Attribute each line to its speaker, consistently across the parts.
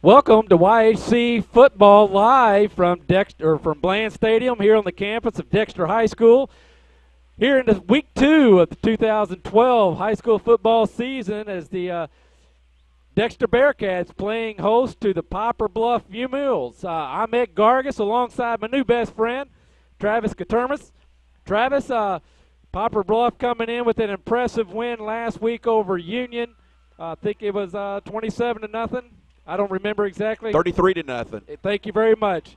Speaker 1: Welcome to YHC football live from Bland Stadium here on the campus of Dexter High School. Here in the week 2 of the 2012 high school football season, as the Dexter Bearcats playing host to the Poplar Bluff Mules. I'm Ed Gargis alongside my new best friend, Travis Katermas. Travis, Poplar Bluff coming in with an impressive win last week over Union. I think it was 27-0. I don't remember exactly.
Speaker 2: 33-0.
Speaker 1: Thank you very much.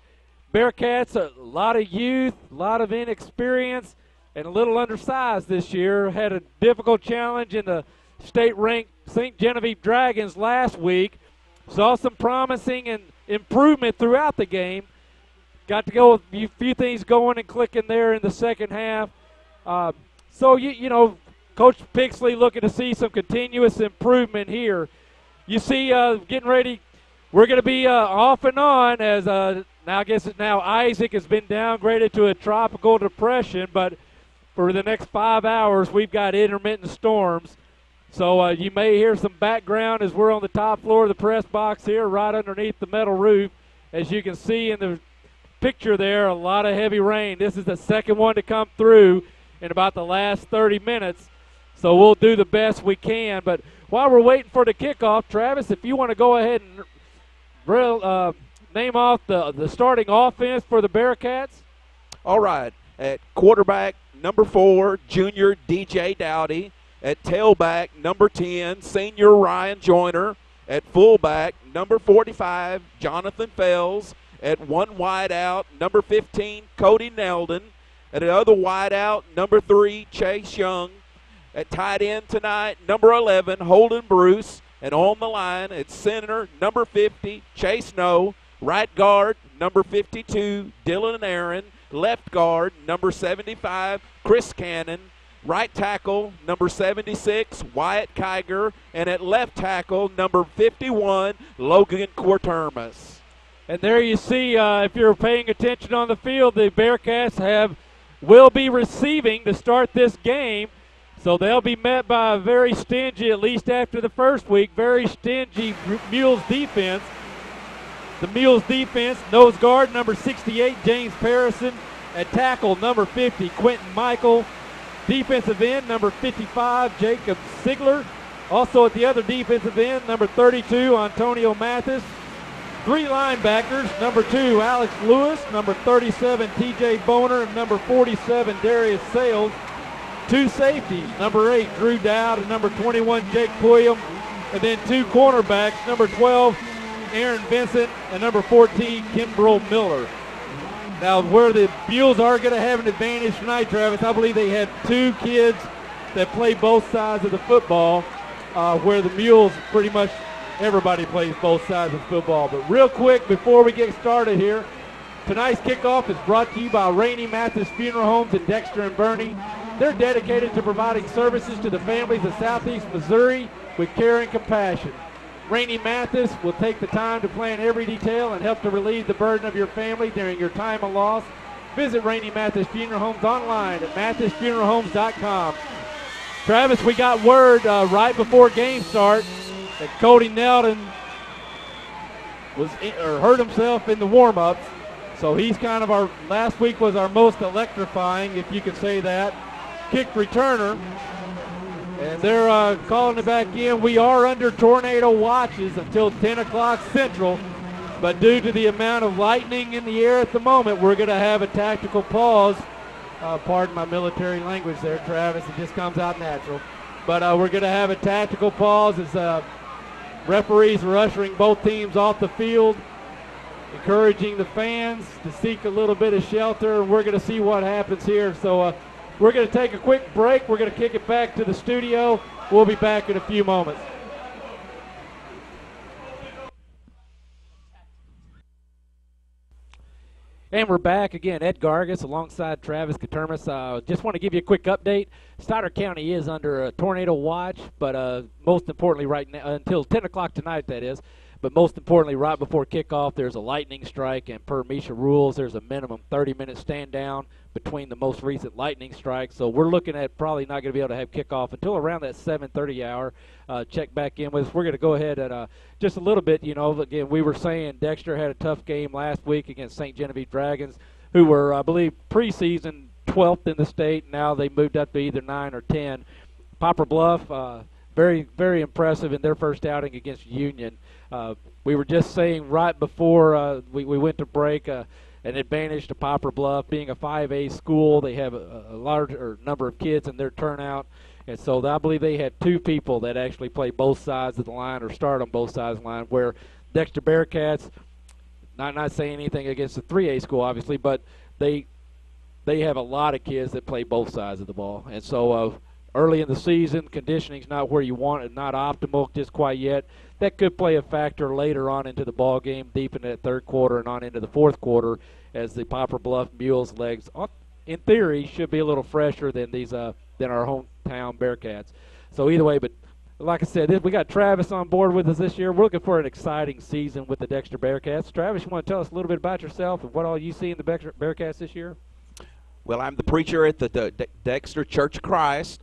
Speaker 1: Bearcats, a lot of youth, a lot of inexperience, and a little undersized this year. Had a difficult challenge in the state-ranked St. Genevieve Dragons last week. Saw some promising and improvement throughout the game. Got to go with a few things going and clicking there in the second half. So, you know, Coach Pixley looking to see some continuous improvement here. You see, getting ready, we're going to be off and on as now I guess now Isaac has been downgraded to a tropical depression, but for the next 5 hours we've got intermittent storms. So you may hear some background as we're on the top floor of the press box here, right underneath the metal roof. As you can see in the picture there, a lot of heavy rain. This is the second one to come through in about the last 30 minutes. So we'll do the best we can. But while we're waiting for the kickoff, Travis, if you want to go ahead and name off the starting offense for the Bearcats.
Speaker 2: All right. At quarterback, number 4, junior DJ Dowdy. At tailback, number 10, senior Ryan Joyner. At fullback, number 45, Jonathan Fells. At one wideout, number 15, Cody Neldon. At the other wideout, number 3, Chase Young. At tight end tonight, number 11, Holden Bruce. And on the line at center, number 50, Chase Noe. Right guard, number 52, Dylan Aaron. Left guard, number 75, Chris Cannon. Right tackle, number 76, Wyatt Kiger. And at left tackle, number 51, Logan Quartermas.
Speaker 1: And there you see, if you're paying attention on the field, the Bearcats will be receiving to start this game. So they'll be met by a very stingy, at least after the first week, very stingy Mules defense. The Mules defense, nose guard, number 68, James Parrison. At tackle, number 50, Quentin Michael. Defensive end, number 55, Jacob Sigler. Also at the other defensive end, number 32, Antonio Mathis. 3 linebackers, number 2, Alex Lewis, number 37, TJ Boner, and number 47, Darius Sales. 2 safeties, number 8, Drew Dowd, and number 21, Jake Pulliam. And then 2 cornerbacks, number 12, Aaron Vincent, and number 14, Kimbrell Miller. Now, where the Mules are going to have an advantage tonight, Travis, I believe they had 2 kids that play both sides of the football, where the Mules pretty much everybody plays both sides of football. But real quick, before we get started here, tonight's kickoff is brought to you by Rainey Mathis Funeral Homes in Dexter and Boerne. They're dedicated to providing services to the families of Southeast Missouri with care and compassion. Rainey Mathis will take the time to plan every detail and help to relieve the burden of your family during your time of loss. Visit Rainey Mathis Funeral Homes online at mathisfuneralhomes.com. Travis, we got word right before game start that Cody Neldon hurt himself in the warm-ups. So he's kind of last week was our most electrifying, if you can say that, kick returner. And they're calling it back in. We are under tornado watches until 10 o'clock Central. But due to the amount of lightning in the air at the moment, we're going to have a tactical pause. Pardon my military language there, Travis. It just comes out natural. But we're going to have a tactical pause as referees are ushering both teams off the field, encouraging the fans to seek a little bit of shelter. We're going to see what happens here. So we're going to take a quick break. We're going to kick it back to the studio. We'll be back in a few moments. And we're back again. Ed Gargis alongside Travis Katermas. Just want to give you a quick update. Stoddard County is under a tornado watch, but most importantly right now, until 10 o'clock tonight, that is. But most importantly, right before kickoff, there's a lightning strike, and per Misha rules, there's a minimum 30-minute stand down between the most recent lightning strikes. So we're looking at probably not going to be able to have kickoff until around that 7:30 hour. Check back in with us. We're going to go ahead and just a little bit, again, we were saying Dexter had a tough game last week against St. Genevieve Dragons, who were, I believe, preseason 12th in the state. Now they moved up to either 9 or 10. Poplar Bluff, very, very impressive in their first outing against Union. We were just saying right before we went to break, an advantage to Poplar Bluff. Being a 5A school, they have a larger number of kids in their turnout. And so I believe they had 2 people that actually play both sides of the line or start on both sides of the line, where Dexter Bearcats, not saying anything against the 3A school, obviously, but they have a lot of kids that play both sides of the ball. And so early in the season, conditioning's not where you want it, not optimal just quite yet. That could play a factor later on into the ball game, deep in that third quarter and on into the fourth quarter, as the Poplar Bluff Mules legs, in theory, should be a little fresher than our hometown Bearcats. So either way, but like I said, we got Travis on board with us this year. We're looking for an exciting season with the Dexter Bearcats. Travis, you want to tell us a little bit about yourself and what all you see in the Bearcats this year?
Speaker 2: Well, I'm the preacher at the Dexter Church of Christ.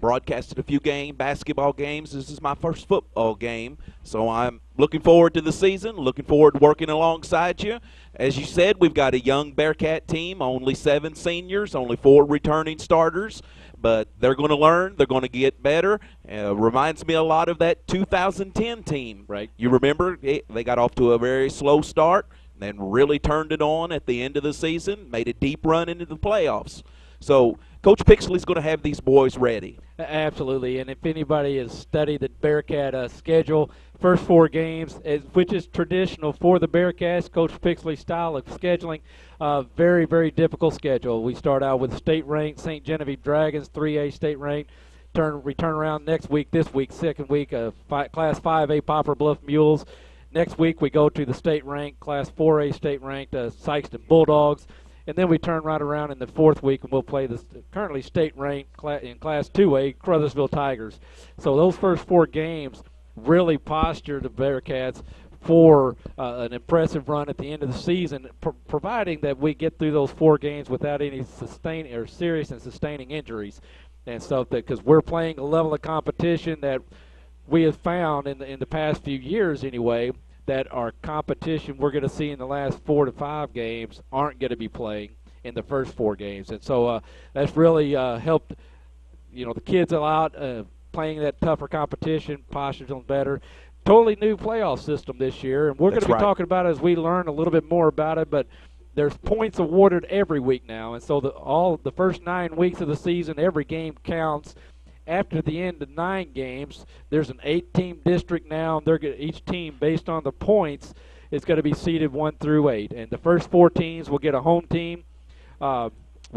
Speaker 2: Broadcasted a few basketball games. This is my first football game, so I'm looking forward to the season, looking forward to working alongside you. As you said, we've got a young Bearcat team, only 7 seniors, only 4 returning starters, but they're going to learn, they're going to get better. Reminds me a lot of that 2010 team.
Speaker 1: Right.
Speaker 2: You remember, they got off to a very slow start, then really turned it on at the end of the season, made a deep run into the playoffs. So Coach Pixley's going to have these boys ready.
Speaker 1: Absolutely, and if anybody has studied the Bearcat schedule, first 4 games, which is traditional for the Bearcats, Coach Pixley's style of scheduling, very, very difficult schedule. We start out with state-ranked St. Genevieve Dragons, 3A state-ranked. Return around next week, second week, Class 5A Poplar Bluff Mules. Next week we go to the state-ranked, Class 4A state-ranked Sykeston Bulldogs. And then we turn right around in the 4th week and we'll play the currently state-ranked in Class 2A, Crothersville Tigers. So those first 4 games really posture the Bearcats for an impressive run at the end of the season, providing that we get through those 4 games without any serious and sustaining injuries. And so because we're playing a level of competition that we have found in the past few years anyway, that our competition we're going to see in the last 4 to 5 games aren't going to be playing in the first 4 games. And so that's really helped, the kids a lot, playing that tougher competition, postures them better. Totally new playoff system this year, and we're going to be talking about it as we learn a little bit more about it, but there's points awarded every week now. And so the first 9 weeks of the season, every game counts. After the end of 9 games, there's an 8-team district now. Each team, based on the points, is going to be seeded 1 through 8. And the first 4 teams will get a home team. We'll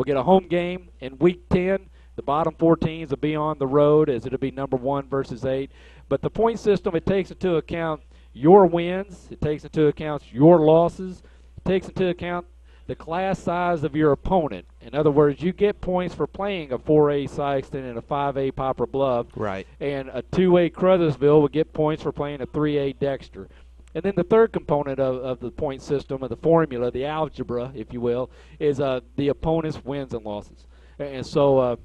Speaker 1: get a home game in Week 10. The bottom 4 teams will be on the road, as it'll be number 1 versus 8. But the point system, it takes into account your wins. It takes into account your losses. It takes into account the class size of your opponent. In other words, you get points for playing a 4A Sykeston and a 5A Poplar Bluff.
Speaker 2: Right.
Speaker 1: And a 2A Crothersville will get points for playing a 3A Dexter. And then the third component of the point system, of the formula, the algebra, if you will, is the opponent's wins and losses. And so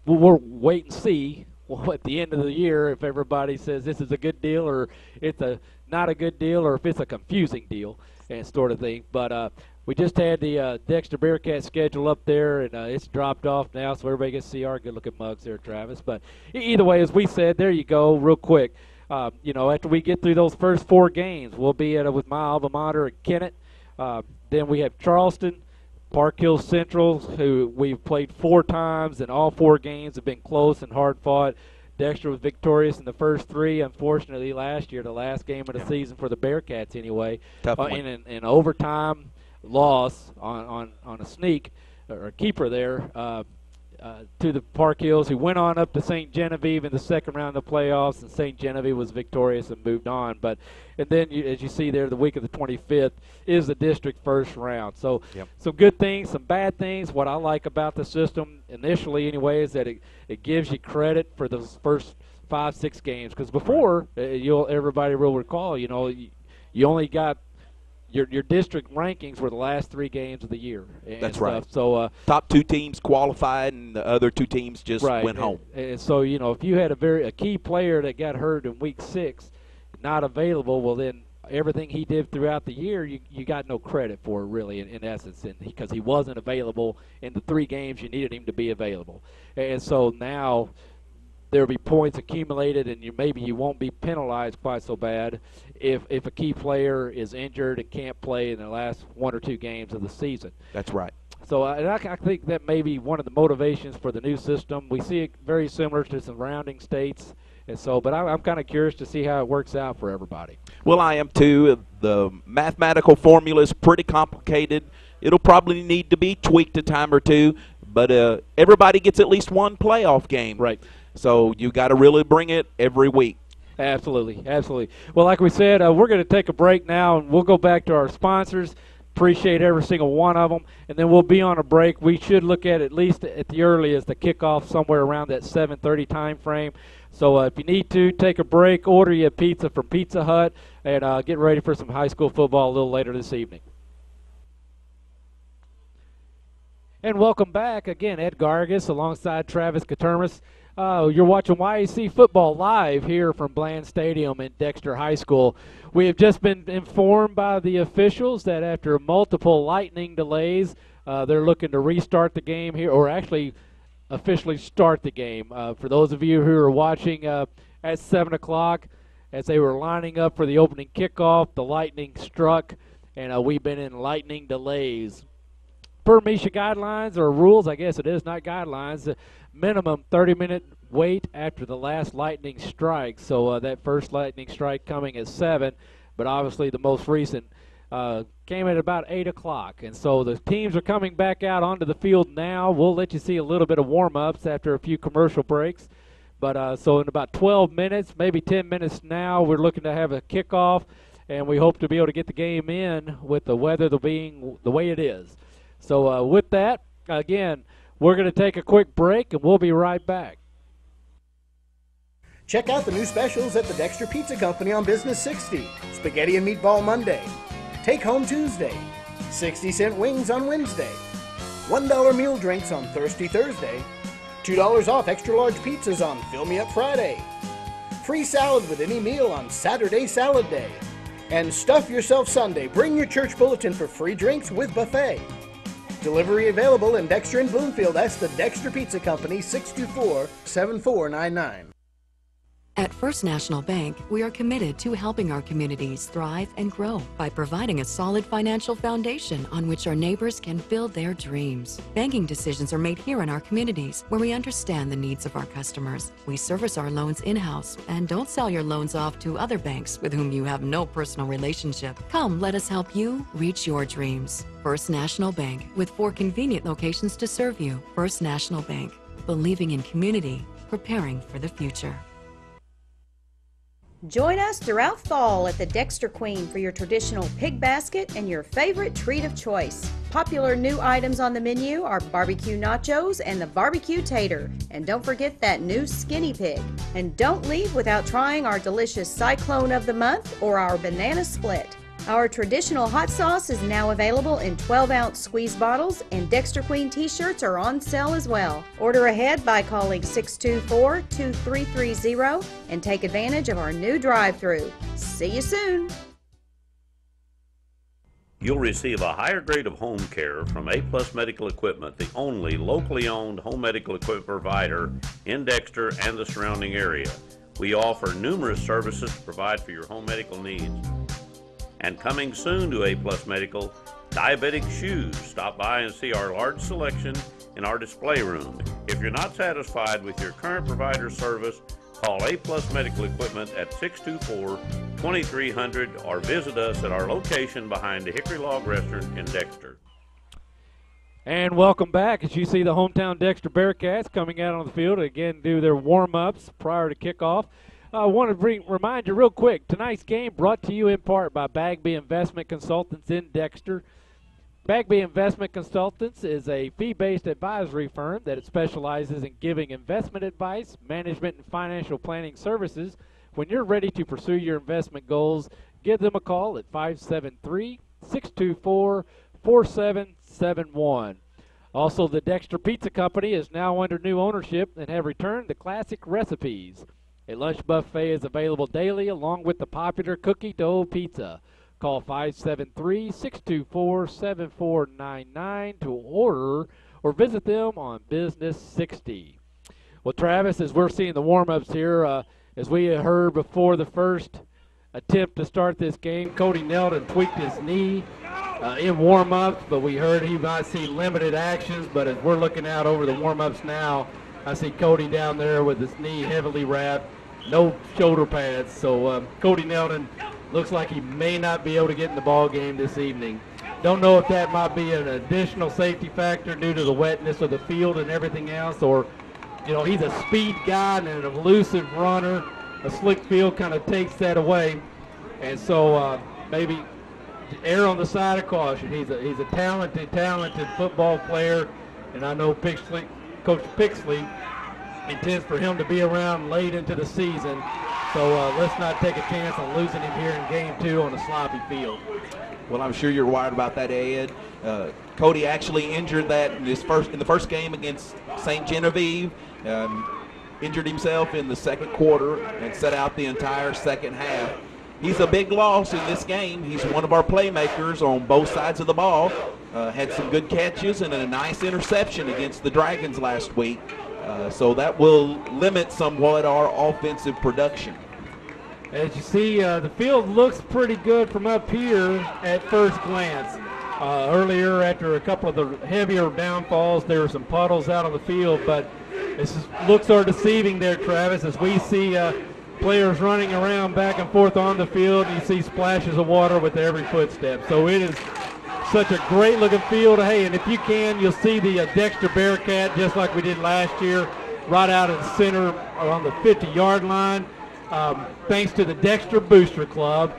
Speaker 1: we'll wait and see at the end of the year if everybody says this is a good deal or it's not a good deal or if it's a confusing deal and sort of thing. But we just had the Dexter Bearcat schedule up there, and it's dropped off now, so everybody can see our good-looking mugs there, Travis. But either way, as we said, there you go, real quick. After we get through those first 4 games, we'll be with my alma mater at Kennett. Then we have Charleston, Park Hill Central, who we've played 4 times, and all 4 games have been close and hard-fought. Dexter was victorious in the first 3. Unfortunately, last year, the last game of the season for the Bearcats anyway, in overtime loss on a sneak or a keeper there. to the Park Hills, who went on up to St. Genevieve in the second round of the playoffs, and St. Genevieve was victorious and moved on. And then, as you see there, the week of the 25th is the district first round. So some good things, some bad things. What I like about the system initially anyway is that it gives you credit for those first 5-6 games, because before, everybody will recall, you only got your district rankings were the last 3 games of the year.
Speaker 2: That's right.
Speaker 1: So
Speaker 2: top 2 teams qualified, and the other 2 teams just went home.
Speaker 1: And so if you had a key player that got hurt in week 6, not available, well then everything he did throughout the year, you got no credit for really in essence, because he wasn't available in the 3 games you needed him to be available. And so now there will be points accumulated, and maybe you won't be penalized quite so bad if a key player is injured and can't play in the last 1 or 2 games of the season.
Speaker 2: That's right.
Speaker 1: So I think that may be one of the motivations for the new system. We see it very similar to surrounding states, and so. But I'm kind of curious to see how it works out for everybody.
Speaker 2: Well, I am too. The mathematical formula is pretty complicated. It'll probably need to be tweaked a time or 2, but everybody gets at least 1 playoff game.
Speaker 1: Right.
Speaker 2: So you got to really bring it every week.
Speaker 1: Absolutely, absolutely. Well, like we said, we're going to take a break now, and we'll go back to our sponsors. Appreciate every single one of them, and then we'll be on a break. We should look at least at the earliest the kickoff somewhere around that 7:30 time frame. So if you need to take a break, order you a pizza from Pizza Hut, and get ready for some high school football a little later this evening. And welcome back again, Ed Gargas alongside Travis Katermas. You're watching YAC football live here from Bland Stadium in Dexter High School. We have just been informed by the officials that after multiple lightning delays, they're looking to restart the game here, or actually officially start the game. For those of you who are watching at 7 o'clock, as they were lining up for the opening kickoff, the lightning struck, and we've been in lightning delays. Per MISHA guidelines or rules, I guess it is, not guidelines, minimum 30-minute wait after the last lightning strike. So that first lightning strike coming at 7, but obviously the most recent came at about 8 o'clock. And so the teams are coming back out onto the field now. We'll let you see a little bit of warm-ups after a few commercial breaks. But so in about 12 minutes, maybe 10 minutes now, we're looking to have a kickoff, and we hope to be able to get the game in with the weather being the way it is. So with that, again, we're going to take a quick break, and we'll be right back.
Speaker 3: Check out the new specials at the Dexter Pizza Company on Business 60. Spaghetti and Meatball Monday. Take Home Tuesday. 60-cent wings on Wednesday. $1 meal drinks on Thirsty Thursday. $2 off extra large pizzas on Fill Me Up Friday. Free salad with any meal on Saturday Salad Day. And Stuff Yourself Sunday. Bring your church bulletin for free drinks with buffet. Delivery available in Dexter and Bloomfield. That's the Dexter Pizza Company, 624-7499.
Speaker 4: At First National Bank, we are committed to helping our communities thrive and grow by providing a solid financial foundation on which our neighbors can build their dreams. Banking decisions are made here in our communities, where we understand the needs of our customers. We service our loans in-house and don't sell your loans off to other banks with whom you have no personal relationship. Come, let us help you reach your dreams. First National Bank, with 4 convenient locations to serve you. First National Bank, believing in community, preparing for the future.
Speaker 5: Join us throughout fall at the Dexter Queen for your traditional pig basket and your favorite treat of choice. Popular new items on the menu are barbecue nachos and the barbecue tater. And don't forget that new skinny pig. And don't leave without trying our delicious Cyclone of the Month or our banana split. Our traditional hot sauce is now available in 12-ounce squeeze bottles, and Dexter Queen t-shirts are on sale as well. Order ahead by calling 624-2330 and take advantage of our new drive-thru. See you soon.
Speaker 6: You'll receive a higher grade of home care from A-Plus Medical Equipment, the only locally owned home medical equipment provider in Dexter and the surrounding area. We offer numerous services to provide for your home medical needs. And coming soon to A-Plus Medical, diabetic shoes. Stop by and see our large selection in our display room. If you're not satisfied with your current provider service, call A-Plus Medical Equipment at 624-2300 or visit us at our location behind the Hickory Log Restaurant in Dexter.
Speaker 1: And welcome back as you see the hometown Dexter Bearcats coming out on the field to again do their warm-ups prior to kickoff. I want to remind you real quick, tonight's game brought to you in part by Bagby Investment Consultants in Dexter. Bagby Investment Consultants is a fee-based advisory firm that specializes in giving investment advice, management, and financial planning services. When you're ready to pursue your investment goals, give them a call at 573-624-4771. Also, the Dexter Pizza Company is now under new ownership and have returned the classic recipes. A lunch buffet is available daily along with the popular cookie dough pizza. Call 573-624-7499 to order or visit them on Business 60. Well, Travis, as we're seeing the warm-ups here, as we heard before the first attempt to start this game, Cody Nelton tweaked his knee in warm-ups, but we heard he might see limited actions. But as we're looking out over the warm-ups now, I see Cody down there with his knee heavily wrapped, no shoulder pads. So Cody Nelton looks like he may not be able to get in the ball game this evening. Don't know if that might be an additional safety factor due to the wetness of the field and everything else, or he's a speed guy and an elusive runner. A slick field kind of takes that away, and so maybe err on the side of caution. He's a talented football player, and I know Coach Pixley intends for him to be around late into the season. So let's not take a chance on losing him here in game 2 on a sloppy field.
Speaker 2: Well, I'm sure you're worried about that, Ed. Cody actually injured that in the first game against St. Genevieve. Injured himself in the second quarter and set out the entire second half. He's a big loss in this game. He's one of our playmakers on both sides of the ball. Had some good catches and a nice interception against the Dragons last week. So that will limit somewhat our offensive production.
Speaker 1: As you see, the field looks pretty good from up here at first glance. Earlier, after a couple of the heavier downfalls, there were some puddles out on the field, but looks are deceiving there, Travis, as we see players running around back and forth on the field, and you see splashes of water with every footstep. So it is such a great-looking field. Hey, and if you can, you'll see the Dexter Bearcat, just like we did last year, right out in the center on the 50-yard line. Thanks to the Dexter Booster Club.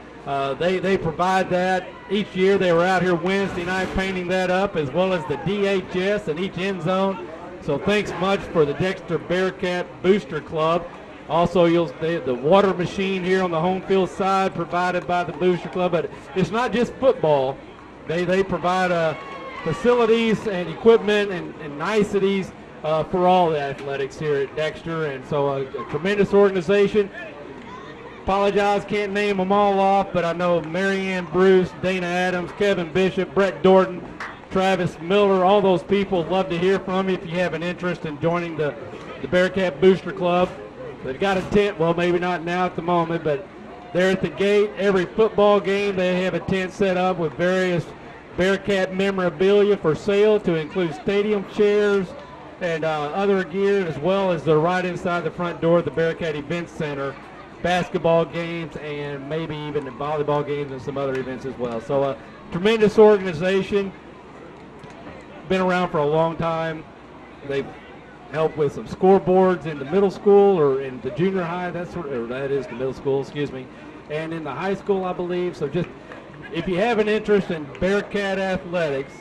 Speaker 1: They provide that each year. They were out here Wednesday night painting that up, as well as the DHS in each end zone. So thanks much for the Dexter Bearcat Booster Club. Also, the water machine here on the home field side provided by the Booster Club. But it's not just football. They provide facilities and equipment and niceties for all the athletics here at Dexter. And so a tremendous organization. Apologize, can't name them all off, but I know Marianne Bruce, Dana Adams, Kevin Bishop, Brett Dorton, Travis Miller, all those people love to hear from you if you have an interest in joining the Bearcat Booster Club. They've got a tent, well, maybe not now at the moment, but they're at the gate. Every football game they have a tent set up with various Bearcat memorabilia for sale, to include stadium chairs and other gear, as well as they're right inside the front door of the Bearcat Event Center. Basketball games and maybe even the volleyball games and some other events as well. So a tremendous organization. Been around for a long time. They've helped with some scoreboards in the middle school or in the junior high, that is the middle school, excuse me, and in the high school, I believe. So just if you have an interest in Bearcat athletics,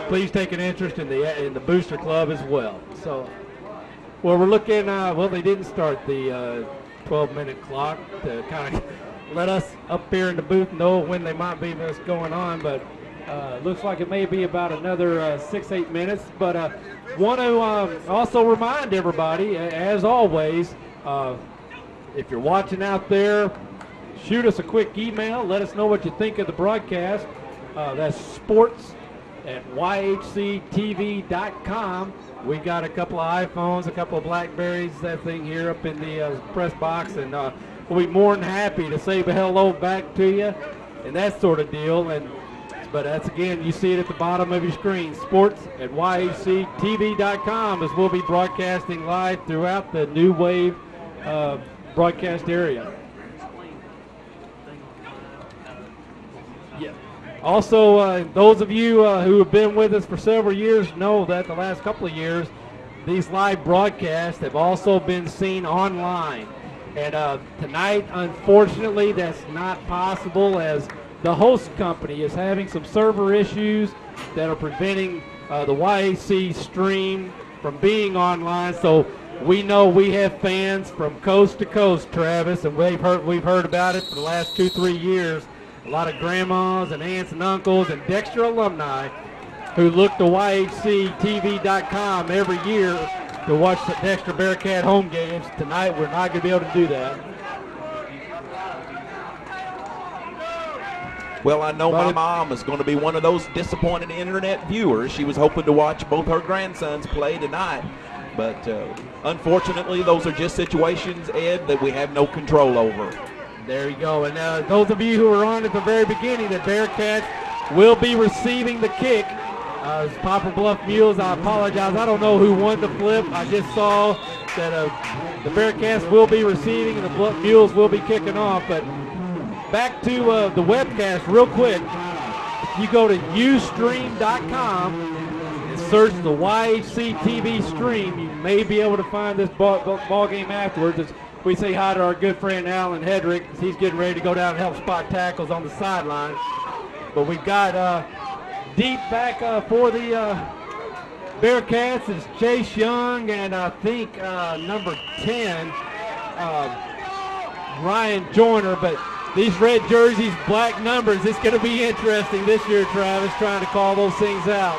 Speaker 1: please take an interest in the Booster Club as well. So, well, we're looking. Well, they didn't start the 12-minute clock to kind of let us up here in the booth know when they might be what's going on, but looks like it may be about another 6-8 minutes. But want to also remind everybody, as always, if you're watching out there, shoot us a quick email. Let us know what you think of the broadcast. That's sports@yhctv.com. We got a couple of iPhones, a couple of Blackberries, that thing here up in the press box, and we'll be more than happy to say hello back to you and that sort of deal. But that's, again, you see it at the bottom of your screen, sports@yhctv.com, as we'll be broadcasting live throughout the New Wave broadcast area. Yeah. Also, those of you who have been with us for several years know that the last couple of years, these live broadcasts have also been seen online. And tonight, unfortunately, that's not possible as the host company is having some server issues that are preventing the YAC stream from being online. So we know we have fans from coast to coast, Travis, and we've heard about it for the last 2-3 years. A lot of grandmas and aunts and uncles and Dexter alumni who look to YHCTV.com every year to watch the Dexter Bearcat home games. Tonight, we're not going to be able to do that.
Speaker 2: Well, I know my mom is going to be one of those disappointed internet viewers. She was hoping to watch both her grandsons play tonight. But unfortunately, those are just situations, Ed, that we have no control over.
Speaker 1: There you go. And those of you who were on at the very beginning, the Bearcats will be receiving the kick. Poplar Bluff Mules, I apologize. I don't know who won the flip. I just saw that the Bearcats will be receiving and the Mules will be kicking off. But back to the webcast real quick. If you go to Ustream.com and search the YHC TV stream, you may be able to find this ball game afterwards. We say hi to our good friend Alan Hedrick. He's getting ready to go down and help spot tackles on the sideline. But we've got deep back for the Bearcats is Chase Young and I think number 10, Ryan Joyner. But these red jerseys, black numbers, it's going to be interesting this year, Travis, trying to call those things out.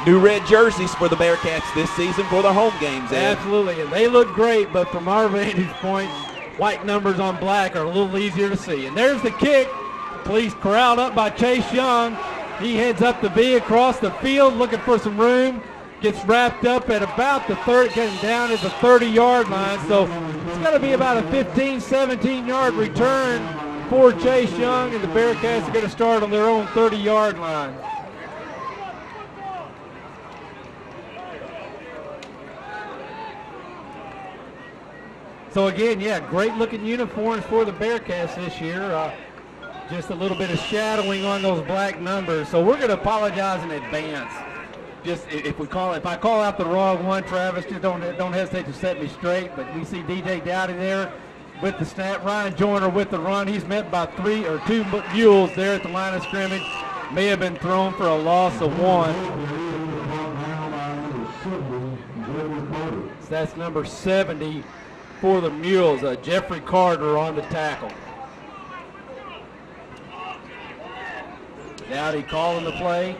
Speaker 2: New red jerseys for the Bearcats this season for the home games, Ed.
Speaker 1: Absolutely, and they look great, but from our vantage point, white numbers on black are a little easier to see. And there's the kick. Police corralled up by Chase Young. He heads up the V across the field looking for some room. Gets wrapped up at about the getting down at the 30-yard line. So it's going to be about a 15, 17-yard return for Chase Young, and the Bearcats are going to start on their own 30-yard line. So again, yeah, great-looking uniforms for the Bearcats this year. Just a little bit of shadowing on those black numbers. So we're going to apologize in advance. Just if I call out the wrong one, Travis, just don't hesitate to set me straight. But we see DJ Dowdy there with the snap. Ryan Joyner with the run. He's met by two Mules there at the line of scrimmage. May have been thrown for a loss of 1. So that's number 70 for the Mules. Jeffrey Carter on the tackle. Dowdy calling the play.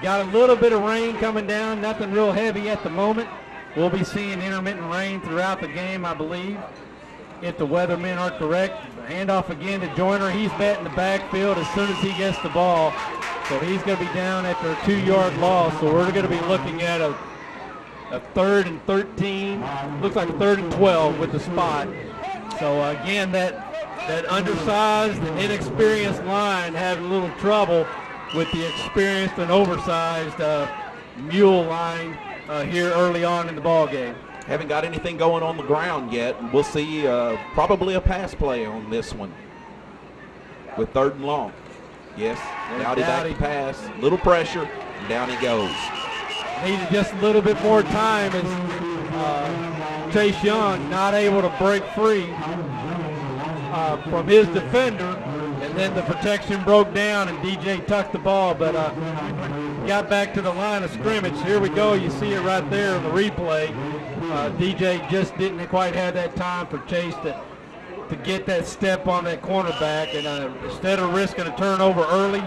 Speaker 1: Got a little bit of rain coming down, nothing real heavy at the moment. We'll be seeing intermittent rain throughout the game, I believe, if the weathermen are correct. Handoff again to Joyner. He's met in the backfield as soon as he gets the ball. So he's going to be down after a 2-yard loss. So we're going to be looking at a 3rd and 13. Looks like a 3rd and 12 with the spot. So again, that undersized and inexperienced line having a little trouble with the experienced and oversized Mule line here early on in the ball game.
Speaker 2: Haven't got anything going on the ground yet. We'll see probably a pass play on this one with 3rd and long. Yes, Dowdy back to pass. Little pressure, and down he goes.
Speaker 1: Needed just a little bit more time as Chase Young not able to break free from his defender, and then the protection broke down and DJ tucked the ball, but got back to the line of scrimmage. Here we go. You see it right there in the replay. DJ just didn't quite have that time for Chase to get that step on that cornerback, and instead of risking a turnover early,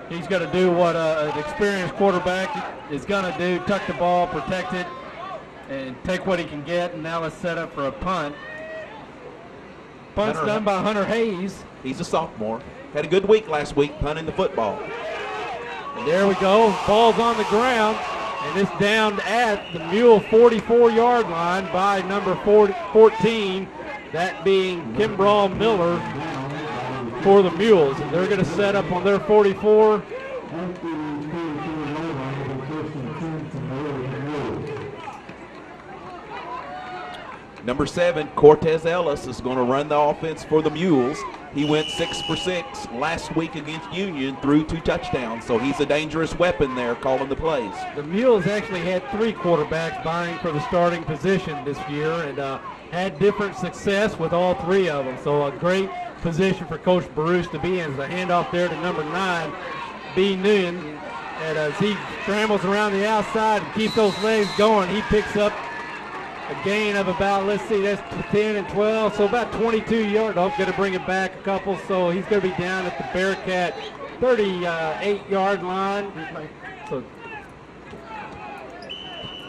Speaker 1: he's going to do what an experienced quarterback is going to do, tuck the ball, protect it, and take what he can get. And now let's set up for a punt. Punt's done by Hunter Hayes.
Speaker 2: He's a sophomore. Had a good week last week punting the football.
Speaker 1: And there we go. Ball's on the ground, and it's down at the Mule 44-yard line by number 14, that being Kimbrell Miller for the Mules. And they're going to set up on their 44.
Speaker 2: Number 7, Cortez Ellis is going to run the offense for the Mules. He went 6 for 6 last week against Union, threw 2 touchdowns. So he's a dangerous weapon there calling the plays.
Speaker 1: The Mules actually had 3 quarterbacks vying for the starting position this year and had different success with all 3 of them. So a great position for Coach Bruce to be in. The handoff there to number 9, B. Nguyen. And as he scrambles around the outside and keeps those legs going, he picks up a gain of about, let's see, that's 10 and 12, so about 22 yards. I'm going to bring it back a couple, so he's going to be down at the Bearcat 38-yard line.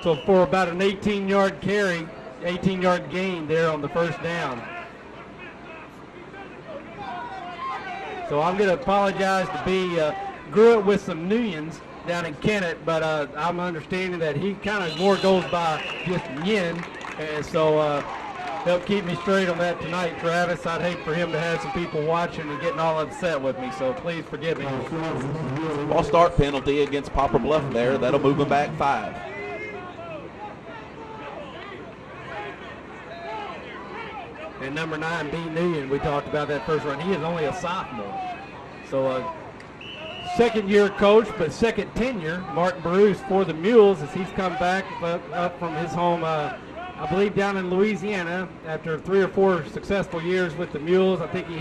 Speaker 1: So for about an 18-yard carry, 18-yard gain there on the first down. So I'm going to apologize to be grew up with some Nuyens down in Kennett, but I'm understanding that he kind of more goes by just Yin, and so help keep me straight on that tonight, Travis. I'd hate for him to have some people watching and getting all upset with me, so please forgive me.
Speaker 2: Ball start penalty against Poplar Bluff there. That'll move him back 5.
Speaker 1: And number 9, B. Nguyen, we talked about that first run. He is only a sophomore. So second-year coach, but second tenure, Martin Bruce for the Mules as he's come back up from his home, I believe down in Louisiana after 3 or 4 successful years with the Mules. I think he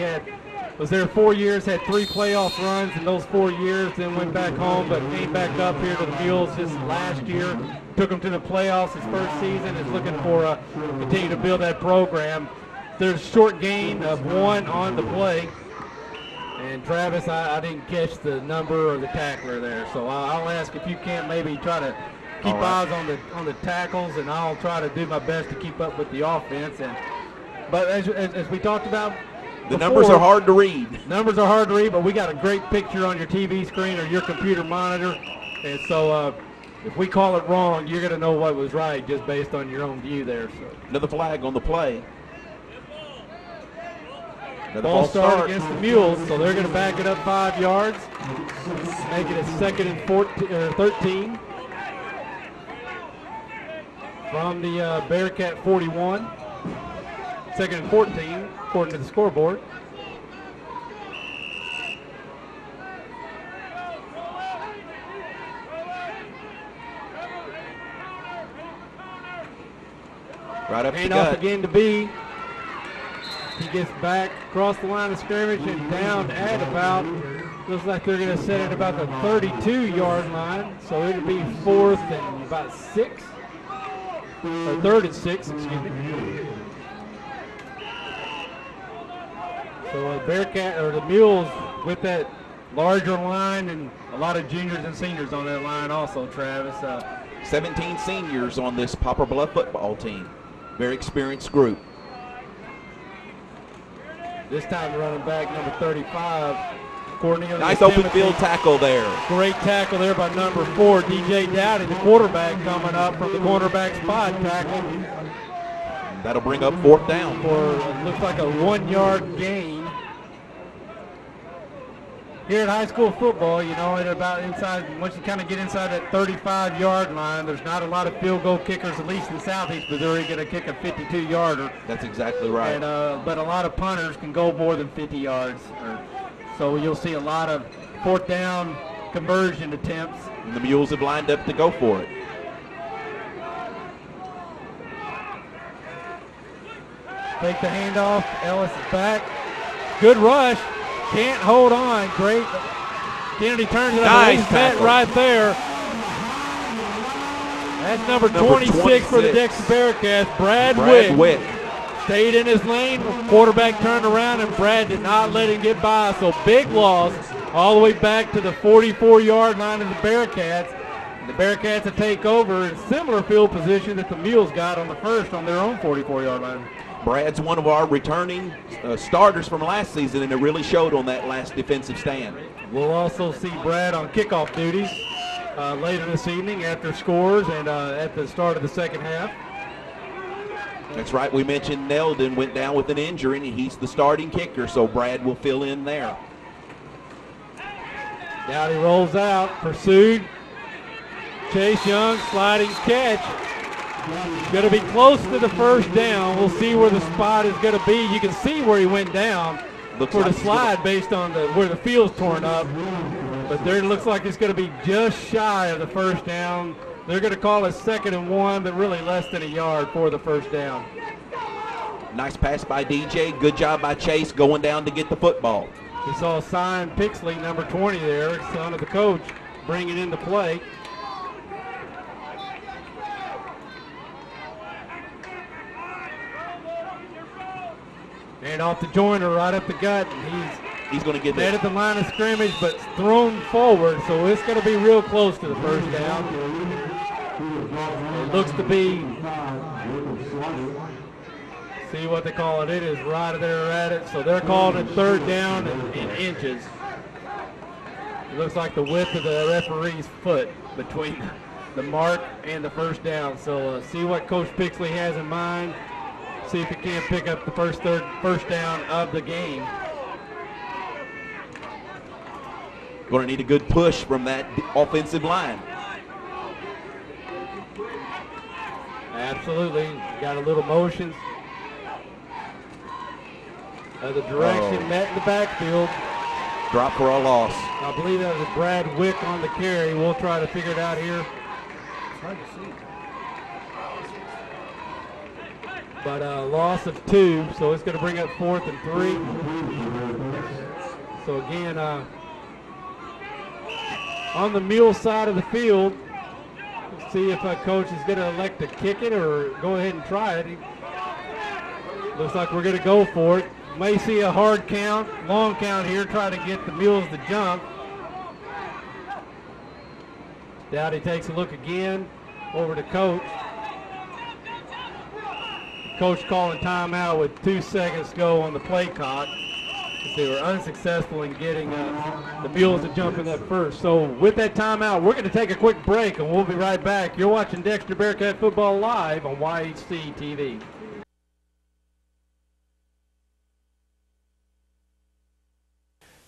Speaker 1: was there 4 years, had 3 playoff runs in those 4 years, then went back home, but came back up here to the Mules this last year. Took them to the playoffs his first season, is looking for continue to build that program. There's a short gain of 1 on the play. And Travis, I didn't catch the number or the tackler there, so I'll ask if you can't maybe try to keep eyes on the tackles, and I'll try to do my best to keep up with the offense. But as we talked about,
Speaker 2: the numbers are hard to read.
Speaker 1: Numbers are hard to read, but we got a great picture on your TV screen or your computer monitor, and so if we call it wrong, you're going to know what was right just based on your own view there. So.
Speaker 2: Another flag on the play.
Speaker 1: Ball start against the Mules, so they're going to back it up 5 yards, make it a 2nd and 13 from the Bearcat 41. 2nd and 14, according to the scoreboard.
Speaker 2: Right up the
Speaker 1: Hand
Speaker 2: gut.
Speaker 1: off again to B. He gets back across the line of scrimmage and down at about, looks like they're going to set it about the 32-yard line. So it'll be 4th and about 6, or 3rd and 6, excuse me. So Bearcat, or the Mules, with that larger line and a lot of juniors and seniors on that line also, Travis.
Speaker 2: 17 seniors on this Poplar Bluff football team. Very experienced group.
Speaker 1: This time running back number 35, Cornelius.
Speaker 2: Nice open field tackle there.
Speaker 1: Great tackle there by number 4, DJ Dowdy, the quarterback, coming up from the cornerback spot, tackling.
Speaker 2: That'll bring up 4th down.
Speaker 1: For looks like a 1-yard gain. Here at high school football, you know, at about inside, once you kind of get inside that 35-yard line, there's not a lot of field goal kickers, at least in Southeast Missouri, going to kick a 52-yarder.
Speaker 2: That's exactly right.
Speaker 1: And, but a lot of punters can go more than 50 yards. So you'll see a lot of 4th down conversion attempts.
Speaker 2: And the Mules have lined up to go for it.
Speaker 1: Take the handoff. Ellis is back. Good rush. Can't hold on. Great. Kennedy turns it up.
Speaker 2: Nice
Speaker 1: tackle right there. That's number 26 for the Dexter Bearcats. Brad Wick. Stayed in his lane. Quarterback turned around, and Brad did not let him get by. So big loss all the way back to the 44-yard line of the Bearcats. The Bearcats will take over in similar field position that the Mules got on the first on their own 44-yard line.
Speaker 2: Brad's one of our returning starters from last season, and it really showed on that last defensive stand.
Speaker 1: We'll also see Brad on kickoff duties later this evening after scores and at the start of the second half.
Speaker 2: That's right. We mentioned Neldon went down with an injury, and he's the starting kicker, so Brad will fill in there.
Speaker 1: Dowdy rolls out, pursued. Chase Young, sliding catch. Going to be close to the first down. We'll see where the spot is going to be. You can see where he went down. for the slide based on where the field's torn up. But there it looks like it's going to be just shy of the first down. They're going to call it 2nd and 1, but really less than a yard for the first down.
Speaker 2: Nice pass by DJ. Good job by Chase going down to get the football.
Speaker 1: We saw Sion Pixley, number 20 there, son of the coach, bring it into play. And off the Joyner right up the gut.
Speaker 2: He's going to get
Speaker 1: that at the line of scrimmage, but thrown forward, so it's going to be real close to the first down. It looks to be, see what they call it. It is right there at it, so they're calling it 3rd down in inches. It looks like the width of the referee's foot between the mark and the first down. So see what Coach Pixley has in mind. See if he can't pick up the first down of the game.
Speaker 2: Going to need a good push from that offensive line.
Speaker 1: Absolutely. Got a little motion. The direction met in the backfield.
Speaker 2: Drop for a loss.
Speaker 1: I believe that was Brad Wick on the carry. We'll try to figure it out here. It's hard to see. But a loss of 2, so it's going to bring up 4th and 3. So again, on the Mule side of the field, let's see if a coach is going to elect to kick it or go ahead and try it. Looks like we're going to go for it. May see a hard count, long count here, try to get the Mules to jump. Dowdy takes a look again, over to Coach. Coach calling timeout with 2 seconds to go on the play clock. They were unsuccessful in getting the Mules to jump in that first. So with that timeout, we're going to take a quick break, and we'll be right back. You're watching Dexter Bearcat Football live on YHC TV.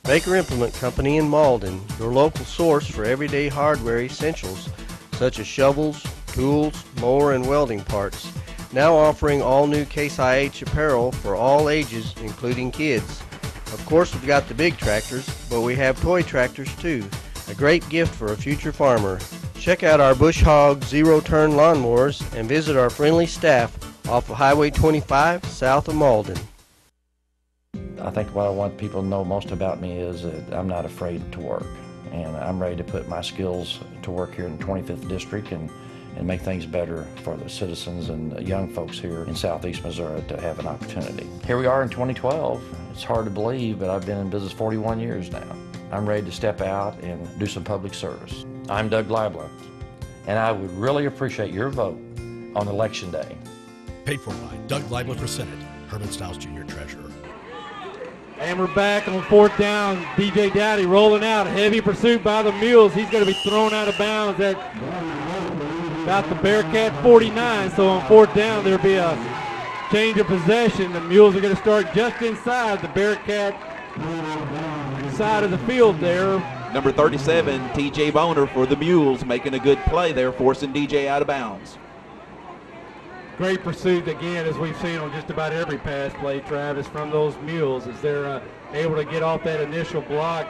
Speaker 7: Baker Implement Company in Malden, your local source for everyday hardware essentials such as shovels, tools, mower, and welding parts. Now offering all new Case IH apparel for all ages, including kids. Of course, we've got the big tractors, but we have toy tractors too. A great gift for a future farmer. Check out our Bush Hog zero-turn lawnmowers and visit our friendly staff off of Highway 25 south of Malden.
Speaker 8: I think what I want people to know most about me is that I'm not afraid to work, and I'm ready to put my skills to work here in the 25th District and make things better for the citizens and young folks here in southeast Missouri to have an opportunity. Here we are in 2012. It's hard to believe, but I've been in business 41 years now. I'm ready to step out and do some public service. I'm Doug Leibler, and I would really appreciate your vote on Election Day.
Speaker 9: Paid for by Doug Leibler for Senate, Herman Stiles Jr. Treasurer.
Speaker 1: And we're back on 4th down. DJ Dowdy rolling out. Heavy pursuit by the Mules. He's going to be thrown out of bounds at about the Bearcat 49. So on 4th down, there'll be a change of possession. The Mules are going to start just inside the Bearcat side of the field there.
Speaker 2: Number 37, TJ Boner for the Mules, making a good play there, forcing DJ out of bounds.
Speaker 1: Great pursuit again, as we've seen on just about every pass play, Travis, from those Mules, as they're able to get off that initial block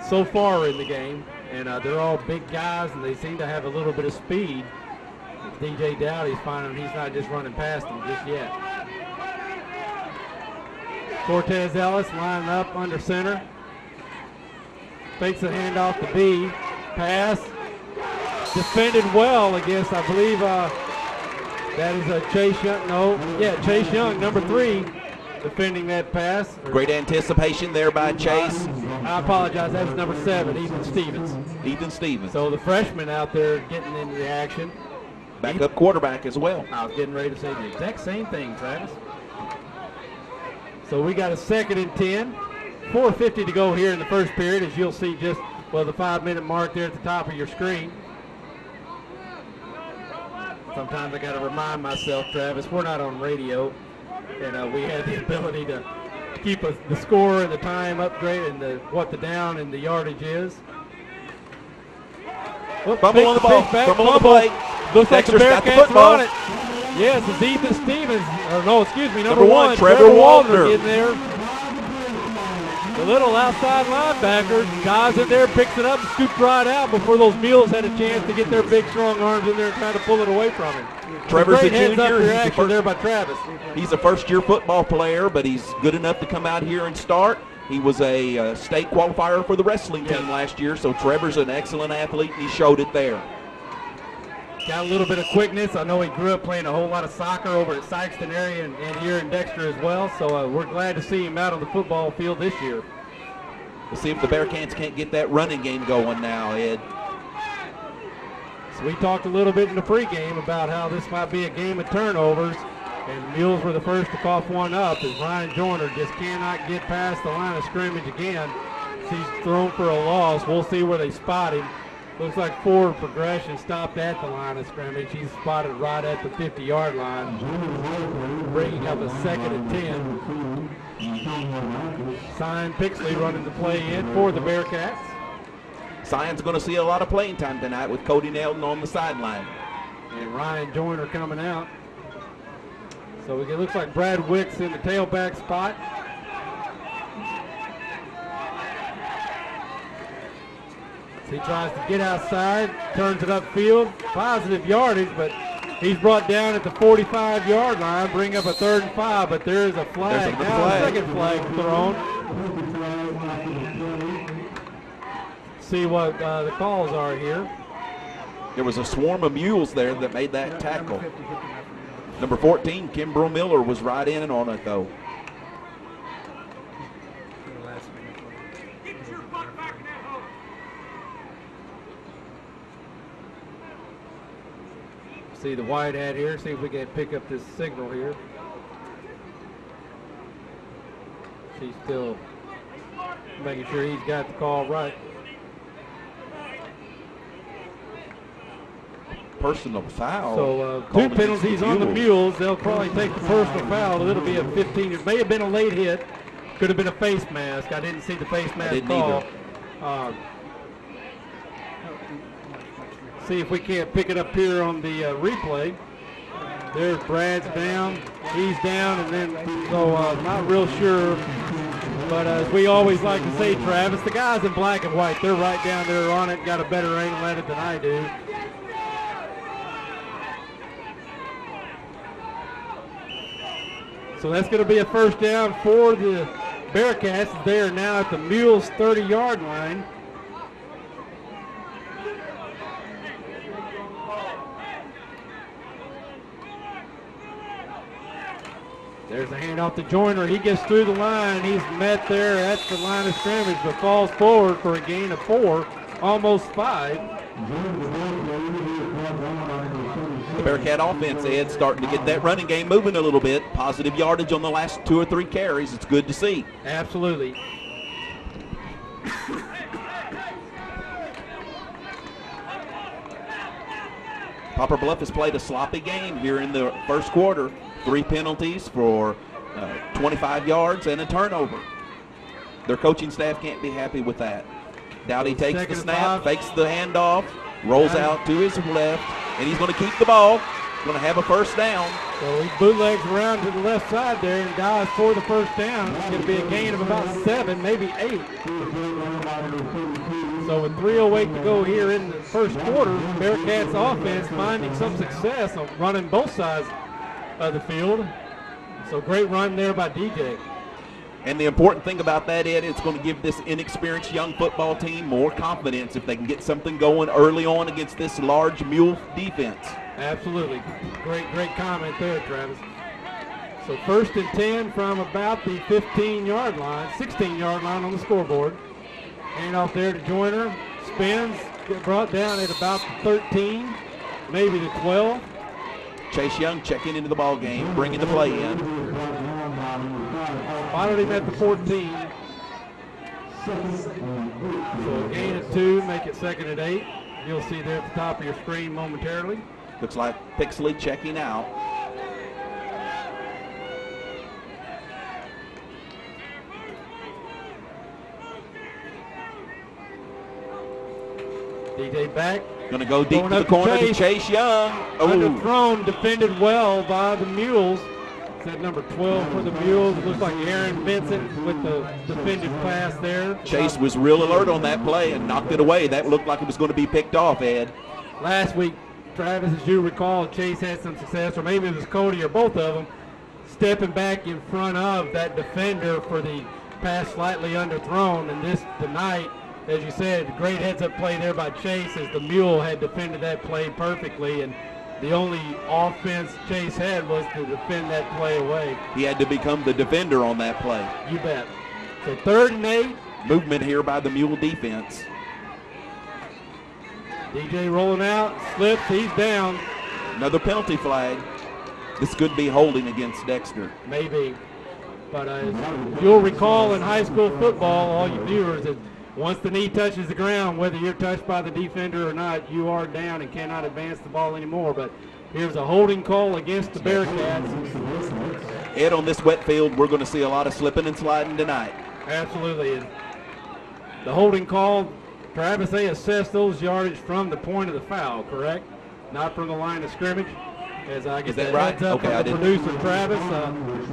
Speaker 1: so far in the game. And they're all big guys, and they seem to have a little bit of speed. DJ Dowdy's finding he's not just running past them just yet. Cortez Ellis lining up under center. Fakes a handoff to B. Pass. Defended well against, I believe, that is a Chase Young. No, yeah, Chase Young, number 3, defending that pass.
Speaker 2: Great anticipation there by Chase.
Speaker 1: I apologize. That was number 7, Ethan Stevens.
Speaker 2: Ethan Stevens.
Speaker 1: So the freshman out there getting into the action.
Speaker 2: Backup quarterback as well.
Speaker 1: I was getting ready to say the exact same thing, Travis. So we got a 2nd and 10. 4:50 to go here in the first period, as you'll see just, well, the 5-minute mark there at the top of your screen. Sometimes I got to remind myself, Travis, we're not on radio, and we had the ability to keep the score and the time upgrade and what the down and the yardage is.
Speaker 2: Fumble on the ball. Fumble on the play.
Speaker 1: Looks like the Bearcats are on it. Yes, it's Ethan Stevens. Or no, excuse me, number 1, Trevor Waldner getting there. The little outside linebacker dives in there, picks it up, and scoops right out before those Mules had a chance to get their big, strong arms in there and try to pull it away from him.
Speaker 2: Trevor's a
Speaker 1: heads up
Speaker 2: junior.
Speaker 1: reaction there by Travis.
Speaker 2: He's a first-year football player, but he's good enough to come out here and start. He was a state qualifier for the wrestling team last year, so Trevor's an excellent athlete, and he showed it there.
Speaker 1: Got a little bit of quickness. I know he grew up playing a whole lot of soccer over at Sykeston area and here in Dexter as well, so we're glad to see him out on the football field this year.
Speaker 2: We'll see if the Bearcats can't get that running game going now, Ed.
Speaker 1: So we talked a little bit in the pregame about how this might be a game of turnovers, and the Mules were the first to cough one up as Ryan Joyner just cannot get past the line of scrimmage again. He's thrown for a loss. We'll see where they spot him. Looks like forward progression stopped at the line of scrimmage. He's spotted right at the 50-yard line, bringing up a 2nd and 10. Sion Pixley running the play in for the Bearcats.
Speaker 2: Sion's going to see a lot of playing time tonight with Cody Nelson on the sideline.
Speaker 1: And Ryan Joyner coming out. So it looks like Brad Wicks in the tailback spot. He tries to get outside, turns it upfield, positive yardage, but he's brought down at the 45-yard line, bring up a 3rd and 5, but there is a flag. Now a second flag thrown. See what the calls are here.
Speaker 2: There was a swarm of Mules there that made that tackle. Number 14, Kimbrough Miller, was right in on it, though.
Speaker 1: See the white hat here. See if we can pick up this signal here. He's still making sure he's got the call right.
Speaker 2: Personal foul.
Speaker 1: So 2 penalties on the Mules. They'll probably take the personal foul. It'll be a 15. It may have been a late hit. Could have been a face mask. I didn't see the face mask call. See if we can't pick it up here on the replay. There's Brad's down. He's down, and then so not real sure. But as we always like to say, Travis, the guys in black and white, they're right down there on it. Got a better angle at it than I do. So that's going to be a first down for the Bearcats. They are now at the Mules 30-yard line. There's a handoff to Joyner. He gets through the line. He's met there at the line of scrimmage, but falls forward for a gain of 4, almost 5.
Speaker 2: The Bearcat offense, Ed, starting to get that running game moving a little bit. Positive yardage on the last 2 or 3 carries. It's good to see.
Speaker 1: Absolutely.
Speaker 2: Poplar Bluff has played a sloppy game here in the first quarter. 3 penalties for 25 yards and a turnover. Their coaching staff can't be happy with that. Dowdy takes the snap, fakes the handoff, rolls out to his left, and he's going to keep the ball. Going to have a first down.
Speaker 1: So he bootlegs around to the left side there and dives for the first down. It's going to be a gain of about 7, maybe 8. So with 3:08 to go here in the first quarter, Bearcats offense finding some success on running both sides of the field. So great run there by DJ.
Speaker 2: And the important thing about that, Ed, it's going to give this inexperienced young football team more confidence if they can get something going early on against this large Mule defense.
Speaker 1: Absolutely. Great comment there, Travis. So 1st and 10 from about the 15-yard line, 16-yard line on the scoreboard. Hand off there to Joyner. Spins, get brought down at about the 13, maybe the 12.
Speaker 2: Chase Young checking into the ball game, bringing the play in.
Speaker 1: Spotted him at the 14. So a gain of 2, make it 2nd and 8. You'll see there at the top of your screen momentarily.
Speaker 2: Looks like Pixley checking out.
Speaker 1: DJ back.
Speaker 2: Going to go deep to the corner to Chase Young.
Speaker 1: Underthrown, defended well by the Mules. that number 12 for the Mules? It looks like Aaron Vincent with the defended pass there.
Speaker 2: Chase was real alert on that play and knocked it away. That looked like it was going to be picked off, Ed.
Speaker 1: Last week, Travis, as you recall, Chase had some success, or maybe it was Cody or both of them, stepping back in front of that defender for the pass slightly underthrown. And this tonight, as you said, great heads-up play there by Chase as the Mule had defended that play perfectly. And the only offense Chase had was to defend that play away.
Speaker 2: He had to become the defender on that play.
Speaker 1: You bet. So 3rd and 8.
Speaker 2: Movement here by the Mule defense.
Speaker 1: DJ rolling out, slips, he's down.
Speaker 2: Another penalty flag. This could be holding against Dexter.
Speaker 1: Maybe. But you'll recall in high school football, all you viewers, that once the knee touches the ground, whether you're touched by the defender or not, you are down and cannot advance the ball anymore. But here's a holding call against the Bearcats.
Speaker 2: Ed, on this wet field, we're going to see a lot of slipping and sliding tonight.
Speaker 1: Absolutely. The holding call, Travis, they assessed those yardage from the point of the foul, correct? Not from the line of scrimmage. As I get that
Speaker 2: right?
Speaker 1: heads up
Speaker 2: Okay,
Speaker 1: from the producer, Travis.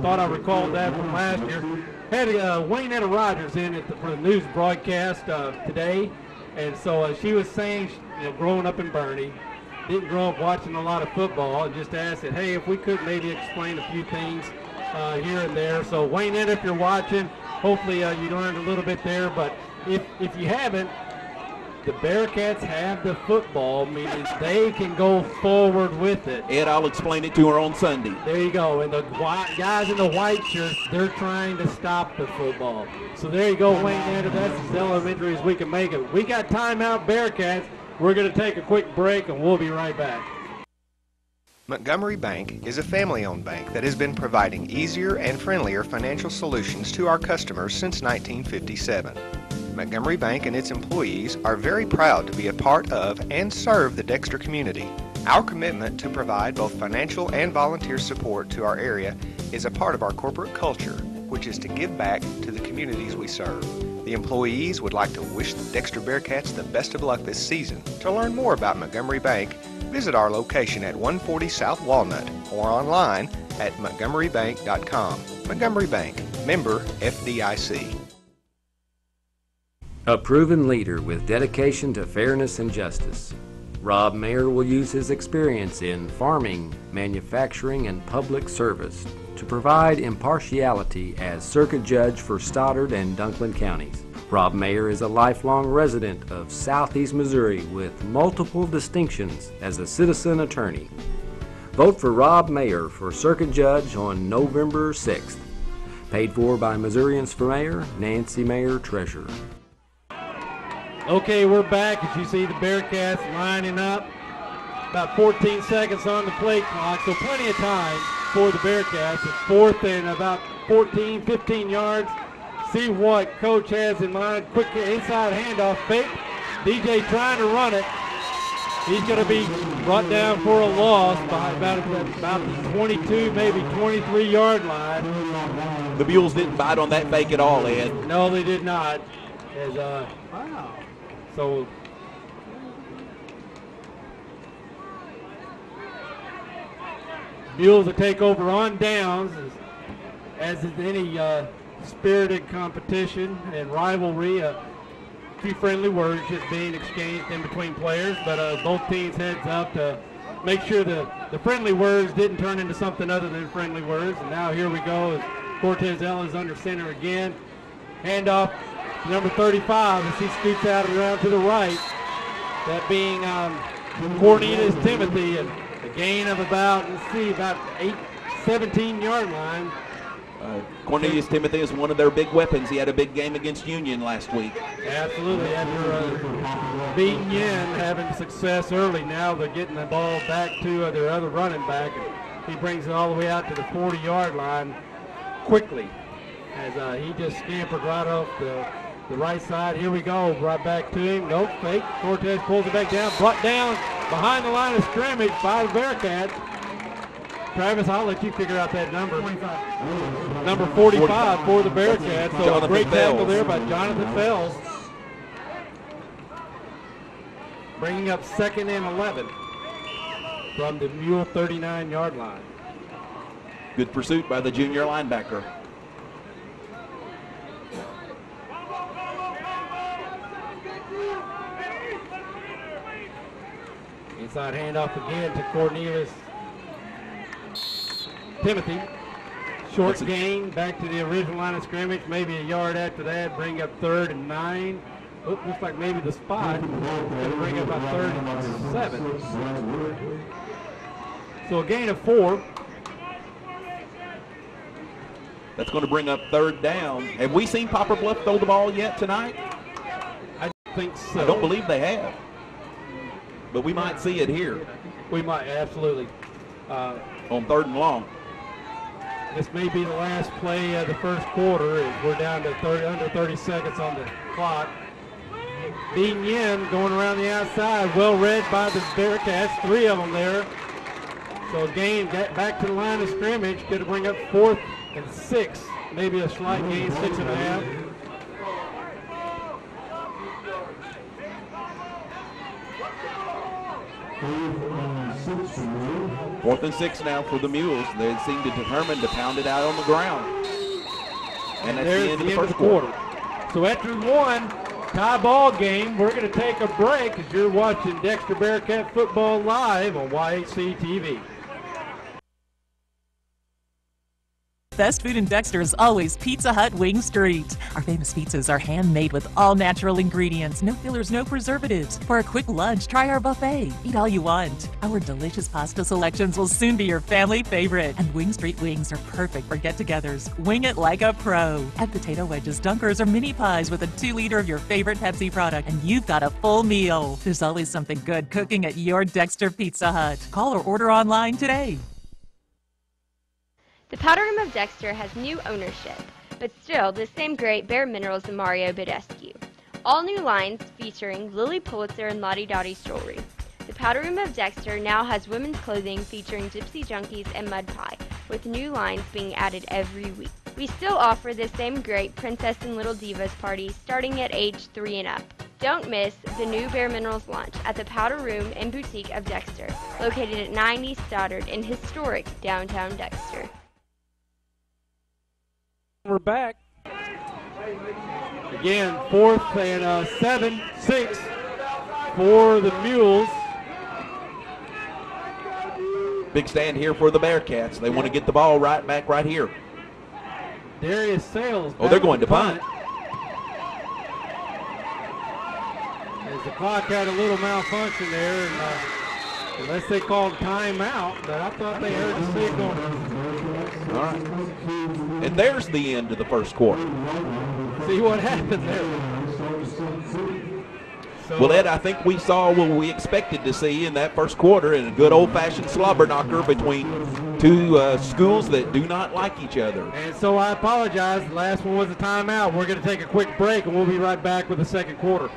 Speaker 1: Thought I recalled that from last year. Had Waynetta Rogers in for the news broadcast today, and so she was saying, growing up in Bernie, didn't grow up watching a lot of football, and just asked that, hey, if we could maybe explain a few things here and there. So Waynetta, if you're watching, hopefully you learned a little bit there. But if you haven't, the Bearcats have the football, meaning they can go forward with it.
Speaker 2: Ed, I'll explain it to her on Sunday.
Speaker 1: There you go. And the guys in the white shirts, they're trying to stop the football. So there you go, Wayne Nander. That's as elementary as we can make it. We got timeout, Bearcats. We're going to take a quick break, and we'll be right back.
Speaker 10: Montgomery Bank is a family-owned bank that has been providing easier and friendlier financial solutions to our customers since 1957. Montgomery Bank and its employees are very proud to be a part of and serve the Dexter community. Our commitment to provide both financial and volunteer support to our area is a part of our corporate culture, which is to give back to the communities we serve. The employees would like to wish the Dexter Bearcats the best of luck this season. To learn more about Montgomery Bank, visit our location at 140 South Walnut or online at montgomerybank.com. Montgomery Bank, member FDIC.
Speaker 11: A proven leader with dedication to fairness and justice, Rob Mayer will use his experience in farming, manufacturing, and public service to provide impartiality as circuit judge for Stoddard and Dunklin counties. Rob Mayer is a lifelong resident of Southeast Missouri with multiple distinctions as a citizen attorney. Vote for Rob Mayer for circuit judge on November 6th. Paid for by Missourians for Mayor, Nancy Mayer, Treasurer.
Speaker 1: Okay, we're back. As you see the Bearcats lining up. About 14 seconds on the play clock, so plenty of time for the Bearcats. It's 4th and about 14, 15 yards. See what Coach has in mind. Quick inside handoff fake. DJ trying to run it. He's going to be brought down for a loss by about the 22, maybe 23-yard line.
Speaker 2: The Mules didn't bite on that fake at all, Ed.
Speaker 1: No, they did not. So Mules will take over on downs, as is any spirited competition and rivalry. A few friendly words just being exchanged in between players, but both teams heads up to make sure the friendly words didn't turn into something other than friendly words. And now here we go as Cortez Ellis under center again. Handoff to number 35 as he scoots out around to the right. That being Cornelius Timothy, and a gain of about 17-yard line.
Speaker 2: Cornelius Timothy is one of their big weapons. He had a big game against Union last week.
Speaker 1: Absolutely. After beating Yin, having success early, now they're getting the ball back to their other running back. He brings it all the way out to the 40-yard line quickly as he just scampered right off the right side. Here we go, right back to him. Nope, fake. Cortez pulls it back down, brought down behind the line of scrimmage by the Bearcats. Travis, I'll let you figure out that number. 45. Number 45 for the Bearcats. So
Speaker 2: Jonathan
Speaker 1: a great tackle
Speaker 2: Fells
Speaker 1: there by Jonathan Fells. Bringing up 2nd and 11 from the Mule 39-yard line.
Speaker 2: Good pursuit by the junior linebacker.
Speaker 1: Inside handoff again to Cornelius Timothy. Short gain back to the original line of scrimmage, maybe a yard after that, bring up 3rd and 9. Looks like maybe the spot going to bring up about 3rd and 7. So a gain of 4.
Speaker 2: That's going to bring up 3rd down. Have we seen Poplar Bluff throw the ball yet tonight?
Speaker 1: I think so.
Speaker 2: I don't believe they have. But we might see it here.
Speaker 1: We might, absolutely.
Speaker 2: On 3rd and long.
Speaker 1: This may be the last play of the first quarter. We're down to under 30 seconds on the clock. Dean Yin going around the outside, well read by the Bearcats, 3 of them there. So gain back to the line of scrimmage, going to bring up 4th and 6, maybe a slight gain, 6.5.
Speaker 2: 4th and 6 now for the Mules. They seem determined to pound it out on the ground. And that's the end of the first quarter.
Speaker 1: So after 1 tie ball game, we're going to take a break as you're watching Dexter Bearcat football live on YHC TV.
Speaker 12: Best food in Dexter is always Pizza Hut Wing Street. Our famous pizzas are handmade with all natural ingredients, no fillers, no preservatives. For a quick lunch, try our buffet. Eat all you want. Our delicious pasta selections will soon be your family favorite. And Wing Street wings are perfect for get-togethers. Wing it like a pro. Add potato wedges, dunkers, or mini pies with a 2-liter of your favorite Pepsi product, and you've got a full meal. There's always something good cooking at your Dexter Pizza Hut. Call or order online today.
Speaker 13: The Powder Room of Dexter has new ownership, but still the same great bare minerals of Mario Badescu. All new lines featuring Lily Pulitzer and Lottie Dottie jewelry. The Powder Room of Dexter now has women's clothing featuring Gypsy Junkies and Mud Pie, with new lines being added every week. We still offer the same great Princess and Little Divas parties starting at age 3 and up. Don't miss the new Bare Minerals lunch at the Powder Room and Boutique of Dexter, located at 9 East Stoddard in historic downtown Dexter.
Speaker 1: We're back. Again, 4th and 7, 6 for the Mules.
Speaker 2: Big stand here for the Bearcats. They want to get the ball right back right here.
Speaker 1: Darius Sales.
Speaker 2: Oh, they're going to punt.
Speaker 1: As the clock had a little malfunction there, and unless they called timeout, but I thought they heard the signal.
Speaker 2: All right. And there's the end of the first quarter.
Speaker 1: See what happened there. So,
Speaker 2: well, Ed, I think we saw what we expected to see in that first quarter, and a good old-fashioned slobber knocker between two schools that do not like each other.
Speaker 1: And so I apologize. The last one was a timeout. We're going to take a quick break, and we'll be right back with the second quarter.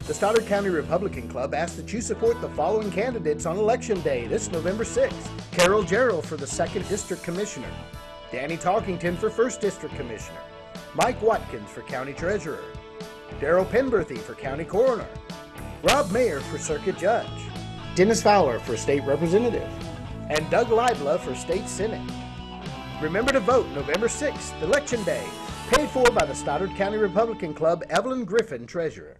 Speaker 3: The Stoddard County Republican Club asks that you support the following candidates on Election Day this November 6th. Carol Jarrell for the 2nd District Commissioner. Danny Talkington for 1st District Commissioner. Mike Watkins for County Treasurer. Darrell Penberthy for County Coroner. Rob Mayer for Circuit Judge. Dennis Fowler for State Representative. And Doug Leibla for State Senate. Remember to vote November 6th, Election Day. Paid for by the Stoddard County Republican Club, Evelyn Griffin, Treasurer.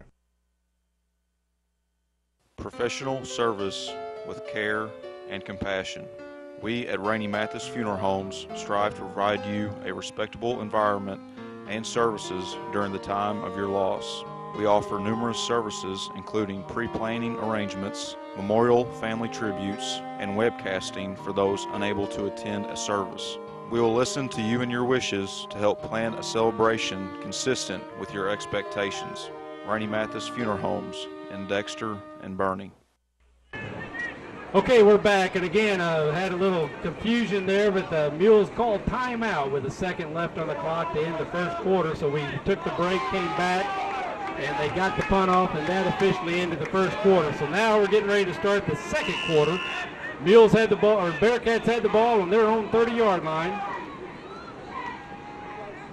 Speaker 14: Professional service with care and compassion. We at Rainey Mathis Funeral Homes strive to provide you a respectable environment and services during the time of your loss. We offer numerous services including pre-planning arrangements, memorial family tributes, and webcasting for those unable to attend a service. We will listen to you and your wishes to help plan a celebration consistent with your expectations. Rainey Mathis Funeral Homes in Dexter and Bernie.
Speaker 1: Okay, we're back, and again, had a little confusion there, but the Mules called timeout with a second left on the clock to end the first quarter, so we took the break, came back, and they got the punt off, and that officially ended the first quarter. So now we're getting ready to start the second quarter. Mules had the ball, or Bearcats had the ball on their own 30-yard line.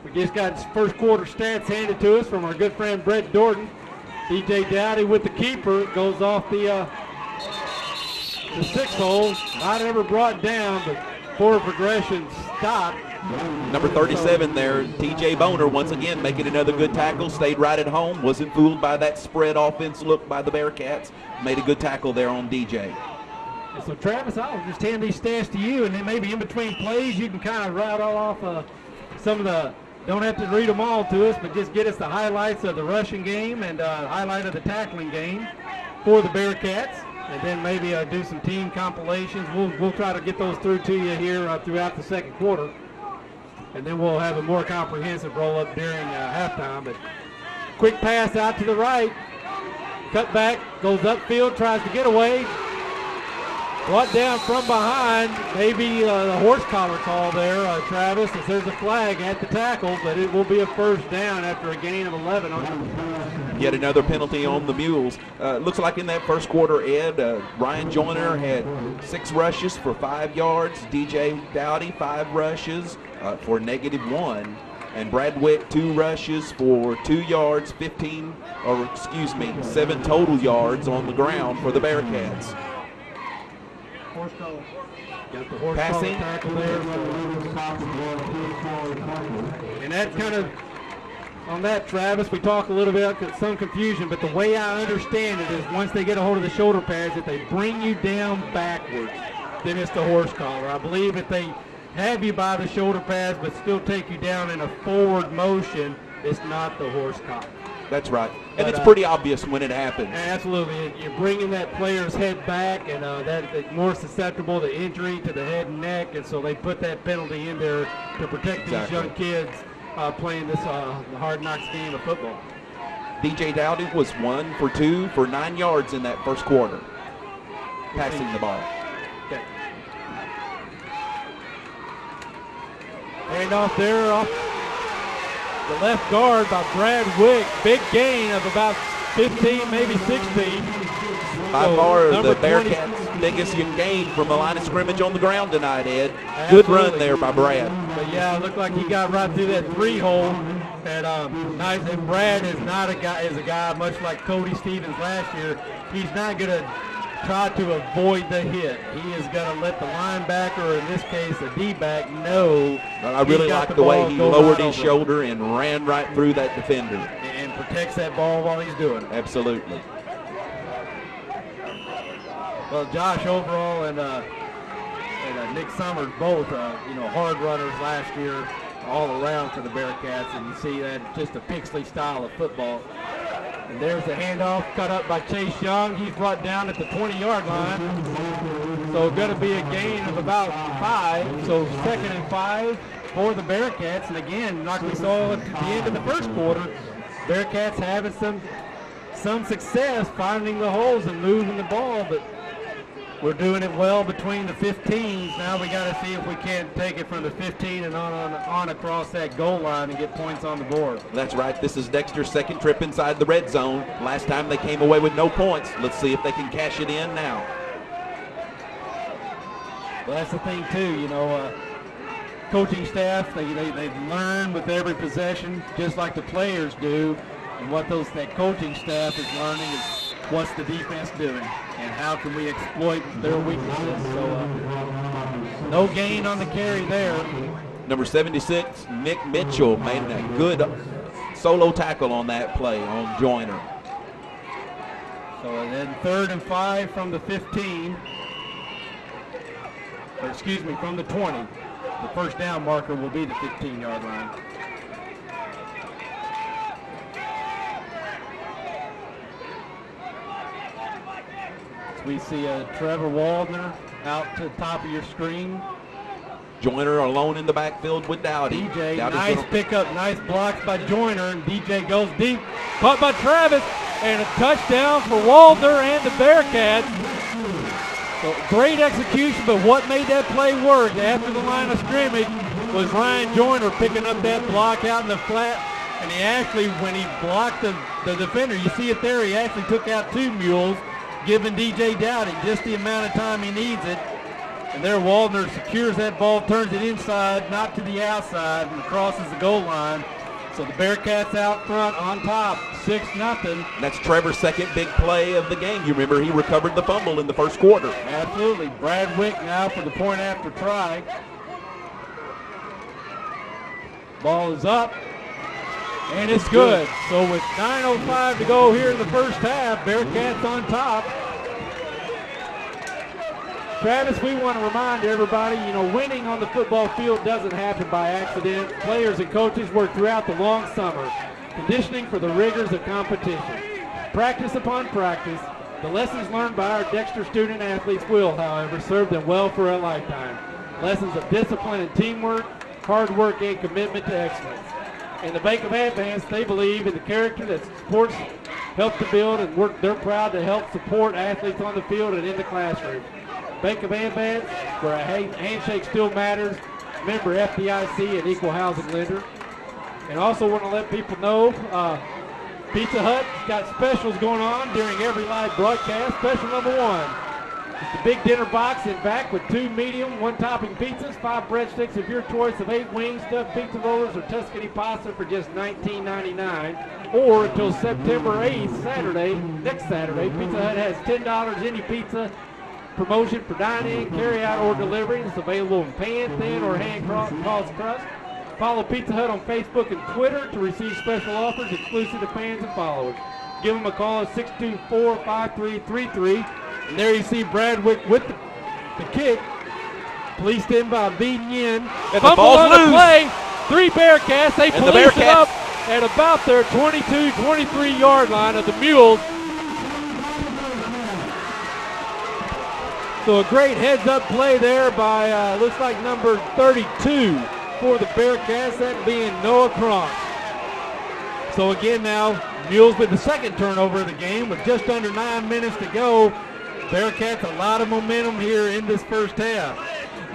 Speaker 1: We just got first quarter stats handed to us from our good friend Brett Dorton. DJ Dowdy with the keeper, goes off the 6 hole, not ever brought down, but forward progression stopped.
Speaker 2: Number 37 there, TJ Boner, once again making another good tackle, stayed right at home, wasn't fooled by that spread offense look by the Bearcats, made a good tackle there on DJ.
Speaker 1: So Travis, I'll just hand these stats to you, and then maybe in between plays you can kind of rattle off some of the, don't have to read them all to us, but just get us the highlights of the rushing game and highlight of the tackling game for the Bearcats, and then maybe do some team compilations. We'll try to get those through to you here throughout the second quarter. And then we'll have a more comprehensive roll-up during halftime. But quick pass out to the right. Cut back, goes upfield, tries to get away. Brought down from behind. Maybe the horse collar call there, Travis, as there's a flag at the tackle, but it will be a first down after a gain of 11.
Speaker 2: Yet another penalty on the Mules. Looks like in that first quarter, Ed, Ryan Joyner had 6 rushes for 5 yards. DJ Dowdy, 5 rushes for -1. And Brad Wick, 2 rushes for 2 yards, 7 total yards on the ground for the Bearcats.
Speaker 1: Got the horse
Speaker 2: passing
Speaker 1: tackle there. And that kind of, on that, Travis, we talk a little bit, some confusion, but the way I understand it is once they get a hold of the shoulder pads, if they bring you down backwards, then it's the horse collar. I believe if they have you by the shoulder pads but still take you down in a forward motion, it's not the horse collar.
Speaker 2: That's right. And it's pretty obvious when it happens.
Speaker 1: Absolutely. You're bringing that player's head back, and that's more susceptible to injury to the head and neck, and so they put that penalty in there to protect these young kids playing this hard knocks game of football.
Speaker 2: DJ Dowdy was 1 for 2 for 9 yards in that first quarter, passing the ball.
Speaker 1: Okay. Hand off there, off the left guard by Brad Wick. Big gain of about 15, maybe 16.
Speaker 2: By far the Bearcats' biggest gain from the line of scrimmage on the ground tonight, Ed.
Speaker 1: Absolutely.
Speaker 2: Good run there by Brad.
Speaker 1: But yeah, it looked like he got right through that 3-hole. And nice. And Brad is not a guy much like Cody Stevens last year. He's not going to try to avoid the hit. He is going to let the linebacker, or in this case a D-back, know.
Speaker 2: I really like the way he lowered his shoulder and ran right through that defender.
Speaker 1: And protects that ball while he's doing it.
Speaker 2: Absolutely.
Speaker 1: Well, Josh Overall and Nick Summers both, hard runners last year all around for the Bearcats, and you see that just a Pixley style of football. And there's the handoff cut up by Chase Young. He's brought down at the 20-yard line. So going to be a gain of about 5. So 2nd and 5 for the Bearcats. And again, like we saw at the end of the first quarter, Bearcats having some success finding the holes and moving the ball, but we're doing it well between the 15s. Now we got to see if we can't take it from the 15 and on across that goal line and get points on the board.
Speaker 2: That's right. This is Dexter's second trip inside the red zone. Last time they came away with no points. Let's see if they can cash it in now.
Speaker 1: Well, that's the thing too, coaching staff, they learn with every possession, just like the players do. And what that coaching staff is learning is what's the defense doing and how can we exploit their weaknesses. So no gain on the carry there.
Speaker 2: Number 76, Nick Mitchell, made a good solo tackle on that play on Joyner.
Speaker 1: So then 3rd and 5 from the 15. From the 20. The first down marker will be the 15-yard line. We see Trevor Waldner out to the top of your screen.
Speaker 2: Joyner alone in the backfield with Dowdy.
Speaker 1: DJ, nice pickup, nice blocks by Joyner, and DJ goes deep. Caught by Travis, and a touchdown for Waldner and the Bearcats. So great execution, but what made that play work after the line of scrimmage was Ryan Joyner picking up that block out in the flat. And he actually, when he blocked the defender, you see it there, he actually took out 2 Mules, giving DJ Dowdy just the amount of time he needs it. And there Waldner secures that ball, turns it inside, not to the outside, and crosses the goal line. So the Bearcats out front on top, 6-0.
Speaker 2: That's Trevor's second big play of the game. You remember he recovered the fumble in the first quarter.
Speaker 1: Absolutely. Brad Wick now for the point after try. Ball is up, and it's good. So with 9:05 to go here in the first half, Bearcats on top. Travis, we want to remind everybody, winning on the football field doesn't happen by accident. Players and coaches work throughout the long summer, conditioning for the rigors of competition. Practice upon practice, the lessons learned by our Dexter student athletes will, however, serve them well for a lifetime. Lessons of discipline and teamwork, hard work, and commitment to excellence. In the Bank of Advance, they believe in the character that sports help to build and work. They're proud to help support athletes on the field and in the classroom. Bank of Advance, where a handshake still matters, member FDIC and equal housing lender. And also want to let people know, Pizza Hut got specials going on during every live broadcast. Special number 1. It's the big dinner box in back with 2 medium, 1 topping pizzas, 5 breadsticks of your choice of 8 wings, stuffed pizza rollers, or Tuscany pasta for just $19.99. Or until September 8th, next Saturday, Pizza Hut has $10 any pizza promotion for dine-in, carry-out, or delivery. It's available in pan, thin, or hand-tossed crust. Follow Pizza Hut on Facebook and Twitter to receive special offers exclusive to fans and followers. Give them a call at 624-5333. And there you see Brad Wick with the kick. Policed in by Beaton Yin.
Speaker 2: And the ball's loose.
Speaker 1: Play. 3 Bearcats. They police it up at about their 22-23 line of the Mules. So a great heads-up play there by, looks like number 32 for the Bearcats, that being Noah Kronk. So again now, Mules with the second turnover of the game with just under 9 minutes to go. Bearcats a lot of momentum here in this first half.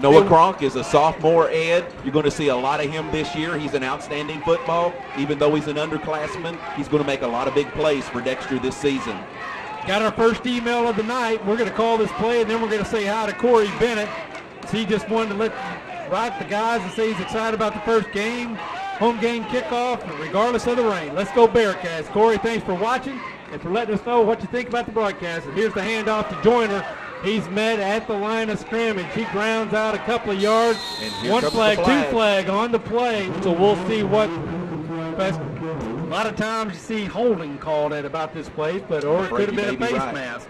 Speaker 2: Noah Kronk is a sophomore, Ed. You're going to see a lot of him this year. He's an outstanding football. Even though he's an underclassman, he's going to make a lot of big plays for Dexter this season.
Speaker 1: Got our first email of the night. We're going to call this play, and then we're going to say hi to Corey Bennett. So he just wanted to write the guys and say he's excited about the first game, home game kickoff, regardless of the rain. Let's go Bearcats. Corey, thanks for watching and for letting us know what you think about the broadcast. And here's the handoff to Joyner. He's met at the line of scrimmage. He grounds out a couple of yards. One flag, 2 flag on the play. So we'll see what. A lot of times you see holding called at about this place, but or it could have been a face mask.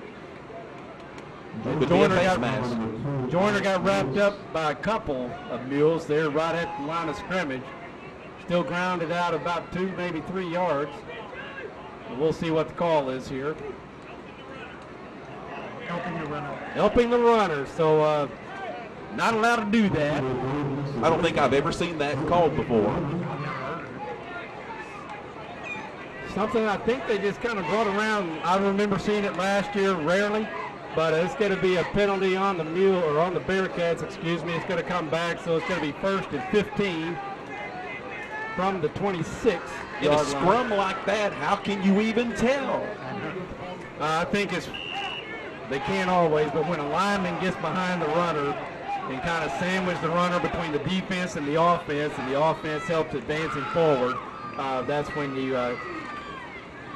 Speaker 1: Joyner got wrapped up by a couple of Mules there right at the line of scrimmage. Still grounded out about 2, maybe 3 yards. We'll see what the call is here. Helping the runner. So not allowed to do that.
Speaker 2: I don't think I've ever seen that called before.
Speaker 1: Something I think they just kind of brought around. I remember seeing it last year, rarely, but it's going to be a penalty on the Mule, or on the Bearcats, excuse me. It's going to come back, so it's going to be 1st and 15 from the 26.
Speaker 2: In a scrum like that, how can you even tell?
Speaker 1: I think they can't always, but when a lineman gets behind the runner and kind of sandwich the runner between the defense and the offense helps advancing forward, that's when you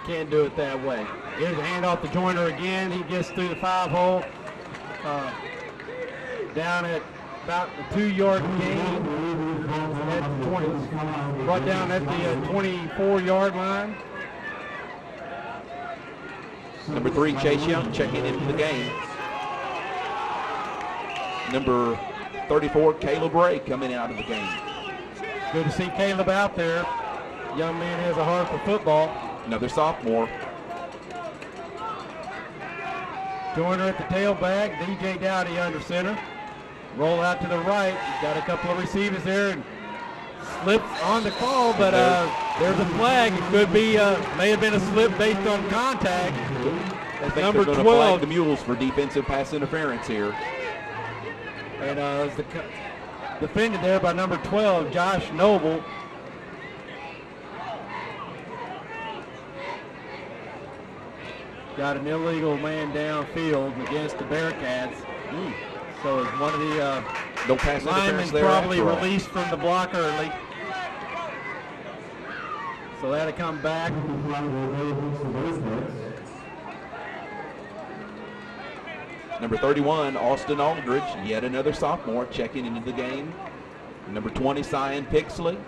Speaker 1: can't do it that way. Here's a handoff to Joyner again. He gets through the 5-hole down at about the 2-yard gain at the 20, brought down at the 24-yard line.
Speaker 2: Number 3, Chase Young checking into the game. Number 34, Caleb Ray coming out of the game.
Speaker 1: Good to see Caleb out there. Young man has a heart for football.
Speaker 2: Another sophomore.
Speaker 1: Joyner at the tailback, DJ Dowdy under center. Roll out to the right. He's got a couple of receivers there and slips on the call, but there's a flag. It could be, may have been a slip based on contact.
Speaker 2: That's number 12. Flag the Mules for defensive pass interference here.
Speaker 1: And it's defended there by number 12, Josh Noble. Got an illegal man downfield against the Bearcats. So it's one of the
Speaker 2: no pass
Speaker 1: linemen
Speaker 2: there
Speaker 1: probably released from the block early.
Speaker 15: So that'll come back.
Speaker 2: Number 31, Austin Aldridge, yet another sophomore, checking into the game. Number 20, Cyan Pixley,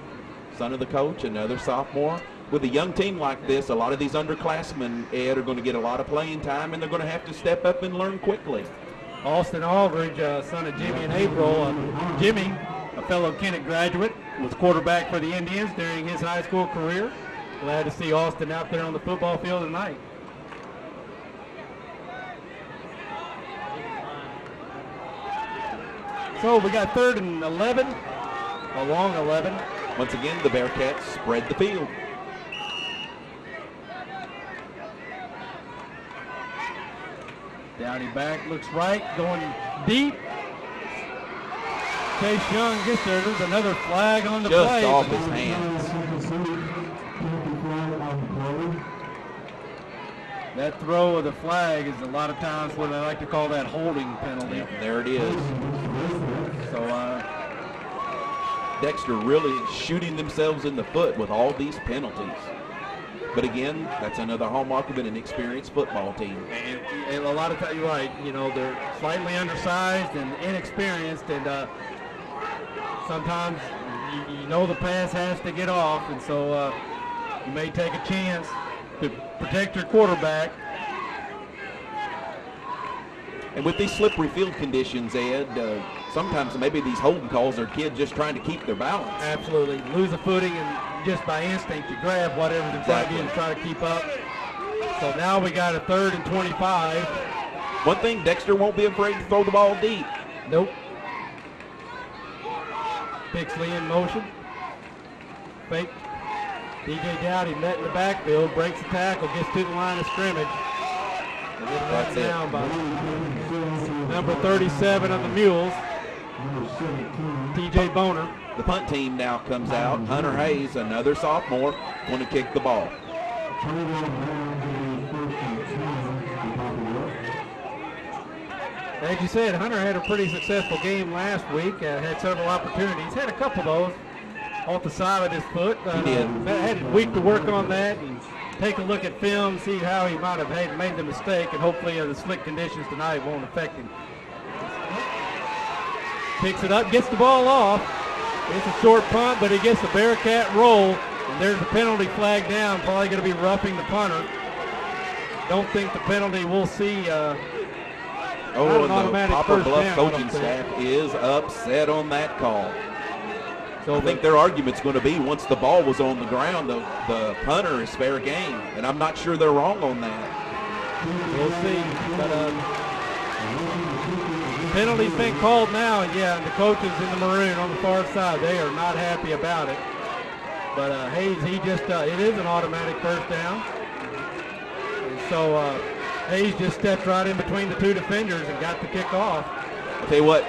Speaker 2: son of the coach, another sophomore. With a young team like this, a lot of these underclassmen, Ed, are going to get a lot of playing time, and they're going to have to step up and learn quickly.
Speaker 15: Austin Aldridge, son of Jimmy and April. Jimmy, a fellow Kennett graduate, was quarterback for the Indians during his high school career. Glad to see Austin out there on the football field tonight. So we got 3rd and 11, a long 11.
Speaker 2: Once again, the Bearcats spread the field.
Speaker 15: Downey back, looks right, going deep. Chase Young gets there. There's another flag on the play.
Speaker 2: Just off his hands.
Speaker 15: That throw of the flag is a lot of times what they like to call that holding penalty.
Speaker 2: Yep, there it is.
Speaker 15: So
Speaker 2: Dexter really shooting themselves in the foot with all these penalties. But again, that's another hallmark of an inexperienced football team.
Speaker 15: And a lot of times, you're right, you know, they're slightly undersized and inexperienced, and sometimes you know the pass has to get off, and so you may take a chance to protect your quarterback.
Speaker 2: And with these slippery field conditions, Ed, sometimes maybe these holding calls are kids just trying to keep their balance.
Speaker 15: Absolutely. Lose a footing and just by instinct you grab whatever's in front of you and try to keep up. So now we got a 3rd and 25.
Speaker 2: One thing, Dexter won't be afraid to throw the ball deep.
Speaker 15: Nope. Pixley in motion. Fake. DJ Dowdy met in the backfield, breaks the tackle, gets to the line of scrimmage. That's down by number 37 on the Mules, TJ Boner.
Speaker 2: The punt team now comes out. Hunter Hayes, another sophomore, going to kick the ball.
Speaker 15: As you said, Hunter had a pretty successful game last week. Had several opportunities. Had a couple of those off the side of his foot.
Speaker 2: He did.
Speaker 15: Had a week to work on that and take a look at film, see how he might have made the mistake, and hopefully the slick conditions tonight won't affect him. Picks it up, gets the ball off. It's a short punt, but he gets the Bearcat roll, and there's the penalty flag down. Probably going to be roughing the punter. Don't think the penalty we'll see.
Speaker 2: And the Poplar Bluff coaching staff is upset on that call. So I think their argument's going to be once the ball was on the ground, the punter is fair game, and I'm not sure they're wrong on that.
Speaker 15: We'll see. But penalty's been called now, and yeah, the coaches in the maroon on the far side, they are not happy about it. But Hayes, he just, it is an automatic first down. And so Hayes just stepped right in between the two defenders and got the kick off.
Speaker 2: I'll tell you what,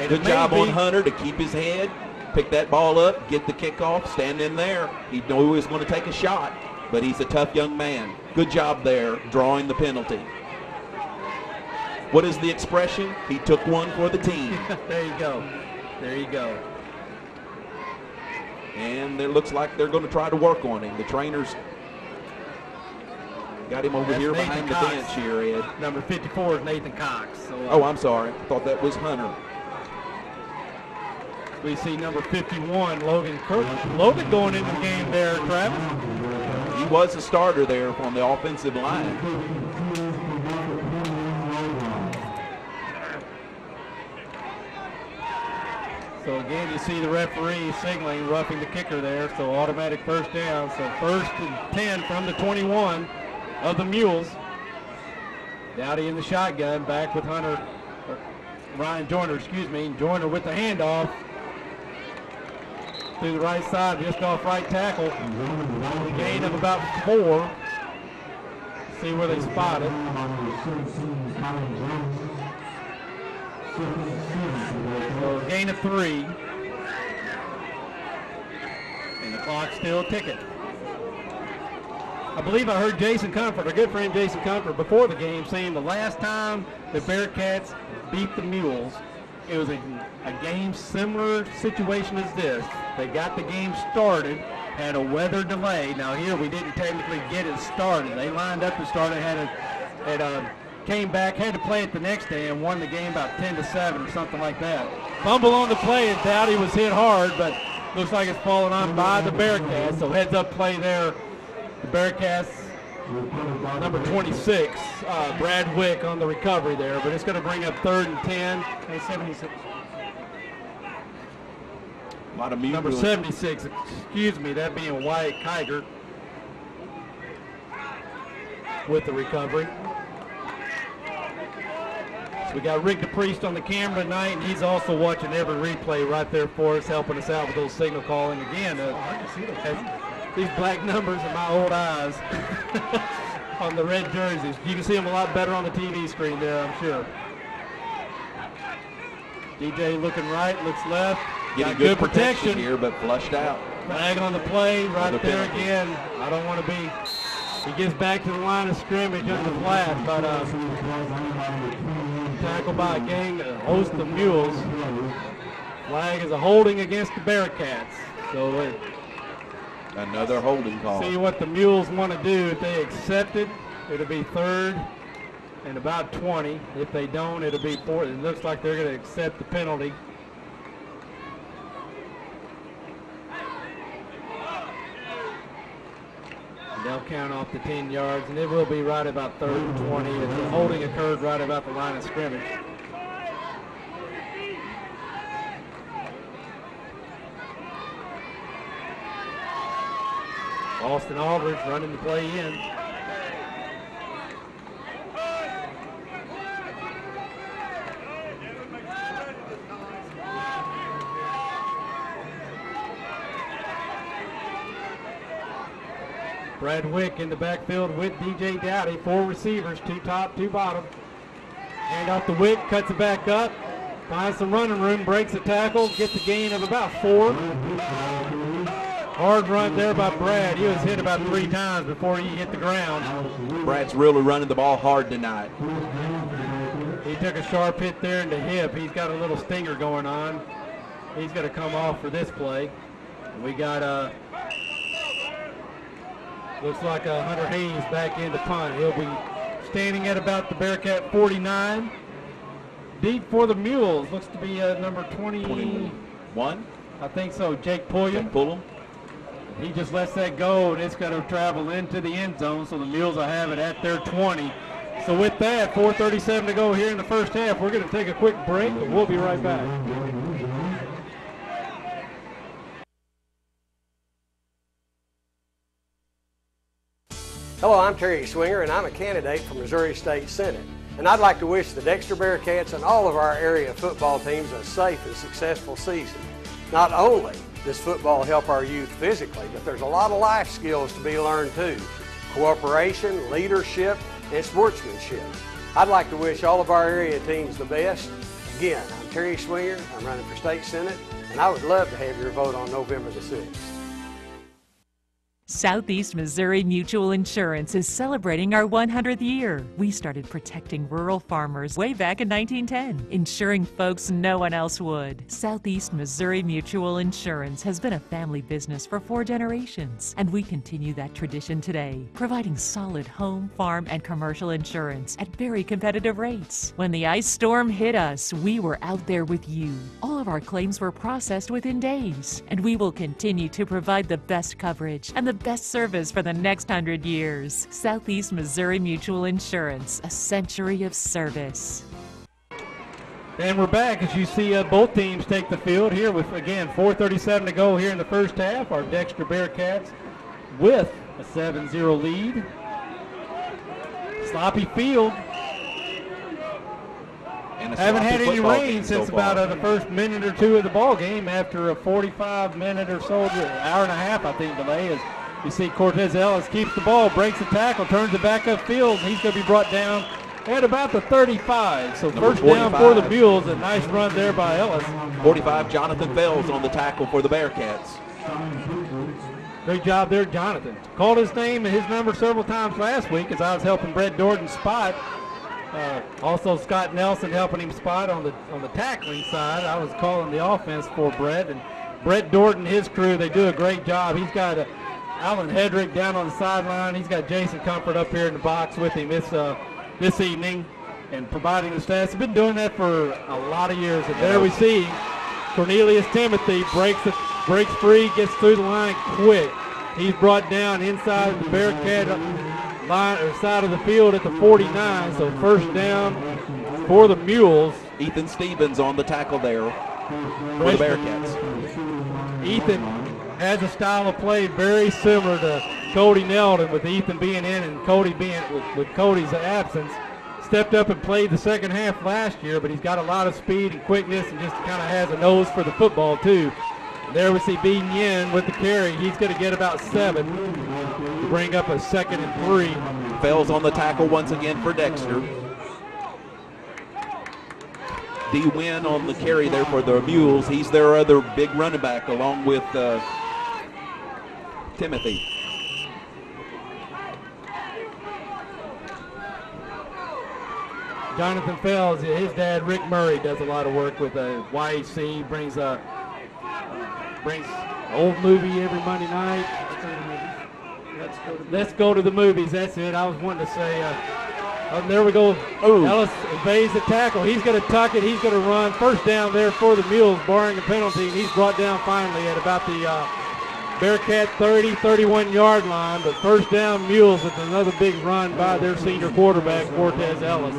Speaker 2: good job on Hunter to keep his head, pick that ball up, get the kickoff, stand in there. He knew he was going to take a shot, but he's a tough young man. Good job there, drawing the penalty. What is the expression? He took one for the team.
Speaker 15: There you go. There you go.
Speaker 2: And it looks like they're going to try to work on him. The trainers got him over here behind the bench here, Ed.
Speaker 15: Number 54 is Nathan Cox.
Speaker 2: So, I'm sorry. I thought that was Hunter.
Speaker 15: We see number 51, Logan Kirk. Logan going into the game there, Travis.
Speaker 2: He was a starter there on the offensive line.
Speaker 15: So again, you see the referee signaling, roughing the kicker there, so automatic first down. So 1st and 10 from the 21 of the Mules. Dowdy in the shotgun, back with Hunter, Ryan Joyner, Joyner with the handoff. To the right side, just off right tackle. Gain of about 4. See where they spot it. So gain of 3. And the clock's still ticking. I believe I heard Jason Comfort, our good friend Jason Comfort, before the game saying the last time the Bearcats beat the Mules, it was a game similar situation as this. They got the game started, had a weather delay. Now here we didn't technically get it started. They lined up and started, came back, had to play it the next day and won the game about 10-7 or something like that. Fumble on the play, and Dowdy was hit hard, but looks like it's fallen on by the Bearcats. So heads up play there. The Bearcats, number 26, Brad Wick on the recovery there, but it's going to bring up 3rd and 10. 76. Number 76, excuse me, that being Wyatt Kiger with the recovery. So we got Rick DePriest on the camera tonight, and he's also watching every replay right there for us, helping us out with those signal calling. Again, these black numbers in my old eyes on the red jerseys. You can see them a lot better on the TV screen there, I'm sure. DJ looking right, looks left.
Speaker 2: Getting good protection here, but flushed out.
Speaker 15: Flag on the play right there again. I don't want to be. He gets back to the line of scrimmage under the flat, but tackled by a gang, a host of Mules. Flag is a holding against the Bearcats. So
Speaker 2: another holding call.
Speaker 15: See what the Mules want to do. If they accept it, it'll be 3rd and about 20. If they don't, it'll be 4th. It looks like they're going to accept the penalty. They'll count off the 10 yards, and it will be right about 3rd and 20. If the holding occurred right about the line of scrimmage. Austin Aldridge running the play in. Brad Wick in the backfield with DJ Dowdy. 4 receivers, 2 top, 2 bottom. Hand off to Wick, cuts it back up. Finds some running room, breaks the tackle, gets a gain of about 4. Hard run there by Brad. He was hit about 3 times before he hit the ground.
Speaker 2: Brad's really running the ball hard tonight.
Speaker 15: He took a sharp hit there in the hip. He's got a little stinger going on. He's going to come off for this play. We got looks like Hunter Haynes back in to punt. He'll be standing at about the Bearcat 49. Deep for the Mules. Looks to be number 21. I think so. Jake Pulliam. He just lets that go, and it's going to travel into the end zone, so the Mules will have it at their 20. So with that, 4:37 to go here in the first half. We're going to take a quick break, and we'll be right back.
Speaker 16: Hello, I'm Terry Swinger, and I'm a candidate for Missouri State Senate. And I'd like to wish the Dexter Bearcats and all of our area football teams a safe and successful season. Not only does football help our youth physically, but there's a lot of life skills to be learned too. Cooperation, leadership, and sportsmanship. I'd like to wish all of our area teams the best. Again, I'm Terry Swinger, I'm running for State Senate, and I would love to have your vote on November the 6th.
Speaker 12: Southeast Missouri Mutual Insurance is celebrating our 100th year. We started protecting rural farmers way back in 1910, insuring folks no one else would. Southeast Missouri Mutual Insurance has been a family business for 4 generations, and we continue that tradition today, providing solid home, farm, and commercial insurance at very competitive rates. When the ice storm hit us, we were out there with you. All of our claims were processed within days, and we will continue to provide the best coverage and the best service for the next 100 years. Southeast Missouri Mutual Insurance, a century of service.
Speaker 15: And we're back as you see both teams take the field here with, again, 4:37 to go here in the first half. Our Dexter Bearcats with a 7-0 lead. Sloppy field. Haven't had any rain since about the first minute or 2 of the ball game after a 45-minute or so, hour and a half, I think, delay. As you see Cortez Ellis keeps the ball, breaks the tackle, turns it back upfield. He's going to be brought down at about the 35. So first down for the Mules. A nice run there by Ellis.
Speaker 2: 45, Jonathan Fells on the tackle for the Bearcats.
Speaker 15: Great job there, Jonathan. Called his name and his number several times last week as I was helping Brett Dorton spot. Also Scott Nelson helping him spot on the tackling side. I was calling the offense for Brett, and Brett Dorton, his crew, they do a great job. He's got Alan Hedrick down on the sideline. He's got Jason Comfort up here in the box with him this evening and providing the stats. He's been doing that for a lot of years. And there we see Cornelius Timothy breaks free, gets through the line quick. He's brought down inside the Bearcat line or side of the field at the 49. So first down for the Mules.
Speaker 2: Ethan Stevens on the tackle there for the Bearcats.
Speaker 15: Ethan has a style of play very similar to Cody Neldon, with Ethan being in and Cody being with Cody's absence. Stepped up and played the second half last year, but he's got a lot of speed and quickness and just kind of has a nose for the football too. And there we see B. Yin with the carry. He's going to get about 7 to bring up a 2nd and 3.
Speaker 2: Fells on the tackle once again for Dexter. D. Wynn on the carry there for the Mules. He's their other big running back along with Timothy.
Speaker 15: Jonathan Fells, his dad Rick Murray does a lot of work with YAC. Brings an old movie every Monday night. Let's go to the movies. That's it. I was wanting to say. There we go.
Speaker 2: Ooh.
Speaker 15: Ellis evades the tackle. He's going to tuck it. He's going to run. First down there for the Mules, barring a penalty. And he's brought down finally at about the Bearcat 30, 31-yard line. But first down Mules with another big run by their senior quarterback, Cortez Ellis.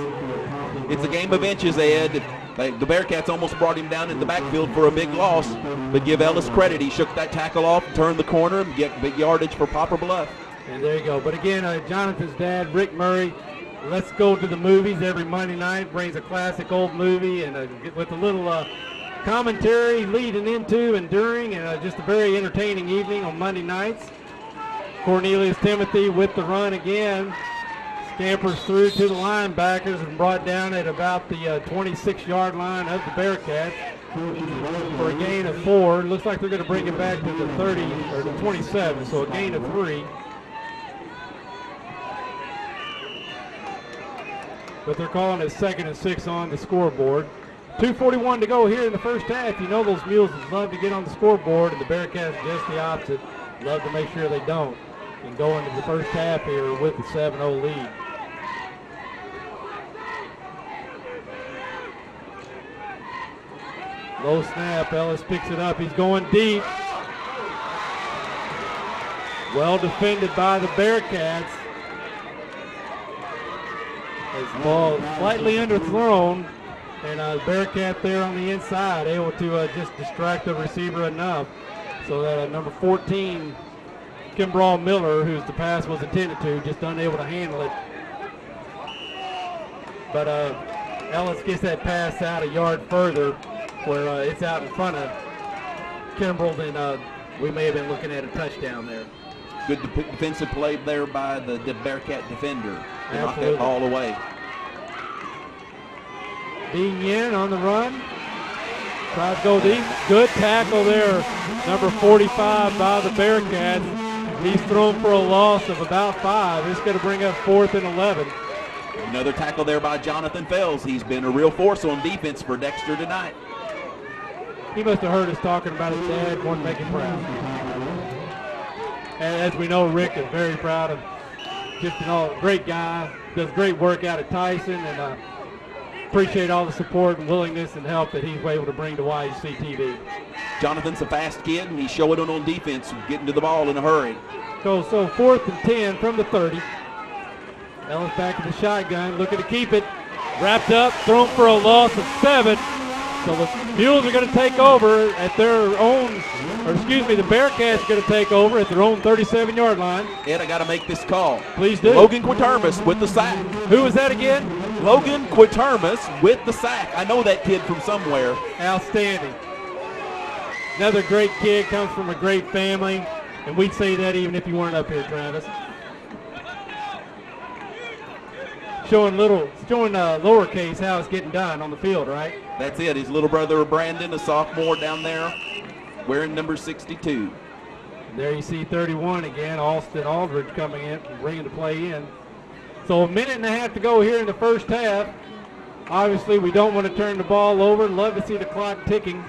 Speaker 2: It's a game of inches, Ed. The Bearcats almost brought him down in the backfield for a big loss. But give Ellis credit. He shook that tackle off, turned the corner, and get big yardage for Poplar Bluff.
Speaker 15: And there you go. But again, Jonathan's dad, Rick Murray, let's go to the movies every Monday night. Brings a classic old movie and with a little commentary leading into and during, and just a very entertaining evening on Monday nights. Cornelius Timothy with the run again. Scampers through to the linebackers and brought down at about the 26-yard line of the Bearcats for a gain of 4. Looks like they're going to bring it back to the 30 or the 27, so a gain of 3. But they're calling it 2nd and 6 on the scoreboard. 2:41 to go here in the first half. You know those Mules love to get on the scoreboard, and the Bearcats just the opposite. Love to make sure they don't. And go into the first half here with the 7-0 lead. Low snap. Ellis picks it up. He's going deep. Well defended by the Bearcats. His ball slightly underthrown, and Bearcat there on the inside able to just distract the receiver enough so that number 14, Kimbrell Miller, whose the pass was intended to, just unable to handle it. But Ellis gets that pass out a yard further where it's out in front of Kimbrell, and we may have been looking at a touchdown there.
Speaker 2: Good defensive play there by the Bearcat defender. Knock
Speaker 15: Absolutely.
Speaker 2: that ball away.
Speaker 15: Being in on the run. Tries to go deep. Good tackle there. Number 45 by the Bearcats. He's thrown for a loss of about 5. It's going to bring up 4th and 11.
Speaker 2: Another tackle there by Jonathan Fells. He's been a real force on defense for Dexter tonight.
Speaker 15: He must have heard us talking about his dad. Wanted to make him proud. And as we know, Rick is very proud of just a great guy. Does great work out at Tyson, and appreciate all the support and willingness and help that he's able to bring to YEC TV.
Speaker 2: Jonathan's a fast kid, and he's showing it on defense, getting to the ball in a hurry.
Speaker 15: So 4th and 10 from the 30. Ellis back in the shotgun, looking to keep it. Wrapped up, thrown for a loss of 7. So the Mules are going to take over at their own, the Bearcats are going to take over at their own 37-yard line.
Speaker 2: Ed, I got to make this call.
Speaker 15: Please do.
Speaker 2: Logan Quitermus with the sack.
Speaker 15: Who was that again?
Speaker 2: Logan Quitermus with the sack. I know that kid from somewhere.
Speaker 15: Outstanding. Another great kid, comes from a great family, and we'd say that even if you weren't up here, Travis. Showing lowercase how it's getting done on the field, right?
Speaker 2: That's it. His little brother Brandon, a sophomore down there, wearing number 62.
Speaker 15: There you see 31 again, Austin Aldridge coming in, bringing the play in. So 1.5 minutes to go here in the first half. Obviously, we don't want to turn the ball over. Love to see the clock ticking.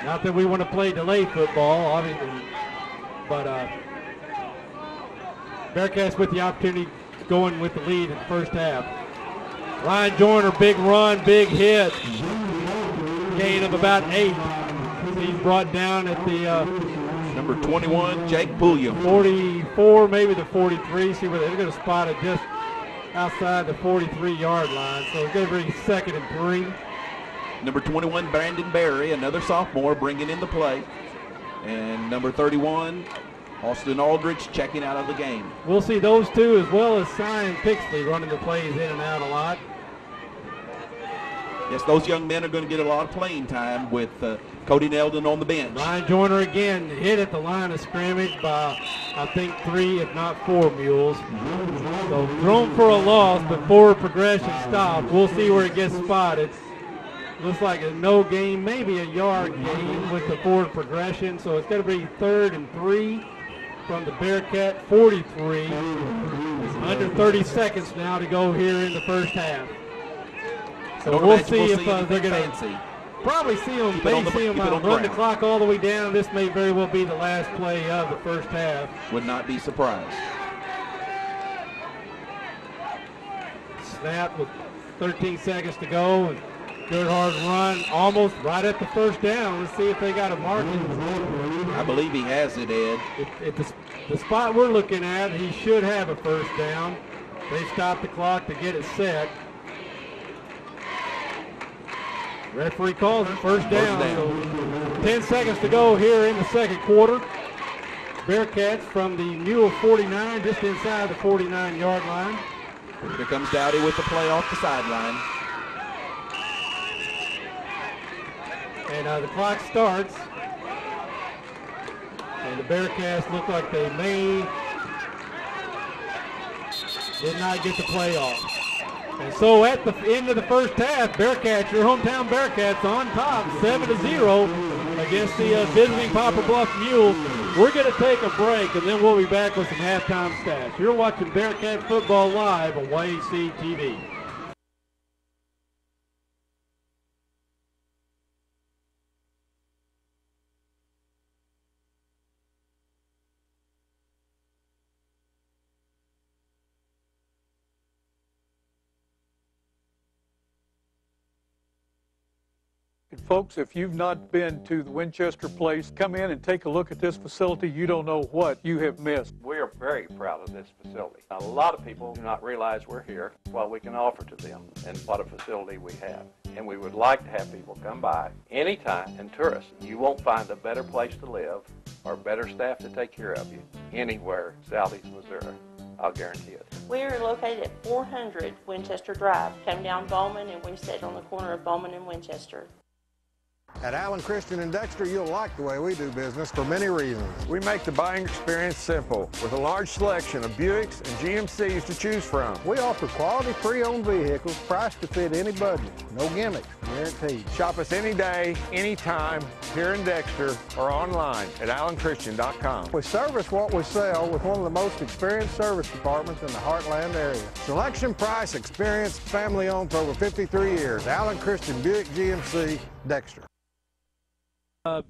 Speaker 15: Not that we want to play delay football, obviously, but Bearcats with the opportunity going with the lead in the first half. Ryan Joyner, big run, big hit. Gain of about 8. He's brought down at the
Speaker 2: number 21, Jake Pulliam.
Speaker 15: 44, maybe the 43. See where they're going to spot it just outside the 43-yard line. So it's going to be 2nd and 3.
Speaker 2: Number 21, Brandon Berry, another sophomore, bringing in the play. And number 31, Austin Aldridge, checking out of the game.
Speaker 15: We'll see those two as well as Sion Pixley running the plays in and out a lot.
Speaker 2: Yes, those young men are going to get a lot of playing time with Cody Nelden on the bench.
Speaker 15: Ryan Joyner again hit at the line of scrimmage by, I think, 3, if not 4 Mules. So thrown for a loss, but forward progression stopped. We'll see where it gets spotted. Looks like a no gain, maybe a yard gain with the forward progression. So it's going to be 3rd and 3 from the Bearcat 43. It's under 30 seconds now to go here in the first half. So we'll see if they're going to probably see them run the clock all the way down. This may very well be the last play of the first half.
Speaker 2: Would not be surprised.
Speaker 15: Snap with 13 seconds to go. And good hard run, almost right at the first down. Let's see if they got a marking.
Speaker 2: I believe he has it, Ed.
Speaker 15: At the spot we're looking at, he should have a first down. They stopped the clock to get it set. Referee calls it first down. So 10 seconds to go here in the second quarter. Bearcats from the Mule 49, just inside the 49-yard line.
Speaker 2: Here comes Dowdy with the play off the sideline.
Speaker 15: And the clock starts. And the Bearcats look like they did not get the play off. And so at the end of the first half, Bearcats, your hometown Bearcats, on top, 7-0 against the visiting Poplar Bluff Mules. We're going to take a break, and then we'll be back with some halftime stats. You're watching Bearcat Football Live on YAC TV.
Speaker 17: Folks, if you've not been to the Winchester Place, come in and take a look at this facility. You don't know what you have missed.
Speaker 18: We are very proud of this facility. A lot of people do not realize we're here, what we can offer to them, and what a facility we have. And we would like to have people come by anytime and tour us. You won't find a better place to live or better staff to take care of you anywhere in southeast Missouri. I'll guarantee it.
Speaker 19: We are located at 400 Winchester Drive. Come down Bowman and Winchester on the corner of Bowman and Winchester.
Speaker 20: At Allen Christian and Dexter, you'll like the way we do business for many reasons.
Speaker 21: We make the buying experience simple with a large selection of Buicks and GMCs to choose from.
Speaker 20: We offer quality pre-owned vehicles priced to fit any budget. No gimmicks, guaranteed.
Speaker 21: Shop us any day, anytime, here in Dexter or online at allenchristian.com.
Speaker 20: We service what we sell with one of the most experienced service departments in the Heartland area. Selection, price, experience, family owned for over 53 years. Allen Christian Buick GMC, Dexter.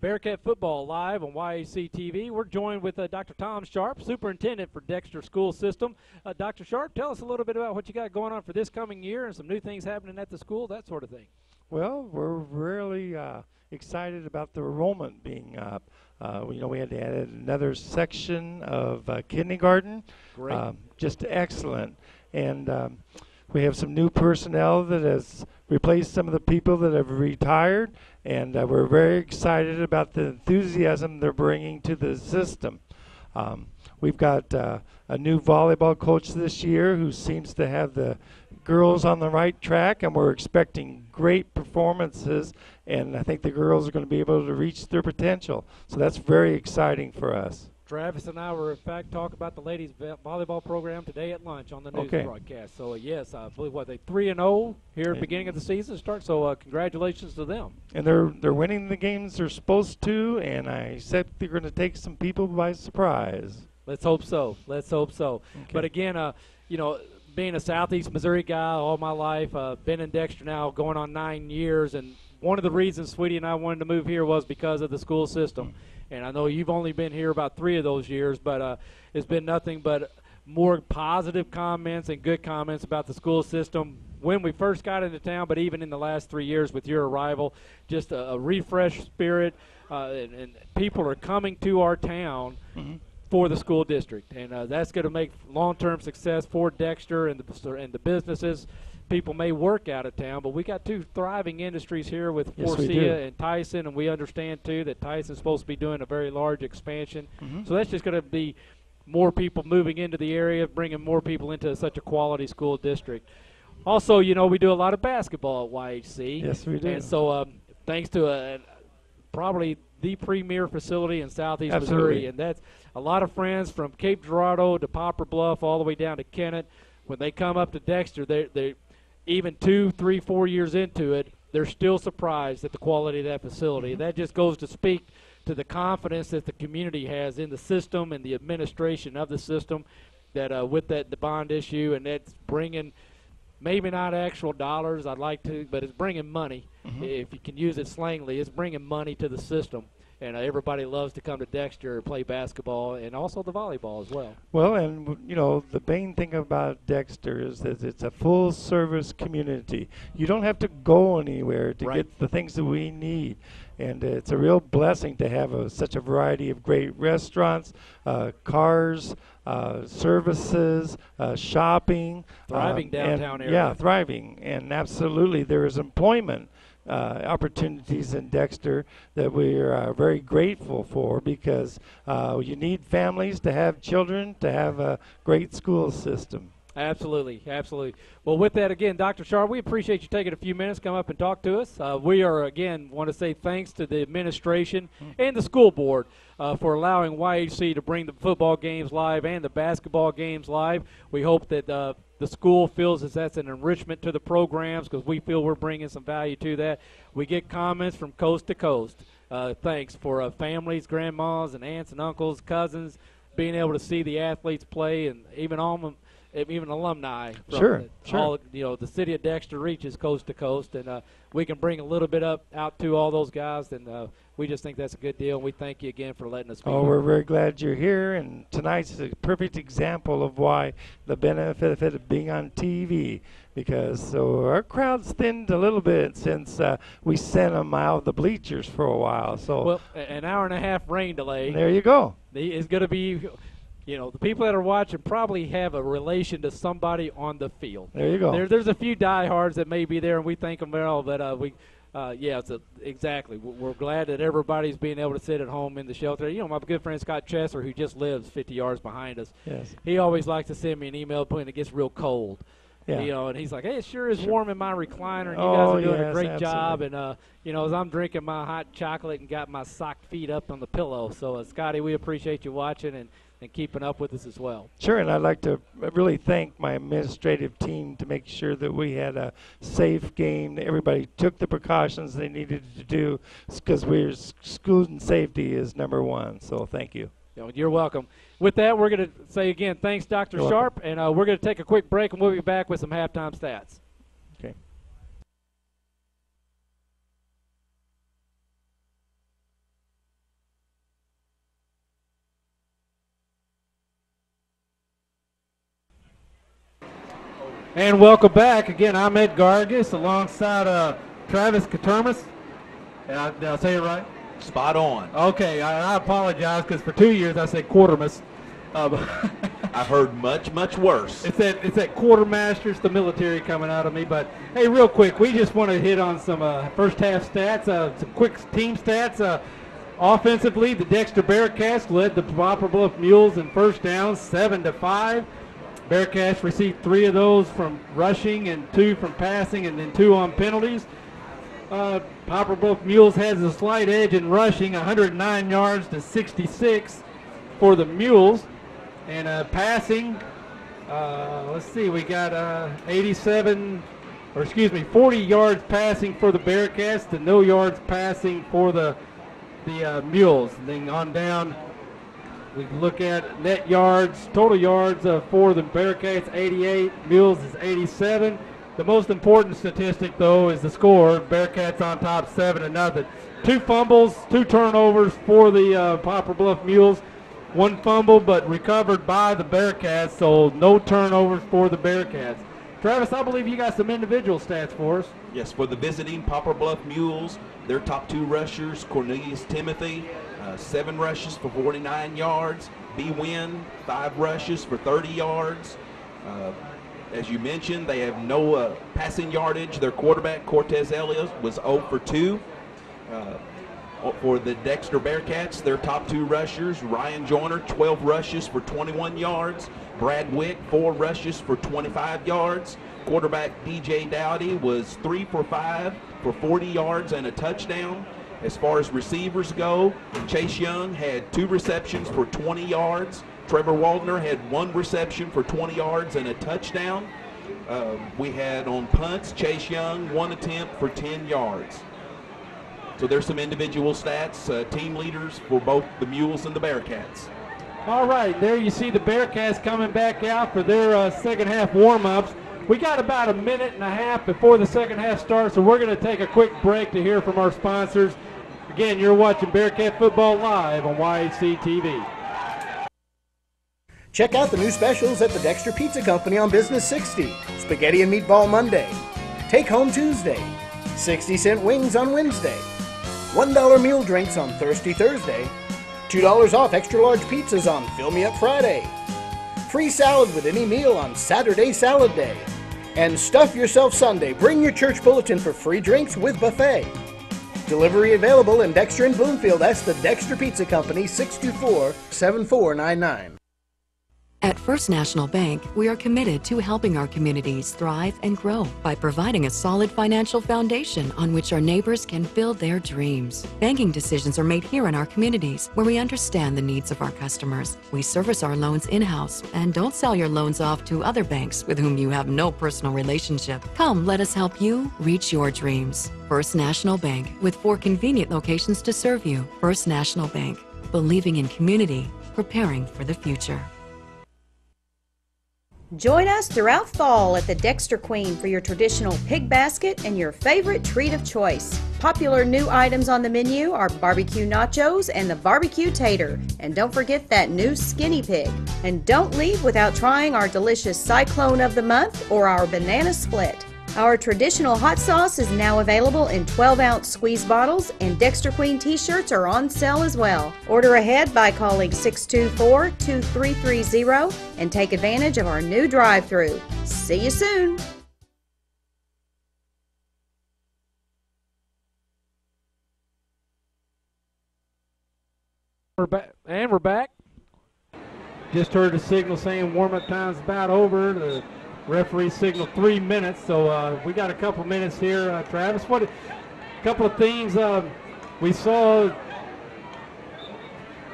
Speaker 1: Bearcat Football Live on YAC TV. We're joined with Dr. Tom Sharp, Superintendent for Dexter School System. Dr. Sharp, tell us a little bit about what you got going on for this coming year and some new things happening at the school, that sort of thing.
Speaker 22: Well, we're really excited about the enrollment being up. We had to add another section of kindergarten.
Speaker 1: Great.
Speaker 22: Just excellent. And we have some new personnel that has replaced some of the people that have retired, and we're very excited about the enthusiasm they're bringing to the system. We've got a new volleyball coach this year who seems to have the girls on the right track, and we're expecting great performances, and I think the girls are going to be able to reach their potential. So that's very exciting for us.
Speaker 1: Travis and I were, in fact, talking about the ladies' volleyball program today at lunch on the news broadcast. So, yes, I believe, they 3-0 here at the beginning of the season start. So, congratulations to them.
Speaker 22: And they're winning the games they're supposed to, and I said they're going to take some people by surprise.
Speaker 1: Let's hope so. Let's hope so.
Speaker 22: Okay.
Speaker 1: But, again, being a Southeast Missouri guy all my life, been in Dexter now going on 9 years, and one of the reasons Sweetie and I wanted to move here was because of the school system. And I know you've only been here about 3 of those years, but it's been nothing but more positive comments and good comments about the school system when we first got into town, but even in the last 3 years with your arrival, just a refreshed spirit, and people are coming to our town for the school district, and that's going to make long-term success for Dexter and the businesses. People may work out of town, but we got two thriving industries here with Forcia and Tyson, and we understand too that Tyson's supposed to be doing a very large expansion. So that's just going to be more people moving into the area, bringing more people into such a quality school district. Also, you know, we do a lot of basketball at YHC.
Speaker 22: Yes, we do.
Speaker 1: And so thanks to probably the premier facility in Southeast Missouri, and that's a lot of friends from Cape Girardeau to Poplar Bluff all the way down to Kennett. When they come up to Dexter, they even 2, 3, 4 years into it, they're still surprised at the quality of that facility. That just goes to speak to the confidence that the community has in the system and the administration of the system, that with the bond issue, and that's bringing maybe not actual dollars, I'd like to, but it's bringing money. If you can use it slangily, it's bringing money to the system. And everybody loves to come to Dexter and play basketball, and also the volleyball as well.
Speaker 22: Well, and you know, the main thing about Dexter is that it's a full-service community. You don't have to go anywhere to get the things that we need. And it's a real blessing to have such a variety of great restaurants, cars, services, shopping.
Speaker 1: Thriving downtown area.
Speaker 22: Yeah, thriving. And absolutely, there is employment opportunities in Dexter that we are very grateful for, because you need families to have children, to have a great school system.
Speaker 1: Absolutely, absolutely. Well, with that, again, Dr. Sharp, we appreciate you taking a few minutes to come up and talk to us. We are, again, want to say thanks to the administration and the school board for allowing YHC to bring the football games live and the basketball games live. We hope that the school feels as that's an enrichment to the programs, because we feel we're bringing some value to that. We get comments from coast to coast. Thanks for families, grandmas, and aunts and uncles, cousins, being able to see the athletes play, and even alumni. From all, you know, the city of Dexter reaches coast to coast, and we can bring a little bit out to all those guys, and we just think that's a good deal, and we thank you again for letting us be here.
Speaker 22: We're very glad you're here, and tonight's a perfect example of why the benefit of being on TV, because our crowd's thinned a little bit since we sent them out of the bleachers for a while. So,
Speaker 1: well, an hour and a half rain delay.
Speaker 22: There you go.
Speaker 1: Is going to be, you know, the people that are watching probably have a relation to somebody on the field.
Speaker 22: There you go.
Speaker 1: There's a few diehards that may be there, and we thank them well. But exactly. We're glad that everybody's being able to sit at home in the shelter. You know, my good friend Scott Chesser, who just lives 50 yards behind us.
Speaker 22: Yes.
Speaker 1: He always likes to send me an email when it gets real cold.
Speaker 22: Yeah.
Speaker 1: You know, and he's like, hey, it sure is warm in my recliner, and you guys are doing a great job. And, you know, as I'm drinking my hot chocolate and got my socked feet up on the pillow. So, Scotty, we appreciate you watching and keeping up with us as well.
Speaker 22: Sure, and I'd like to really thank my administrative team to make sure that we had a safe game, that everybody took the precautions they needed to do, because student safety is number one. So thank you.
Speaker 1: You're welcome. With that, we're going to say again, thanks, Dr. Sharp, and we're going to take a quick break, and we'll be back with some halftime stats.
Speaker 22: Okay.
Speaker 15: And welcome back. Again, I'm Ed Gargis alongside Travis Katermas. Did I say it right?
Speaker 2: Spot on.
Speaker 15: Okay, I apologize, because for 2 years I said Quartermas.
Speaker 2: I've heard much worse.
Speaker 15: It's that quartermaster's, the military coming out of me. But hey, real quick, we just want to hit on some first half stats, some quick team stats. Offensively, the Dexter Bearcats led the Poplar Bluff Mules in first downs, 7-5. Bearcats received 3 of those from rushing and 2 from passing, and then 2 on penalties. Poplar Bluff Mules has a slight edge in rushing, 109 yards to 66 for the Mules. And passing, let's see, we got 40 yards passing for the Bearcats to no yards passing for the Mules. And then on down, we look at net yards, total yards for the Bearcats, 88. Mules is 87. The most important statistic, though, is the score. Bearcats on top, 7-0. 2 fumbles, 2 turnovers for the Poplar Bluff Mules. one fumble, but recovered by the Bearcats, so no turnovers for the Bearcats. Travis, I believe you got some individual stats for us.
Speaker 2: Yes, for the visiting Poplar Bluff Mules, their top 2 rushers, Cornelius Timothy, 7 rushes for 49 yards. B. Wynn, 5 rushes for 30 yards. As you mentioned, they have no passing yardage. Their quarterback, Cortez Elliott, was 0 for 2. For the Dexter Bearcats, their top 2 rushers, Ryan Joyner, 12 rushes for 21 yards. Brad Wick, 4 rushes for 25 yards. Quarterback DJ Dowdy was 3 for 5 for 40 yards and a touchdown. As far as receivers go, Chase Young had 2 receptions for 20 yards. Trevor Waldner had 1 reception for 20 yards and a touchdown. We had on punts, Chase Young, 1 attempt for 10 yards. So there's some individual stats, team leaders for both the Mules and the Bearcats.
Speaker 15: All right, there you see the Bearcats coming back out for their second half warm-ups. We got about a minute and a half before the second half starts, so we're going to take a quick break to hear from our sponsors. Again, you're watching Bearcat Football live on YHC TV.
Speaker 3: Check out the new specials at the Dexter Pizza Company on Business 60. Spaghetti and Meatball Monday. Take Home Tuesday. 60-cent wings on Wednesday. $1 meal drinks on Thirsty Thursday. $2 off extra large pizzas on Fill Me Up Friday. Free salad with any meal on Saturday Salad Day. And Stuff Yourself Sunday. Bring your church bulletin for free drinks with buffet. Delivery available in Dexter and Bloomfield. That's the Dexter Pizza Company, 624-7499.
Speaker 4: At First National Bank, we are committed to helping our communities thrive and grow by providing a solid financial foundation on which our neighbors can build their dreams. Banking decisions are made here in our communities, where we understand the needs of our customers. We service our loans in-house and don't sell your loans off to other banks with whom you have no personal relationship. Come, let us help you reach your dreams. First National Bank, with 4 convenient locations to serve you. First National Bank, believing in community, preparing for the future.
Speaker 5: Join us throughout fall at the Dexter Queen for your traditional pig basket and your favorite treat of choice. Popular new items on the menu are barbecue nachos and the barbecue tater. And don't forget that new skinny pig. And don't leave without trying our delicious Cyclone of the Month or our banana split. Our traditional hot sauce is now available in 12-ounce squeeze bottles, and Dexter Queen t-shirts are on sale as well. Order ahead by calling 624-2330 and take advantage of our new drive-thru. See you soon!
Speaker 15: We're back. Just heard the signal saying warm-up time's about over. The referee signaled 3 minutes, so we got a couple minutes here. Travis, a couple of things we saw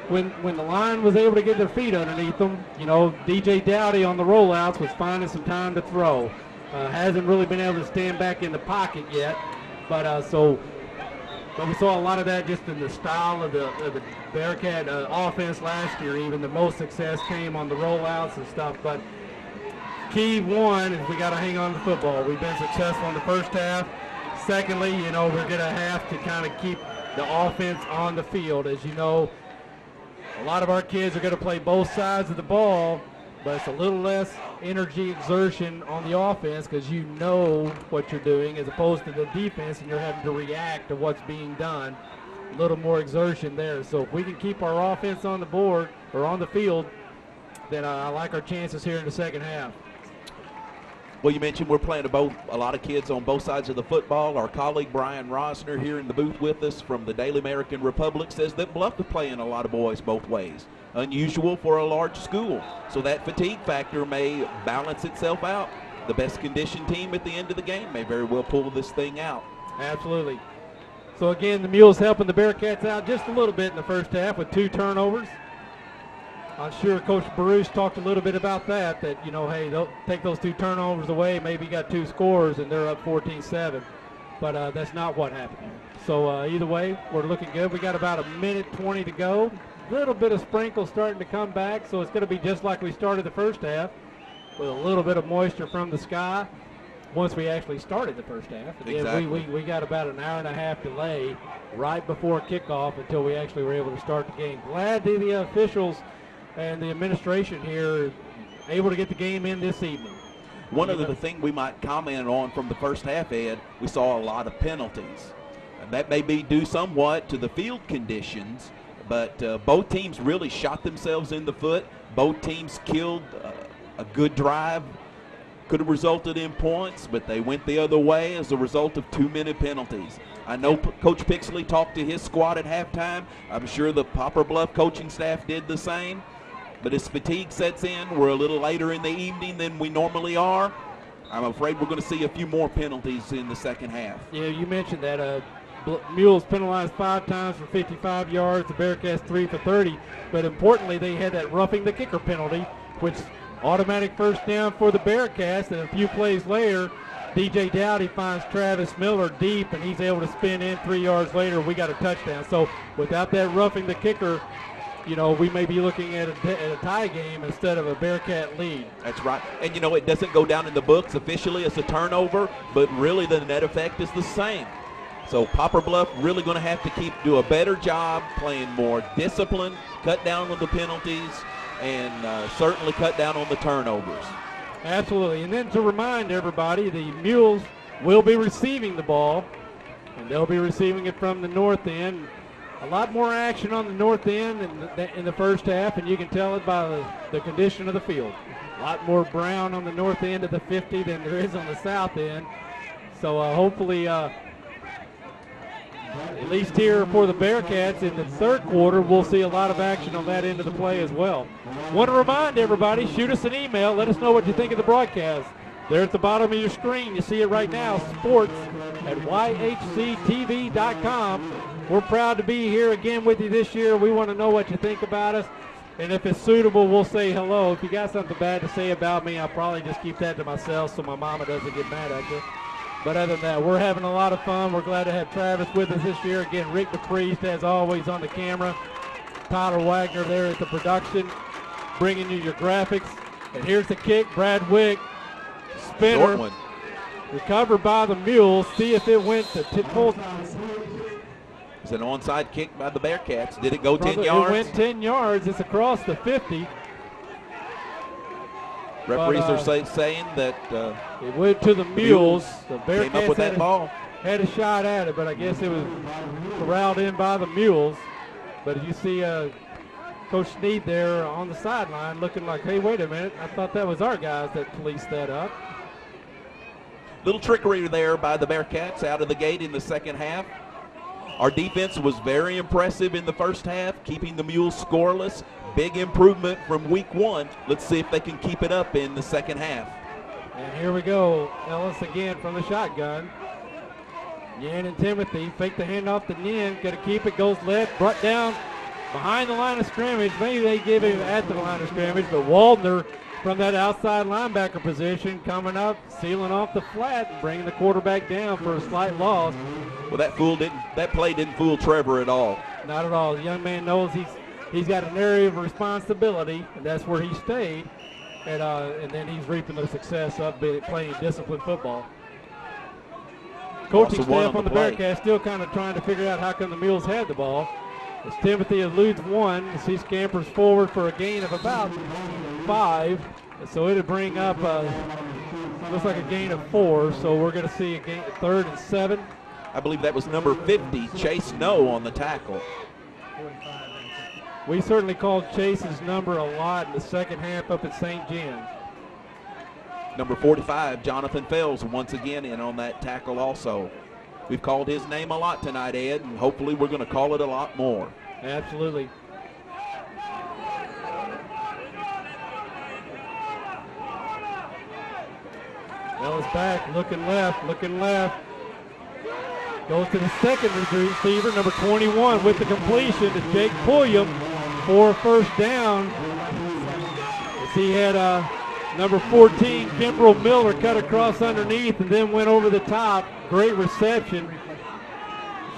Speaker 15: when the line was able to get their feet underneath them. You know, DJ Dowdy on the rollouts was finding some time to throw. Hasn't really been able to stand back in the pocket yet, but we saw a lot of that just in the style of the Bearcat offense last year. Even the most success came on the rollouts and stuff, but key one is we got to hang on to the football. We've been successful in the first half. Secondly, you know, we're going to have to kind of keep the offense on the field. As you know, a lot of our kids are going to play both sides of the ball, but it's a little less energy exertion on the offense because you know what you're doing, as opposed to the defense and you're having to react to what's being done. A little more exertion there. So if we can keep our offense on the board or on the field, then I like our chances here in the second half.
Speaker 2: Well, you mentioned we're playing a lot of kids on both sides of the football. Our colleague Brian Rosner here in the booth with us from the Daily American Republic says that Bluff is playing a lot of boys both ways. Unusual for a large school, so that fatigue factor may balance itself out. The best conditioned team at the end of the game may very well pull this thing out.
Speaker 15: Absolutely. So again, the Mules helping the Bearcats out just a little bit in the first half with 2 turnovers. I'm sure Coach Baruch talked a little bit about that, you know, hey, they'll take those 2 turnovers away, maybe got 2 scores and they're up 14-7. But that's not what happened. So either way, we're looking good. We got about 1:20 to go. A little bit of sprinkles starting to come back, so it's going to be just like we started the first half, with a little bit of moisture from the sky once we actually started the first half. And
Speaker 2: exactly.
Speaker 15: we got about an hour and a half delay right before kickoff until we actually were able to start the game. Glad the officials
Speaker 1: and the administration here able to get the game in this evening.
Speaker 2: One of the things we might comment on from the first half, Ed, we saw a lot of penalties. And that may be due somewhat to the field conditions, but both teams really shot themselves in the foot. Both teams killed a good drive. Could have resulted in points, but they went the other way as a result of too many penalties. I know Coach Pixley talked to his squad at halftime. I'm sure the Poplar Bluff coaching staff did the same. But as fatigue sets in, we're a little later in the evening than we normally are. I'm afraid we're going to see a few more penalties in the second half.
Speaker 1: Yeah, you mentioned that Mules penalized 5 times for 55 yards, the Bearcats 3 for 30. But importantly, they had that roughing the kicker penalty, which automatic first down for the Bearcats. And a few plays later, DJ Dowdy finds Travis Miller deep, and he's able to spin in 3 yards later. We got a touchdown. So without that roughing the kicker, you know, we may be looking at a tie game instead of a Bearcat lead.
Speaker 2: That's right. And, you know, it doesn't go down in the books officially as a turnover, but really the net effect is the same. So Poplar Bluff really going to have to do a better job playing more discipline, cut down on the penalties, and certainly cut down on the turnovers.
Speaker 1: Absolutely. And then to remind everybody, the Mules will be receiving the ball, and they'll be receiving it from the north end. A lot more action on the north end in the first half, and you can tell it by the condition of the field. A lot more brown on the north end of the 50 than there is on the south end. So hopefully, at least here for the Bearcats in the third quarter, we'll see a lot of action on that end of the play as well. Want to remind everybody, shoot us an email. Let us know what you think of the broadcast. There at the bottom of your screen, you see it right now, sports@yhctv.com. We're proud to be here again with you this year. We want to know what you think about us. And if it's suitable, we'll say hello. If you got something bad to say about me, I'll probably just keep that to myself so my mama doesn't get mad at you. But other than that, we're having a lot of fun. We're glad to have Travis with us this year. Again, Rick DePriest, as always, on the camera. Tyler Wagner there at the production, bringing you your graphics. And here's the kick. Brad Wick, spinner, recovered by the Mules. See if it went to full.
Speaker 2: It's an onside kick by the Bearcats. Did it go 10 yards?
Speaker 1: It went 10 yards. It's across the 50.
Speaker 2: Referees are saying that
Speaker 1: it went to the Mules. The Bearcats
Speaker 2: came up with that ball.
Speaker 1: Had a shot at it, but I guess it was corralled in by the Mules. But you see Coach Sneed there on the sideline looking like, hey, wait a minute. I thought that was our guys that policed that up.
Speaker 2: Little trickery there by the Bearcats out of the gate in the second half. Our defense was very impressive in the first half, keeping the Mules scoreless. Big improvement from week one. Let's see if they can keep it up in the second half.
Speaker 1: And here we go. Ellis again from the shotgun. Yan and Timothy fake the handoff to Nin. Got to keep it. Goes left. Brought down behind the line of scrimmage. Maybe they give him at the line of scrimmage, but Waldner from that outside linebacker position coming up, sealing off the flat and bringing the quarterback down for a slight loss.
Speaker 2: Well, that play didn't fool Trevor at all.
Speaker 1: Not at all. The young man knows he's got an area of responsibility, and that's where he stayed. And then he's reaping the success of playing disciplined football. Coaching staff on the Bearcats still kind of trying to figure out how come the Mules had the ball. As Timothy eludes one, as he scampers forward for a gain of about 5. So it'll bring up, looks like a gain of 4. So we're going to see a gain, 3rd and 7.
Speaker 2: I believe that was number 50, Chase No, on the tackle.
Speaker 1: We certainly called Chase's number a lot in the second half up at St. James.
Speaker 2: Number 45, Jonathan Fells, once again in on that tackle also. We've called his name a lot tonight, Ed, and hopefully we're going to call it a lot more.
Speaker 1: Absolutely. Ellis back, looking left. Goes to the second receiver, number 21, with the completion to Jake Pulliam for a first down. As he had number 14, Kimbrell Miller, cut across underneath and then went over the top. Great reception.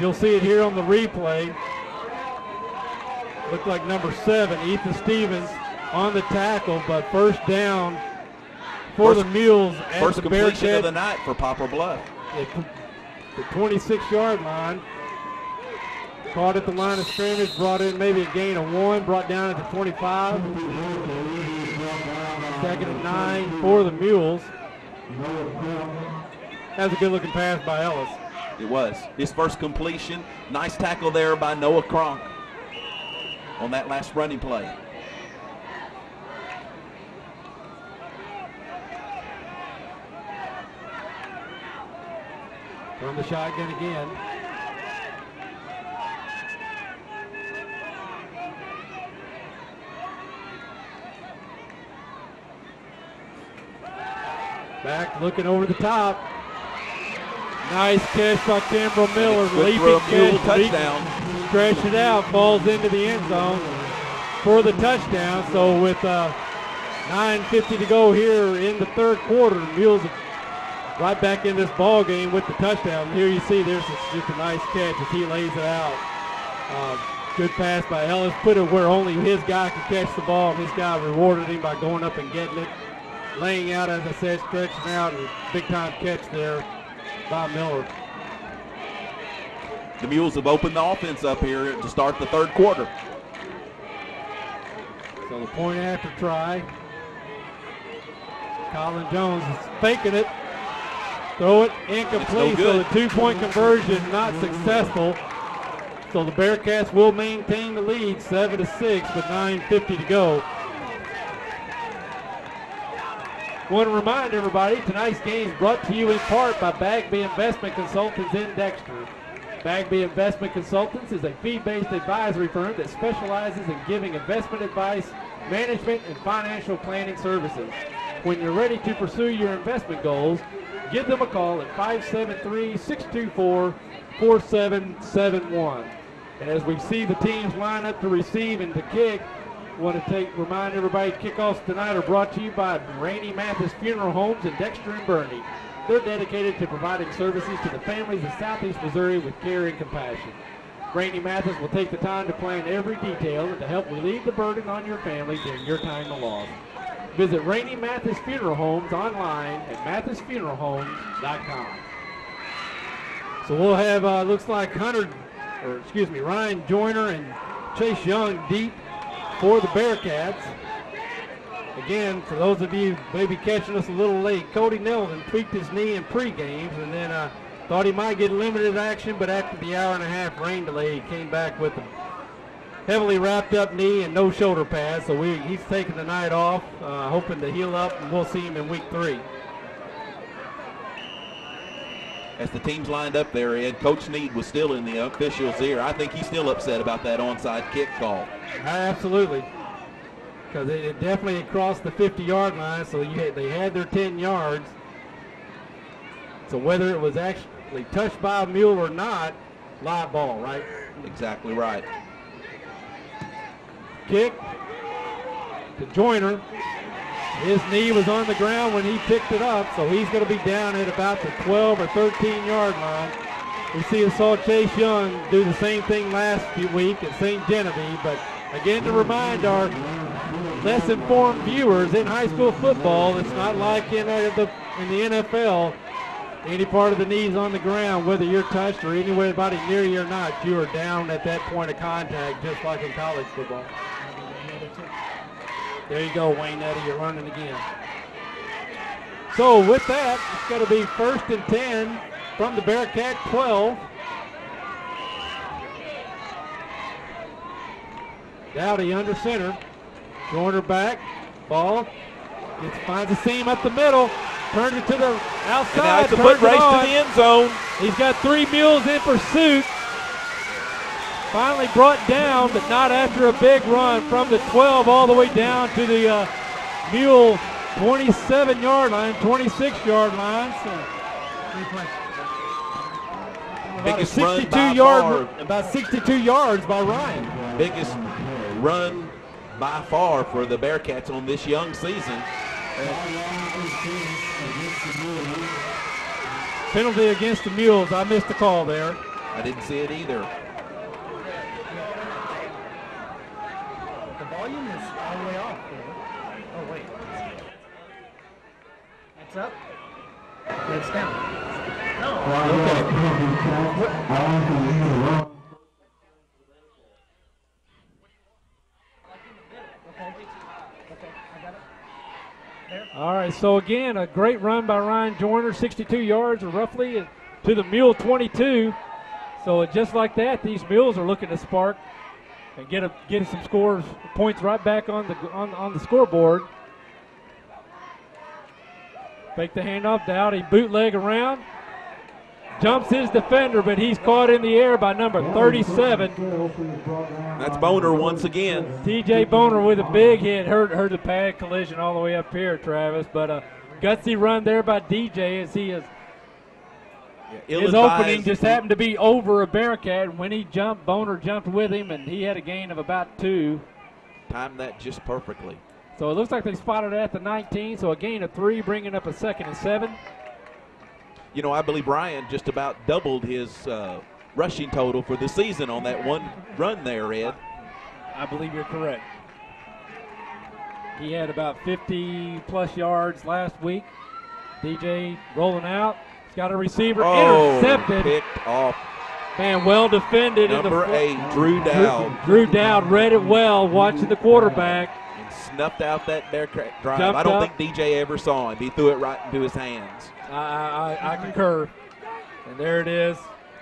Speaker 1: You'll see it here on the replay. Looked like number 7, Ethan Stevens, on the tackle, but first down for the Mules at
Speaker 2: first
Speaker 1: the
Speaker 2: completion
Speaker 1: Bearcats.
Speaker 2: of the night for Poplar Bluff.
Speaker 1: The 26-yard line.
Speaker 15: Caught at the line of scrimmage, brought in maybe a gain of 1, brought down at the 25. Second and 9 for the Mules. That was a good-looking pass by Ellis.
Speaker 2: It was. His first completion. Nice tackle there by Noah Cronk on that last running play.
Speaker 15: From the shotgun again. Back looking over the top. Nice catch by Kimbrell Miller. Leaping catch.
Speaker 2: Touchdown.
Speaker 15: Stretch it out. Falls into the end zone for the touchdown. So with 9:50 to go here in the third quarter, Mules right back in this ball game with the touchdown. Here you see there's just a nice catch as he lays it out. Good pass by Ellis. Put it where only his guy could catch the ball. This guy rewarded him by going up and getting it. Laying out, as I said, stretching out, and big time catch there by Miller.
Speaker 2: The Mules have opened the offense up here to start the third quarter.
Speaker 15: So the point after try. Colin Jones is faking it. Throw it incomplete, so the 2-point conversion not successful. So the Bearcats will maintain the lead 7-6 with 9:50 to go. Want to remind everybody, tonight's game is brought to you in part by Bagby Investment Consultants in Dexter. Bagby Investment Consultants is a fee-based advisory firm that specializes in giving investment advice, management, and financial planning services. When you're ready to pursue your investment goals, give them a call at 573-624-4771. And as we see the teams line up to receive and to kick, want to remind everybody kickoffs tonight are brought to you by Rainey Mathis Funeral Homes in Dexter and Burney. They're dedicated to providing services to the families of Southeast Missouri with care and compassion. Rainey Mathis will take the time to plan every detail and to help relieve the burden on your family during your time of loss. Visit Rainey Mathis Funeral Homes online at mathisfuneralhomes.com. So we'll have, looks like Ryan Joyner and Chase Young deep for the Bearcats. Again, for those of you maybe catching us a little late, Cody Nelson tweaked his knee in pre-games and then thought he might get limited action, but after the hour-and-a-half rain delay, he came back with a heavily wrapped up knee and no shoulder pads, so he's taking the night off, hoping to heal up, and we'll see him in week 3.
Speaker 2: As the teams lined up there, Ed, Coach Need was still in the official's ear. I think he's still upset about that onside kick call.
Speaker 15: Absolutely, because it definitely crossed the 50-yard line, so they had their 10 yards. So whether it was actually touched by a Mule or not, live ball, right?
Speaker 2: Exactly right.
Speaker 15: Kick to Joyner. His knee was on the ground when he picked it up, so he's going to be down at about the 12 or 13-yard line. We saw Chase Young do the same thing last week at St. Genevieve, but again, to remind our less informed viewers, in high school football, it's not like in the NFL. Any part of the knees on the ground, whether you're touched or anybody near you or not, you are down at that point of contact, just like in college football. There you go, Wayne Eddy, you're running again. So with that, it's going to be 1st and 10 from the Bearcat 12. Dowdy under center. Joyner back. Ball. Finds a seam up the middle. Turns it to the outside.
Speaker 2: And now it's a foot race to the end zone.
Speaker 15: He's got 3 Mules in pursuit. Finally brought down, but not after a big run from the 12 all the way down to the Mule 27-yard line, 26-yard line. So
Speaker 2: biggest run by far.
Speaker 15: About 62 yards by Ryan.
Speaker 2: Biggest run by far for the Bearcats on this young season.
Speaker 15: Penalty against the Mules. I missed the call there.
Speaker 2: I didn't see it either.
Speaker 3: The volume is all the way off. Oh, wait. It's up? It's down. No.
Speaker 1: All right, so again, a great run by Ryan Joyner, 62 yards roughly to the Mule 22. So just like that, these Mules are looking to spark and get some points right back on the scoreboard. Fake the handoff, Dowdy bootleg around. Jumps his defender, but he's caught in the air by number 37.
Speaker 2: That's Boner once again.
Speaker 1: TJ Boner with a big hit, heard the pad collision all the way up here, Travis. But a gutsy run there by DJ as he is. His opening just happened to be over a Bearcat. When he jumped, Boner jumped with him, and he had a gain of about 2.
Speaker 2: Timed that just perfectly.
Speaker 1: So it looks like they spotted it at the 19, so a gain of 3, bringing up a 2nd and 7.
Speaker 2: You know, I believe Ryan just about doubled his rushing total for the season on that one run there, Ed.
Speaker 1: I believe you're correct. He had about 50-plus yards last week. DJ rolling out. He's got a receiver intercepted.
Speaker 2: Picked off.
Speaker 1: Man, well defended.
Speaker 2: Number 8, Drew Dowd.
Speaker 1: Drew Dowd read it well, watching the quarterback.
Speaker 2: And snuffed out that Bearcat drive.
Speaker 1: Jumped
Speaker 2: I don't
Speaker 1: up.
Speaker 2: think DJ ever saw him. He threw it right into his hands.
Speaker 1: I concur. And there it is.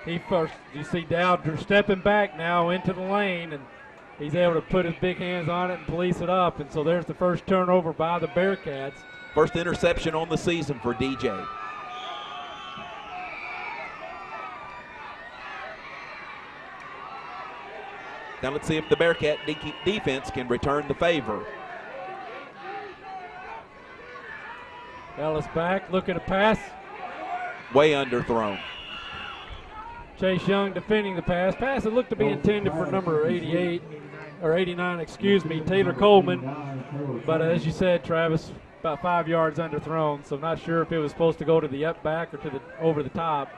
Speaker 1: You see Dowd stepping back now into the lane, and he's able to put his big hands on it and police it up. And so there's the first turnover by the Bearcats.
Speaker 2: First interception on the season for DJ. Now let's see if the Bearcat defense can return the favor.
Speaker 1: Ellis back, looking to pass.
Speaker 2: Way underthrown.
Speaker 1: Chase Young defending the pass. Pass that looked to be intended for number 88, or 89, excuse me, Taylor Coleman. But as you said, Travis, about 5 yards underthrown, so not sure if it was supposed to go to the up back or to the over the top.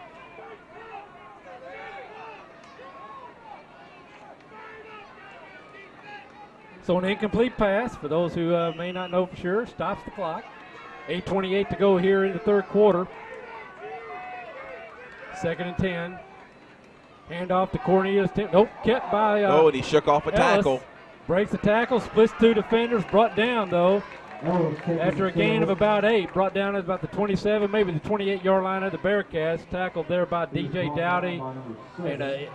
Speaker 1: So an incomplete pass, for those who may not know for sure, stops the clock. 8:28 to go here in the third quarter. 2nd and 10. Handoff to Cornelius. Nope, kept by
Speaker 2: and he shook off a tackle.
Speaker 1: Breaks the tackle, splits 2 defenders, brought down though. After a gain of about 8, brought down at about the 27, maybe the 28-yard line of the Bearcats. Tackled there by DJ Dowdy and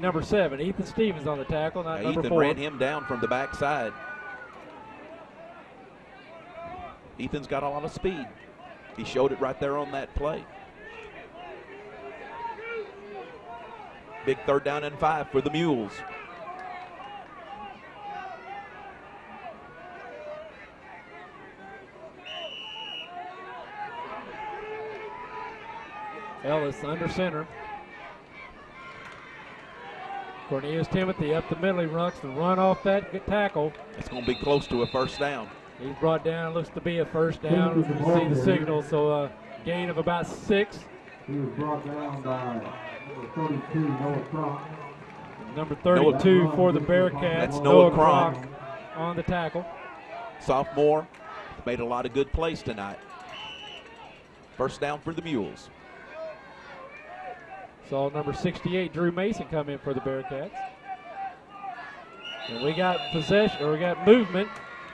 Speaker 1: number 7, Ethan Stevens on the tackle, not number 4.
Speaker 2: Ethan ran him down from the backside. Ethan's got a lot of speed. He showed it right there on that play. Big 3rd down and 5 for the Mules.
Speaker 1: Ellis under center. Cornelius Timothy up the middle. He runs to run off that tackle.
Speaker 2: It's going to be close to a first down.
Speaker 1: He's brought down, looks to be a first down. You see the signal, so a gain of about 6.
Speaker 6: He was brought down by number 32, Noah Cronk.
Speaker 1: Number 32 for the Bearcats.
Speaker 2: That's Noah Cronk
Speaker 1: on the tackle.
Speaker 2: Sophomore, made a lot of good plays tonight. First down for the Mules.
Speaker 1: Saw number 68, Drew Mason, come in for the Bearcats. And we got possession, or we got movement.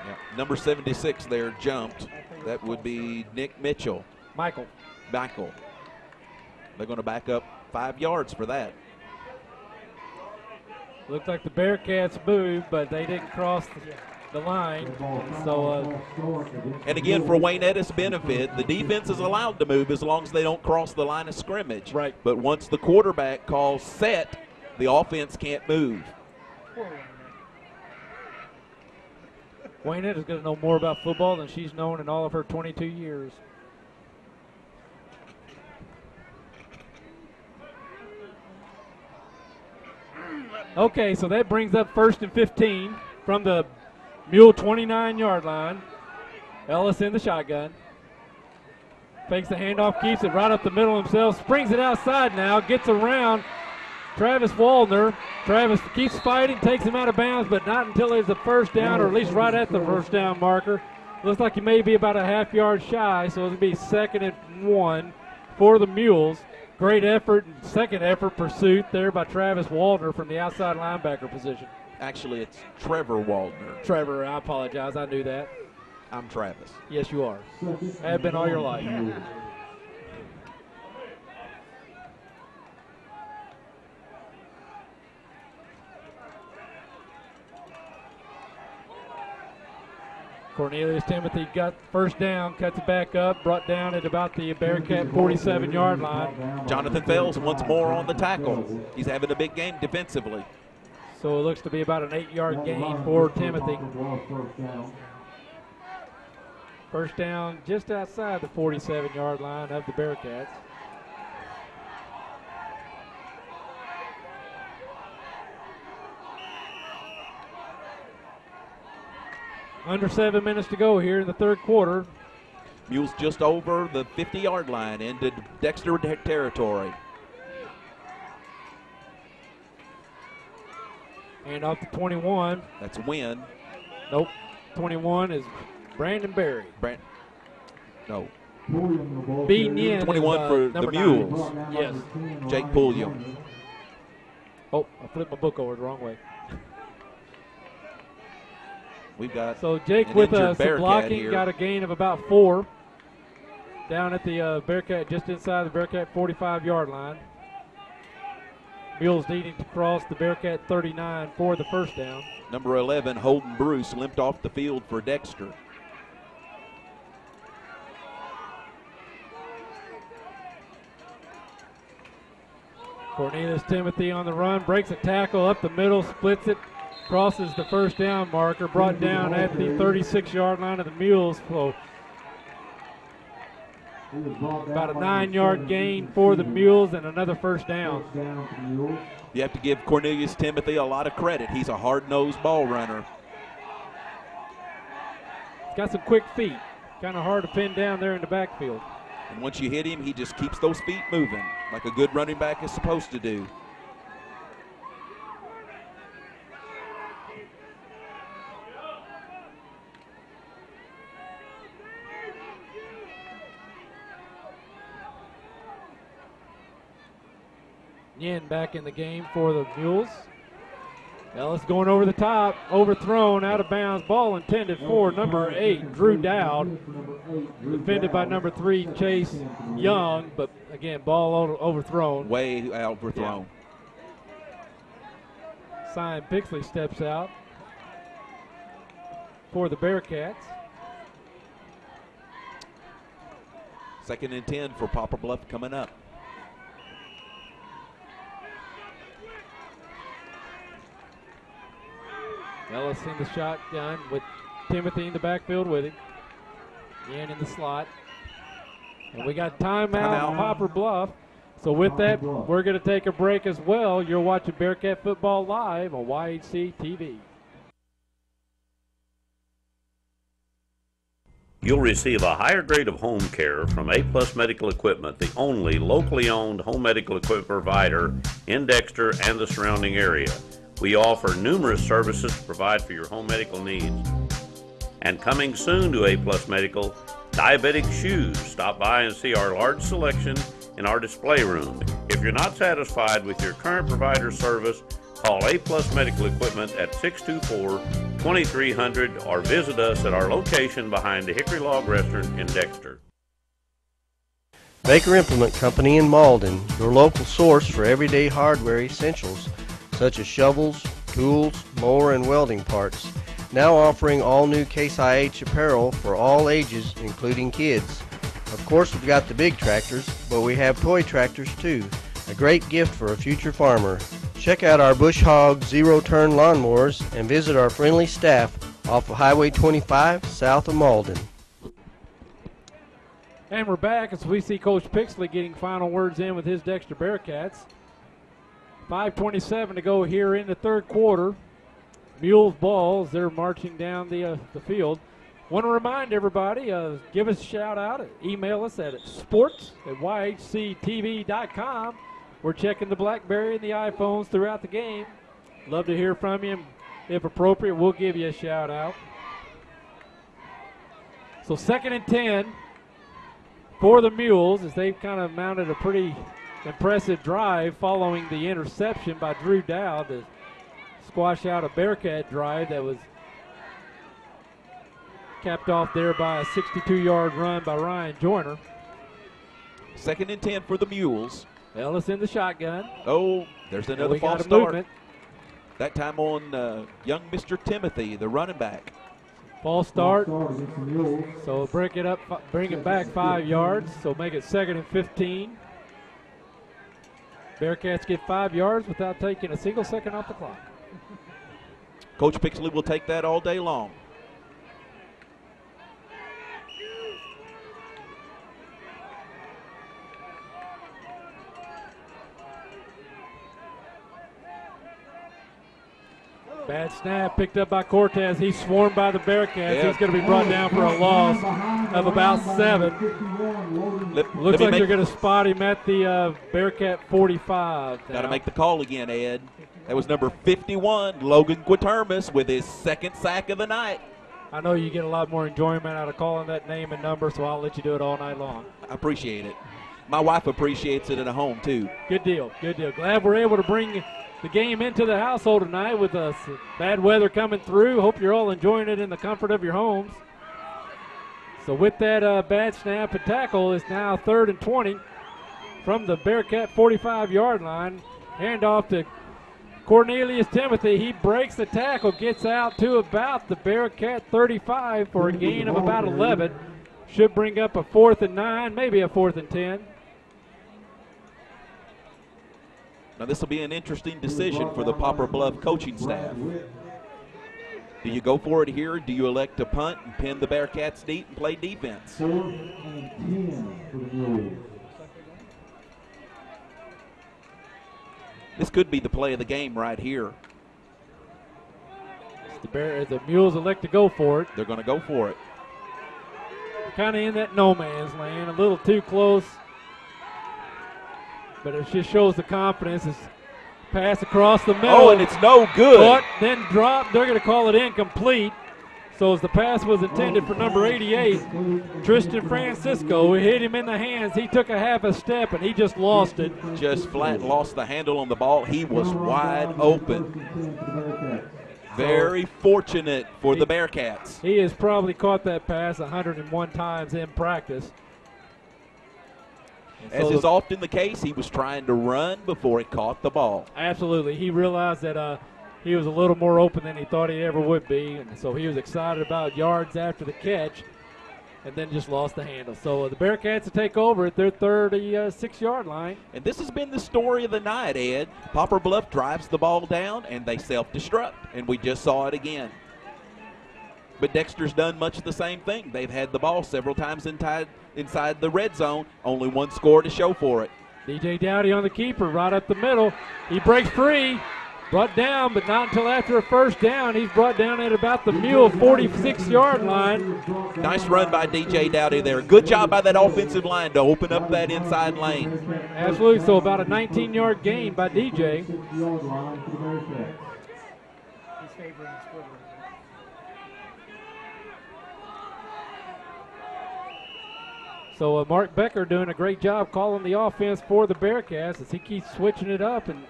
Speaker 2: Yeah. Number 76 there jumped. That would be Nick Mitchell.
Speaker 1: Michael.
Speaker 2: They're going to back up 5 yards for that.
Speaker 1: Looked like the Bearcats moved, but they didn't cross the line. So,
Speaker 2: and again, for Wayne Ettis' benefit, the defense is allowed to move as long as they don't cross the line of scrimmage.
Speaker 1: Right.
Speaker 2: But once the quarterback calls set, the offense can't move.
Speaker 1: Wayne is going to know more about football than she's known in all of her 22 years. Okay, so that brings up 1st and 15 from the Mule 29-yard line. Ellis in the shotgun. Fakes the handoff, keeps it right up the middle himself, springs it outside now, gets around Travis Waldner. Travis keeps fighting, takes him out of bounds, but not until there's a first down, or at least right at the first down marker. Looks like he may be about a half-yard shy, so it'll be 2nd and 1 for the Mules. Great effort, second effort pursuit there by Travis Waldner from the outside linebacker position.
Speaker 2: Actually, it's Trevor Waldner.
Speaker 1: Trevor, I apologize, I knew that.
Speaker 2: I'm Travis.
Speaker 1: Yes, you are. Have been all your life. Cornelius Timothy got first down, cuts it back up, brought down at about the Bearcat 47-yard line.
Speaker 2: Jonathan Fells once more on the tackle. He's having a big game defensively.
Speaker 1: So it looks to be about an 8-yard gain for Timothy. First down just outside the 47-yard line of the Bearcats. Under 7 minutes to go here in the third quarter.
Speaker 2: Mules just over the 50-yard line into Dexter territory.
Speaker 1: And off the 21.
Speaker 2: That's Wynn.
Speaker 1: Nope. 21 is Brandon Berry.
Speaker 2: No.
Speaker 1: B. Nien
Speaker 2: 21 for the Mules.
Speaker 1: Yes.
Speaker 2: Jake Pulliam.
Speaker 1: Oh, I flipped my book over the wrong way.
Speaker 2: We've got
Speaker 1: so Jake with some blocking here. Got a gain of about 4 down at the Bearcat, just inside the Bearcat 45-yard line. Mules needing to cross the Bearcat 39 for the first down.
Speaker 2: Number 11, Holden Bruce, limped off the field for Dexter.
Speaker 1: Cornelius Timothy on the run, breaks a tackle up the middle, splits it, crosses the first down marker, brought down at the 36-yard line of the Mules. So about a 9-yard gain for the Mules and another first down.
Speaker 2: You have to give Cornelius Timothy a lot of credit. He's a hard-nosed ball runner.
Speaker 1: He's got some quick feet. Kind of hard to pin down there in the backfield.
Speaker 2: And once you hit him, he just keeps those feet moving like a good running back is supposed to do.
Speaker 1: Yin back in the game for the Mules. Ellis going over the top, overthrown, out of bounds. Ball intended for number 8, Drew Dowd. Defended by number 3, Chase Young, but again, ball overthrown.
Speaker 2: Way overthrown.
Speaker 1: Yeah. Simon Pixley steps out for the Bearcats.
Speaker 2: 2nd and 10 for Poplar Bluff coming up.
Speaker 1: Ellis in the shotgun with Timothy in the backfield with him. Yen in the slot. And we got timeout Poplar Bluff. So with that, we're going to take a break as well. You're watching Bearcat Football Live on YHC TV.
Speaker 7: You'll receive a higher grade of home care from A-Plus Medical Equipment, the only locally owned home medical equipment provider in Dexter and the surrounding area. We offer numerous services to provide for your home medical needs. And coming soon to A-Plus Medical, diabetic shoes. Stop by and see our large selection in our display room. If you're not satisfied with your current provider service, call A-Plus Medical Equipment at 624-2300 or visit us at our location behind the Hickory Log Restaurant in Dexter.
Speaker 8: Baker Implement Company in Malden, your local source for everyday hardware essentials such as shovels, tools, mower, and welding parts. Now offering all new Case IH apparel for all ages, including kids. Of course, we've got the big tractors, but we have toy tractors too. A great gift for a future farmer. Check out our Bush Hog zero-turn lawnmowers and visit our friendly staff off of Highway 25 south of Malden.
Speaker 1: And we're back as we see Coach Pixley getting final words in with his Dexter Bearcats. 5:27 to go here in the third quarter. Mules balls, they're marching down the field. Want to remind everybody, give us a shout out, email us at sports@yhctv.com. We're checking the BlackBerry and the iPhones throughout the game. Love to hear from you. If appropriate, we'll give you a shout out. So 2nd and 10 for the Mules as they've kind of mounted a pretty impressive drive following the interception by Drew Dowd to squash out a Bearcat drive that was Capped off there by a 62-yard run by Ryan Joyner.
Speaker 2: 2nd and 10 for the Mules.
Speaker 1: Ellis in the shotgun.
Speaker 2: Oh, there's another false start. Movement. That time on young Mr. Timothy, the running back.
Speaker 1: False start. So break it up, bring it back 5 yards. So make it 2nd and 15. Bearcats get 5 yards without taking a single second off the clock.
Speaker 2: Coach Pixley will take that all day long.
Speaker 1: Bad snap picked up by Cortez. He's swarmed by the Bearcats. Yep. He's going to be brought down for a loss of about 7. Looks like they're going to spot him at the Bearcat 45.
Speaker 2: Got to make the call again, Ed. That was number 51, Logan Quitermus, with his 2nd sack of the night.
Speaker 1: I know you get a lot more enjoyment out of calling that name and number, so I'll let you do it all night long.
Speaker 2: I appreciate it. My wife appreciates it at home, too.
Speaker 1: Good deal, good deal. Glad we're able to bring the game into the household tonight with bad weather coming through. Hope you're all enjoying it in the comfort of your homes. So with that bad snap and tackle, it's now 3rd and 20 from the Bearcat 45-yard line. Handoff to Cornelius Timothy. He breaks the tackle, gets out to about the Bearcat 35 for a gain of about 11. Should bring up a 4th and 9, maybe a 4th and 10.
Speaker 2: Now this will be an interesting decision for the Poplar Bluff coaching staff. Do you go for it here, or do you elect to punt and pin the Bearcats deep and play defense? This could be the play of the game right here.
Speaker 1: The Mules elect to go for it.
Speaker 2: They're going to go for it.
Speaker 1: Kind of in that no man's land, a little too close. But it just shows the confidence. It's pass across the middle.
Speaker 2: Oh, and it's no good.
Speaker 1: But then dropped. They're going to call it incomplete. So as the pass was intended for number 88, Tristan Francisco, we hit him in the hands. He took a half a step, and he just lost it.
Speaker 2: Just flat lost the handle on the ball. He was wide open. Very fortunate for the Bearcats.
Speaker 1: He has probably caught that pass 101 times in practice.
Speaker 2: As is often the case, he was trying to run before he caught the ball.
Speaker 1: Absolutely. He realized that he was a little more open than he thought he ever would be, and so he was excited about yards after the catch and then just lost the handle. So the Bearcats will take over at their 36-yard line.
Speaker 2: And this has been the story of the night, Ed. Poplar Bluff drives the ball down, and they self-destruct, and we just saw it again. But Dexter's done much of the same thing. They've had the ball several times inside the red zone, only one score to show for it.
Speaker 1: DJ Dowdy on the keeper, right up the middle. He breaks free, brought down, but not until after a first down. He's brought down at about the Mule 46-yard line.
Speaker 2: Nice run by DJ Dowdy there. Good job by that offensive line to open up that inside lane.
Speaker 1: Absolutely, so about a 19-yard gain by DJ. So Mark Becker doing a great job calling the offense for the Bearcats as he keeps switching it up and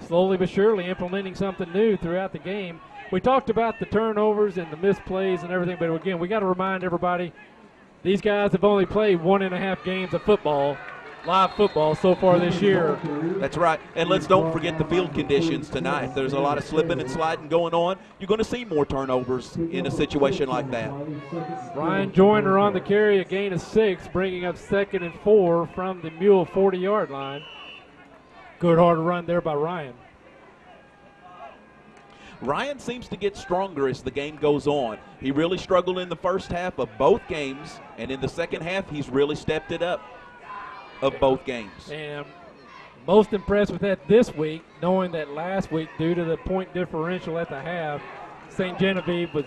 Speaker 1: slowly but surely implementing something new throughout the game. We talked about the turnovers and the missed plays and everything, but again, we got to remind everybody these guys have only played 1.5 games of football, live football, so far this year.
Speaker 2: That's right. And let's don't forget the field conditions tonight. There's a lot of slipping and sliding going on. You're going to see more turnovers in a situation like that.
Speaker 1: Ryan Joyner on the carry, a gain of 6, bringing up 2nd and 4 from the Mule 40-yard line. Good hard run there by Ryan.
Speaker 2: Ryan seems to get stronger as the game goes on. He really struggled in the first half of both games, and in the second half, he's really stepped it up of both games.
Speaker 1: And most impressed with that this week, knowing that last week, due to the point differential at the half, St. Genevieve was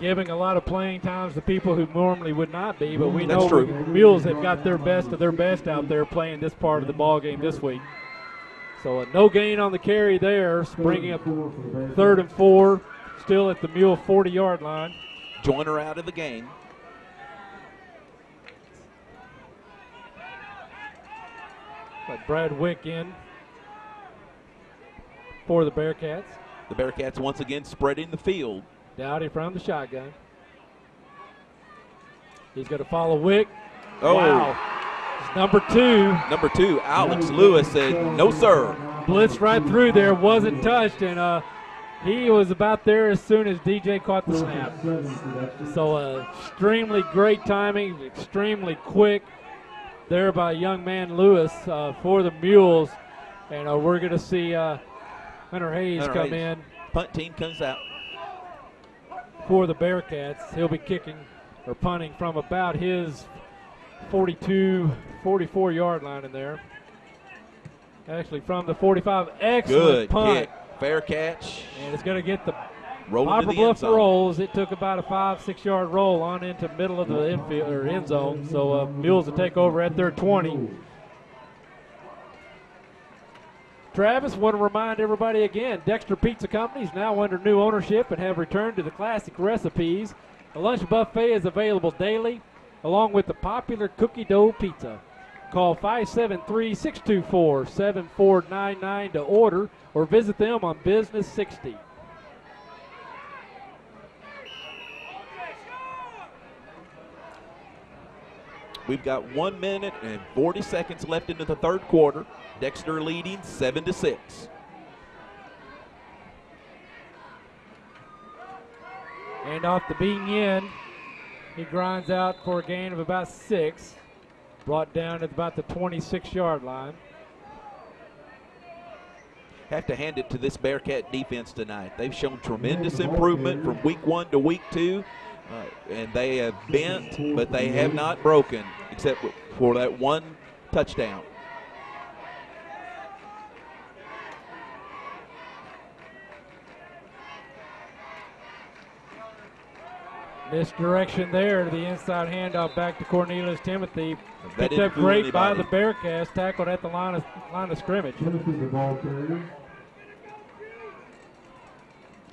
Speaker 1: giving a lot of playing times to people who normally would not be, but we know the Mules have got their best of their best out there playing this part of the ball game this week. So no gain on the carry there, bringing up 3rd and 4, still at the Mule 40-yard line.
Speaker 2: Joyner out of the game.
Speaker 1: But Brad Wick in for the Bearcats.
Speaker 2: The Bearcats once again spreading the field.
Speaker 1: Dowdy from the shotgun. He's going to follow Wick.
Speaker 2: Oh.
Speaker 1: Wow. It's number 2.
Speaker 2: Number 2, Alex Lewis said, no, sir.
Speaker 1: Blitzed right through there, wasn't touched, and he was about there as soon as DJ caught the snap. So extremely great timing, extremely quick there by young man Lewis for the Mules. And we're going to see Hunter Hayes come in.
Speaker 2: Punt team comes out.
Speaker 1: For the Bearcats. He'll be kicking or punting from about his 42, 44-yard line in there. Actually, from the 45. Excellent
Speaker 2: Good
Speaker 1: punt.
Speaker 2: kick. Fair catch.
Speaker 1: And it's going to get the
Speaker 2: Poplar
Speaker 1: Bluff rolls. It took about a 5-6 yard roll on into middle of the infield or end zone. So Mules will take over at their 20. Travis, want to remind everybody again, Dexter Pizza Company is now under new ownership and have returned to the classic recipes. The lunch buffet is available daily, along with the popular cookie dough pizza. Call 573-624-7499 to order or visit them on Business 60.
Speaker 2: We've got 1 minute and 40 seconds left into the third quarter. Dexter leading 7-6.
Speaker 1: And off to Bean Yin. He grinds out for a gain of about 6. Brought down at about the 26-yard line.
Speaker 2: Have to hand it to this Bearcat defense tonight. They've shown tremendous improvement from week 1 to week 2. And they have bent, but they have not broken, except for that one touchdown.
Speaker 1: Misdirection there to the inside handoff back to Cornelius Timothy.
Speaker 2: That
Speaker 1: Picked up great by the Bearcats, tackled at the line of scrimmage.
Speaker 2: I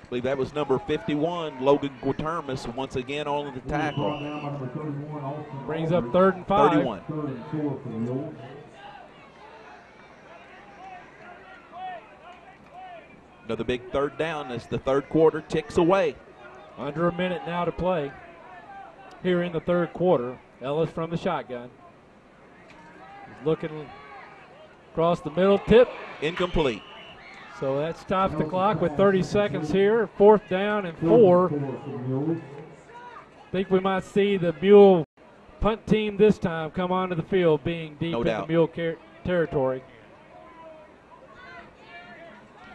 Speaker 2: believe that was number 51, Logan Guitermas, once again on the tackle.
Speaker 1: Brings up 3rd and 5.
Speaker 2: 31. Another big third down as the third quarter ticks away.
Speaker 1: Under a minute now to play here in the third quarter. Ellis from the shotgun. He's looking across the middle, tip.
Speaker 2: Incomplete.
Speaker 1: So that stops the clock with 30 seconds here. 4th down and 4. Think we might see the Mule punt team this time come onto the field being deep in the Mule territory.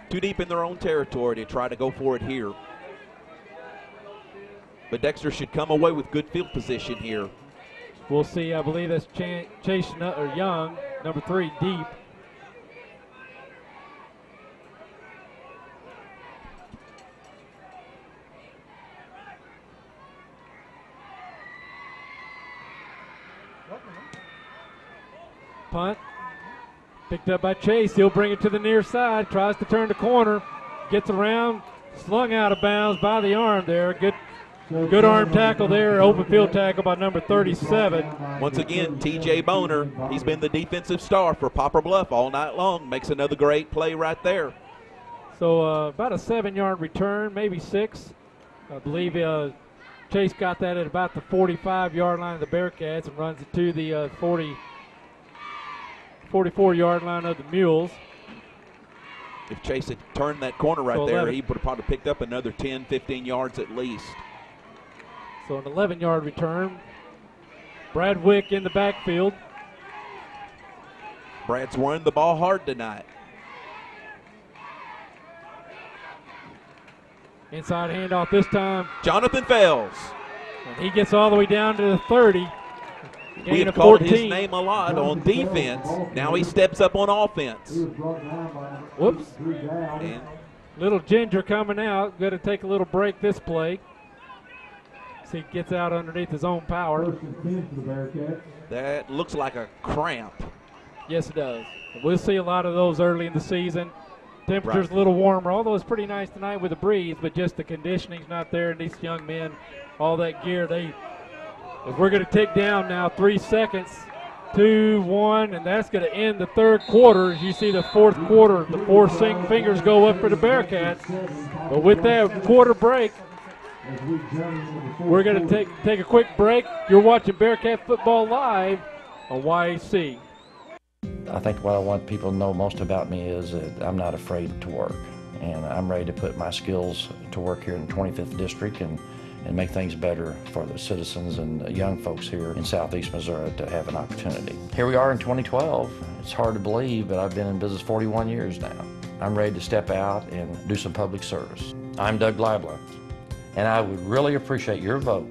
Speaker 2: Too deep in their own territory to try to go for it here. But Dexter should come away with good field position here.
Speaker 1: We'll see. I believe that's Chase Young, number 3, deep. Punt. Picked up by Chase. He'll bring it to the near side. Tries to turn the corner. Gets around. Slung out of bounds by the arm there. Good arm tackle there. Open field tackle by number 37.
Speaker 2: Once again, TJ Boner. He's been the defensive star for Poplar Bluff all night long. Makes another great play right there.
Speaker 1: So about a 7-yard return, maybe 6. I believe Chase got that at about the 45-yard line of the Bearcats and runs it to the 44-yard line of the Mules.
Speaker 2: If Chase had turned that corner right there,
Speaker 1: 11.
Speaker 2: he would have probably picked up another 10, 15 yards at least.
Speaker 1: So an 11-yard return. Brad Wick in the backfield.
Speaker 2: Brad's running the ball hard tonight.
Speaker 1: Inside handoff this time.
Speaker 2: Jonathan Fells.
Speaker 1: And he gets all the way down to the 30.
Speaker 2: We have called his name a lot on defense. Now he steps up on offense.
Speaker 1: Whoops.
Speaker 2: And
Speaker 1: little Ginger coming out. Got to take a little break this play. See, he gets out underneath his own power.
Speaker 2: That looks like a cramp.
Speaker 1: Yes, it does. We'll see a lot of those early in the season. Temperature's a little warmer, although it's pretty nice tonight with a breeze, but just the conditioning's not there. And these young men, all that gear, we're going to tick down now 3 seconds. 2, 1, and that's going to end the third quarter. As you see the fourth quarter, the 4 fingers go up for the Bearcats. But with that quarter break, We're going to take a quick break. You're watching Bearcat Football Live on YAC.
Speaker 9: I think what I want people to know most about me is that I'm not afraid to work, and I'm ready to put my skills to work here in the 25th District and make things better for the citizens and the young folks here in southeast Missouri to have an opportunity. Here we are in 2012. It's hard to believe, but I've been in business 41 years now. I'm ready to step out and do some public service. I'm Doug Leibler, and I would really appreciate your vote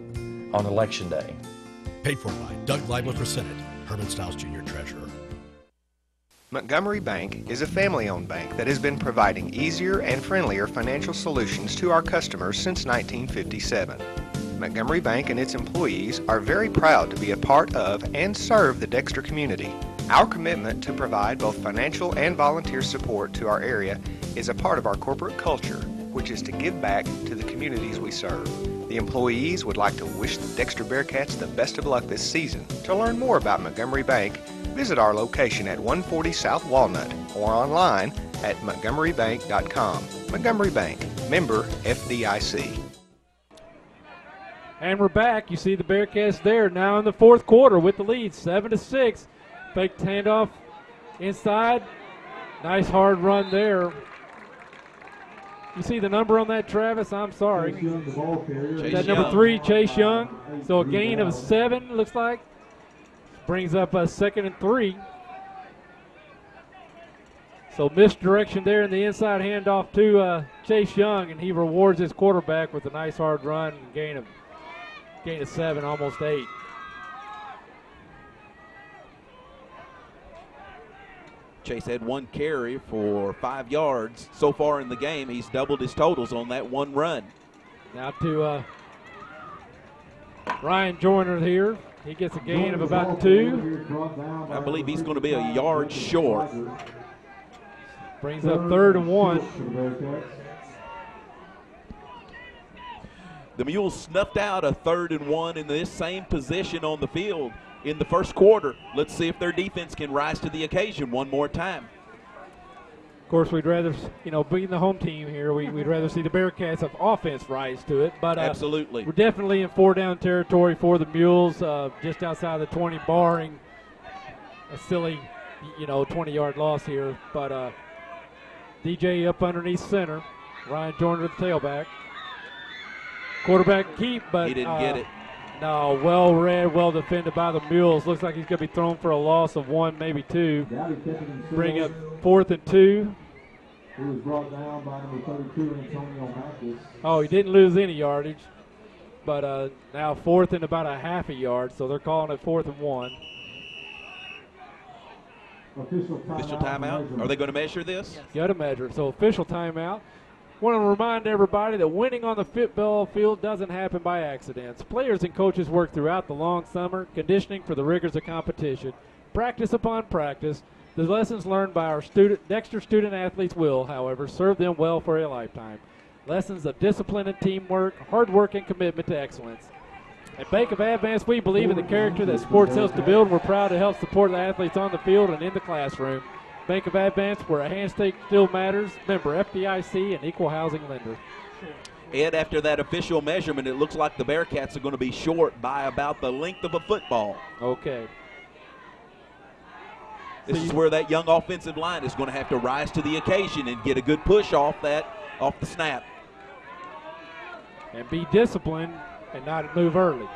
Speaker 9: on Election Day.
Speaker 10: Paid for by Doug Leibler for Senate, Herman Stiles Jr. Treasurer.
Speaker 23: Montgomery Bank is a family-owned bank that has been providing easier and friendlier financial solutions to our customers since 1957. Montgomery Bank and its employees are very proud to be a part of and serve the Dexter community. Our commitment to provide both financial and volunteer support to our area is a part of our corporate culture, which is to give back to the communities we serve. The employees would like to wish the Dexter Bearcats the best of luck this season. To learn more about Montgomery Bank, visit our location at 140 South Walnut or online at montgomerybank.com. Montgomery Bank, member FDIC.
Speaker 1: And we're back. You see the Bearcats there now in the fourth quarter with the lead, 7-6. Fake handoff inside. Nice hard run there. You see the number on that, Travis? I'm sorry. That number 3, Chase Young. So a gain of 7, looks like. Brings up a 2nd and 3. So misdirection there in the inside handoff to Chase Young, and he rewards his quarterback with a nice hard run and gain of 7, almost 8.
Speaker 2: Chase had 1 carry for 5 yards so far in the game. He's doubled his totals on that 1 run.
Speaker 1: Now to Ryan Joyner here. He gets a gain of about 2.
Speaker 2: I believe he's going to be a yard short.
Speaker 1: Brings up 3rd and 1.
Speaker 2: The Mules snuffed out a 3rd and 1 in this same position on the field in the first quarter. Let's see if their defense can rise to the occasion one more time.
Speaker 1: Of course, we'd rather, being the home team here, we'd rather see the Bearcats of offense rise to it. But
Speaker 2: absolutely,
Speaker 1: we're definitely in 4-down territory for the Mules, just outside the 20, barring a silly, 20-yard loss here. But DJ up underneath center, Ryan Joyner the tailback. Quarterback keep, but
Speaker 2: he didn't get it.
Speaker 1: No, well read, well defended by the Mules. Looks like he's going to be thrown for a loss of 1, maybe 2. Bring up 4th and 2.
Speaker 6: He was brought down by number 32, Antonio Mathis.
Speaker 1: Oh, he didn't lose any yardage, but now 4th and about a half a yard, so they're calling it 4th and 1.
Speaker 2: Official timeout. Are they going to measure this?
Speaker 1: Yes. Got to measure. So official timeout. Want to remind everybody that winning on the football field doesn't happen by accidents. Players and coaches work throughout the long summer, conditioning for the rigors of competition. Practice upon practice. The lessons learned by our Dexter student athletes will, however, serve them well for a lifetime. Lessons of discipline and teamwork, hard work and commitment to excellence. At Bank of Advance, we believe in the character that sports helps to build. We're proud to help support the athletes on the field and in the classroom. Bank of Advance, where a handshake still matters. Member FDIC and equal housing lender.
Speaker 2: Ed, after that official measurement, it looks like the Bearcats are going to be short by about the length of a football.
Speaker 1: Okay.
Speaker 2: This is where that young offensive line is going to have to rise to the occasion and get a good push off the snap.
Speaker 1: And be disciplined and not move early.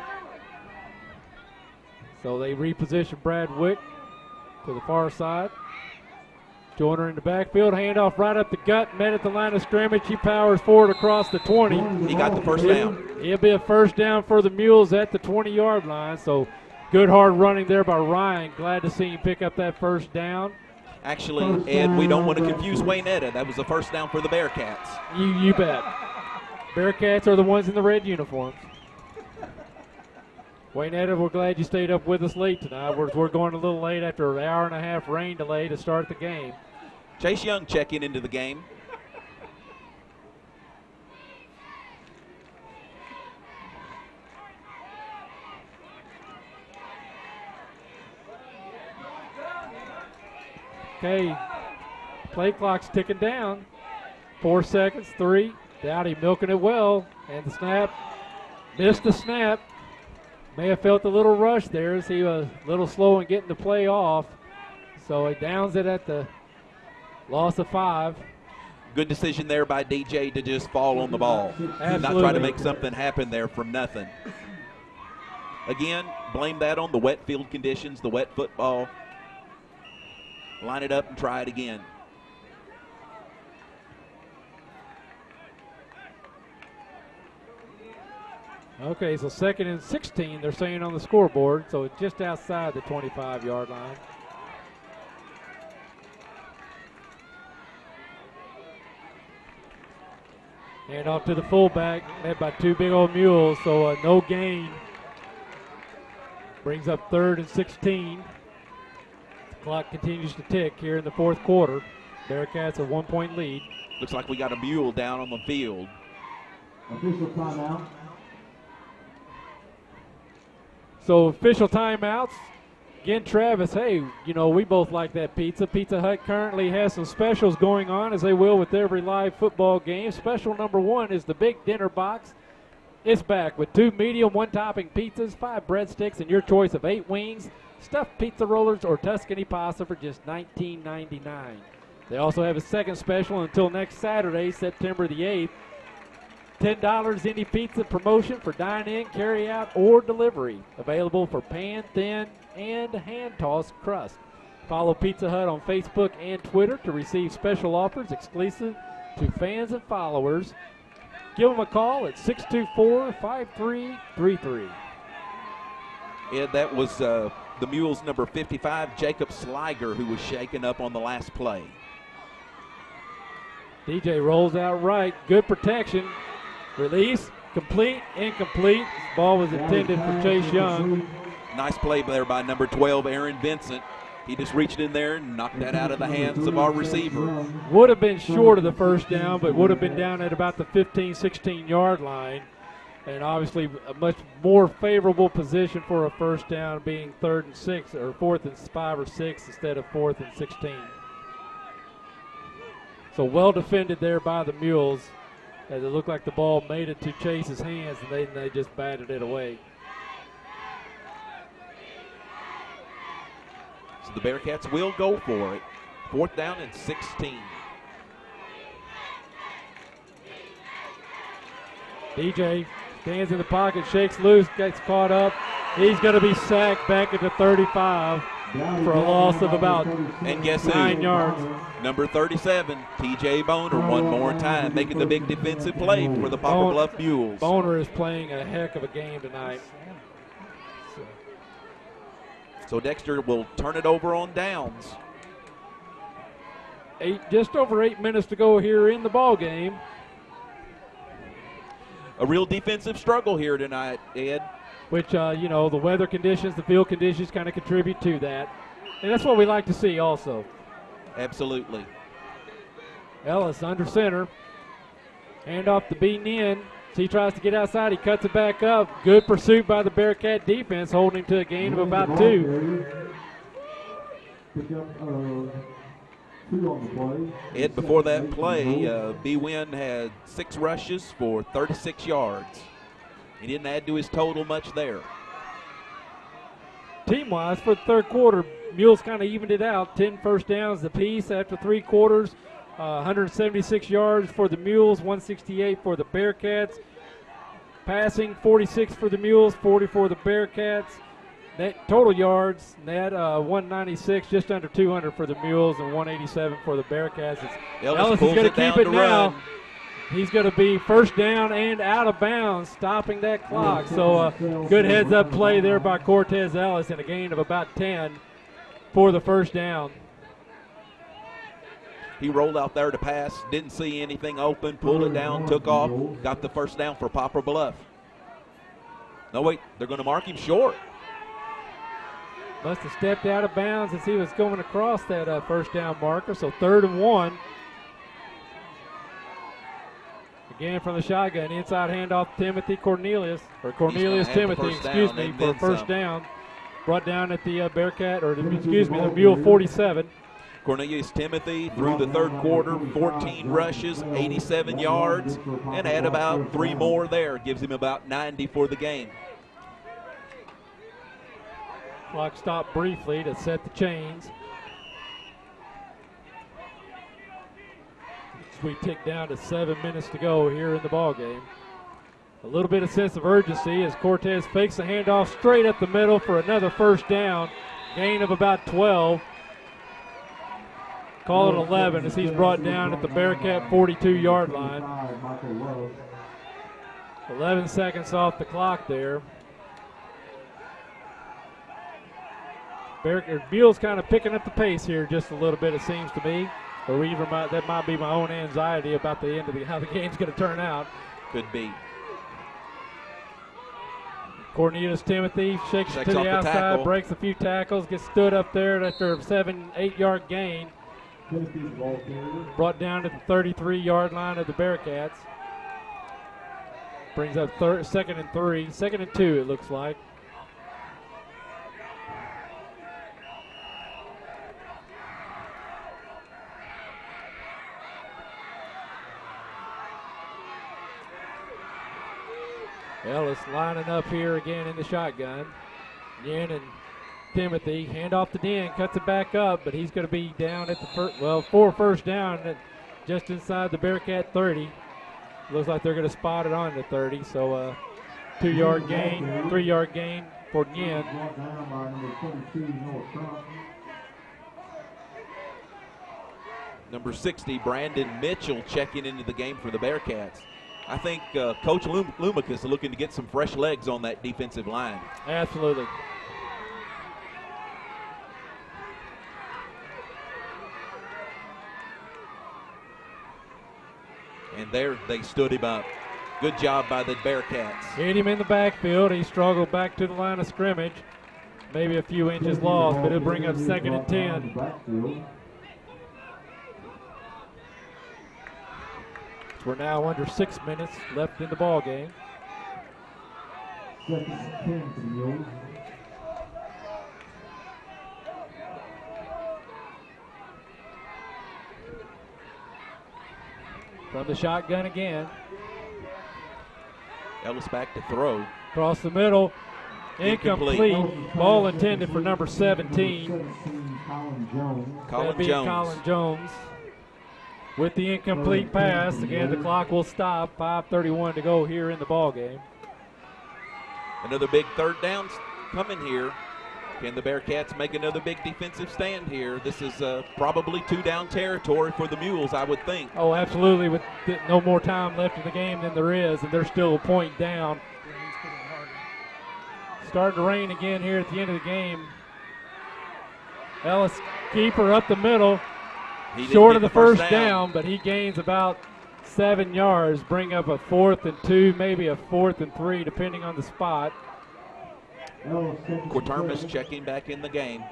Speaker 1: So they reposition Brad Wick to the far side. Joyner in the backfield, handoff right up the gut, met at the line of scrimmage. He powers forward across the 20.
Speaker 2: He got the first down.
Speaker 1: It'll be a first down for the Mules at the 20-yard line. So good hard running there by Ryan. Glad to see him pick up that first down.
Speaker 2: Actually, Ed, we don't want to confuse Waynetta. That was a first down for the Bearcats.
Speaker 1: You bet. Bearcats are the ones in the red uniforms. Waynetta, we're glad you stayed up with us late tonight. We're going a little late after an hour and a half rain delay to start the game.
Speaker 2: Chase Young checking into the game.
Speaker 1: Okay, play clock's ticking down. 4 seconds, 3. Dowdy milking it well. And the snap, missed the snap. May have felt a little rush there as he was a little slow in getting the play off. So he downs it at the loss of 5.
Speaker 2: Good decision there by DJ to just fall on the ball.
Speaker 1: Absolutely.
Speaker 2: Not try to make something happen there from nothing. Again, blame that on the wet field conditions, the wet football. Line it up and try it again.
Speaker 1: Okay, so 2nd and 16, they're saying on the scoreboard, so it's just outside the 25-yard line. Hand off to the fullback, led by 2 big old Mules, so no gain. Brings up 3rd and 16. The clock continues to tick here in the 4th quarter. Bearcats a 1-point lead.
Speaker 2: Looks like we got a Mule down on the field.
Speaker 6: Official timeout.
Speaker 1: So official timeouts. Again, Travis, hey, you know, we both like that pizza. Pizza Hut currently has some specials going on, as they will with every live football game. Special number 1 is the big dinner box. It's back with 2 medium, 1-topping pizzas, 5 breadsticks, and your choice of 8 wings, stuffed pizza rollers, or Tuscany pasta for just $19.99. They also have a second special until next Saturday, September the 8th. $10 any pizza promotion for dine-in, carry-out, or delivery. Available for pan, thin, and hand-tossed crust. Follow Pizza Hut on Facebook and Twitter to receive special offers exclusive to fans and followers. Give them a call at 624-5333.
Speaker 2: Yeah, that was the Mules number 55, Jacob Sliger, who was shaken up on the last play.
Speaker 1: DJ rolls out right. Good protection. Release, complete, incomplete. This ball was intended for Chase Young.
Speaker 2: Nice play there by number 12, Aaron Vincent. He just reached in there and knocked that out of the hands of our receiver.
Speaker 1: Would have been short of the first down, but would have been down at about the 15, 16-yard line. And obviously a much more favorable position for a first down, being 3rd and 6 or 4th and 5 or 6 instead of 4th and 16. So well defended there by the Mules, as it looked like the ball made it to Chase's hands, and they just batted it away.
Speaker 2: So the Bearcats will go for it. 4th down and 16.
Speaker 1: DJ stands in the pocket, shakes loose, gets caught up. He's going to be sacked back at the 35 for a loss of about
Speaker 2: and guess
Speaker 1: 9
Speaker 2: who?
Speaker 1: yards.
Speaker 2: Number 37, TJ Boner, one more time, making the big defensive play for the Poplar Bluff Mules.
Speaker 1: Boner is playing a heck of a game tonight.
Speaker 2: So Dexter will turn it over on downs.
Speaker 1: Just over 8 minutes to go here in the ball game.
Speaker 2: A real defensive struggle here tonight, Ed.
Speaker 1: Which, you know, the weather conditions, the field conditions kind of contribute to that. And that's what we like to see also.
Speaker 2: Absolutely.
Speaker 1: Ellis under center. Hand off to Beaton. He tries to get outside. He cuts it back up. Good pursuit by the Bearcat defense, holding him to a gain of about 2.
Speaker 2: Ed, before that play, B-Win had 6 rushes for 36 yards. He didn't add to his total much there.
Speaker 1: Team-wise, for the 3rd quarter, Mules kind of evened it out. 10 first downs apiece after 3 quarters. 176 yards for the Mules, 168 for the Bearcats. Passing, 46 for the Mules, 40 for the Bearcats. Net total yards, net 196, just under 200 for the Mules, and 187 for the Bearcats. Ellis is going to keep it now. He's going to be first down and out of bounds, stopping that clock. So good heads-up play there by Cortez Ellis, and a gain of about 10 for the first down.
Speaker 2: He rolled out there to pass, didn't see anything open, pulled it down, took off, got the first down for Poplar Bluff. No, wait, they're going to mark him short.
Speaker 1: Must have stepped out of bounds as he was going across that first down marker, so 3rd and 1. Again from the shotgun, inside handoff Timothy Cornelius, or Cornelius Timothy, excuse me, for a first down. Brought down at the Bearcat, or excuse me, the Mule 47.
Speaker 2: Cornelius Timothy through the third quarter, 14 rushes, 87 yards, and had about 3 more there. Gives him about 90 for the game.
Speaker 1: Clock stopped briefly to set the chains. As we tick down to 7 minutes to go here in the ball game. A little bit of sense of urgency as Cortez fakes the handoff straight up the middle for another first down. Gain of about 12. Call it 11 as he's brought down at the Bearcat 42-yard line. 11 seconds off the clock there. Mules kind of picking up the pace here just a little bit, it seems to me. Or even that might be my own anxiety about the end of how the game's going to turn out.
Speaker 2: Could be.
Speaker 1: Cornelius Timothy shakes it to the outside, breaks a few tackles, gets stood up there after a 7-8 yard gain. Brought down to the 33-yard line of the Bearcats. Brings up second and 2 it looks like. Ellis lining up here again in the shotgun. Yen and Timothy hand off to Den, cuts it back up, but he's going to be down at the for first down just inside the Bearcat 30. Looks like they're going to spot it on the 30, so 2-yard gain, 3-yard gain for Yen.
Speaker 2: Number 60, Brandon Mitchell, checking into the game for the Bearcats. I think Coach Lumicus is looking to get some fresh legs on that defensive line.
Speaker 1: Absolutely.
Speaker 2: And there they stood him up. Good job by the Bearcats.
Speaker 1: Hit him in the backfield. He struggled back to the line of scrimmage. Maybe a few inches lost, but it'll bring up 2nd and 10. We're now under 6 minutes left in the ball game.
Speaker 6: 2nd and 10 for the Mules.
Speaker 1: From the shotgun again.
Speaker 2: Ellis back to throw.
Speaker 1: Across the middle. Incomplete. Ball intended for number 17. Colin Jones. With the incomplete pass, again the clock will stop. 5:31 to go here in the ball game.
Speaker 2: Another big third down coming here. Can the Bearcats make another big defensive stand here? This is probably 2-down territory for the Mules, I would think.
Speaker 1: Oh, absolutely. With no more time left in the game than there is, and they're still a point down. Starting to rain again here at the end of the game. Ellis, keeper up the middle. Short of the first down, but he gains about 7 yards. Bring up a 4th and 2, maybe a 4th and 3, depending on the spot.
Speaker 2: Quartermas checking back in the game.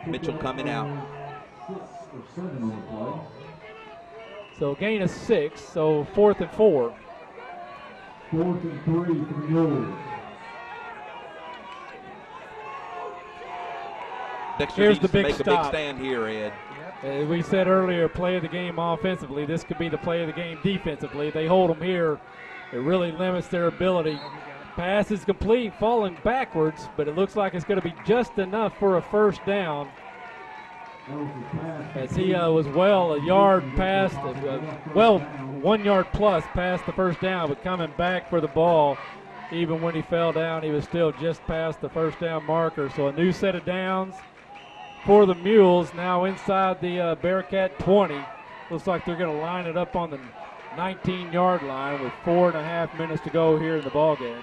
Speaker 2: Mitchell coming out.
Speaker 1: So a gain of 6, so 4th and 4.
Speaker 6: 4th and 3 for the Mules.
Speaker 2: Dexter
Speaker 1: Here's
Speaker 2: needs
Speaker 1: the
Speaker 2: to
Speaker 1: big
Speaker 2: make
Speaker 1: stop.
Speaker 2: a big stand here, Ed.
Speaker 1: We said earlier, play of the game offensively. This could be the play of the game defensively. They hold them here. It really limits their ability. Pass is complete, falling backwards, but it looks like it's going to be just enough for a first down. As he was a yard past, 1 yard plus past the first down, but coming back for the ball. Even when he fell down, he was still just past the first down marker. So a new set of downs for the Mules, now inside the Bearcat 20. Looks like they're going to line it up on the 19-yard line with 4.5 minutes to go here in the ball game.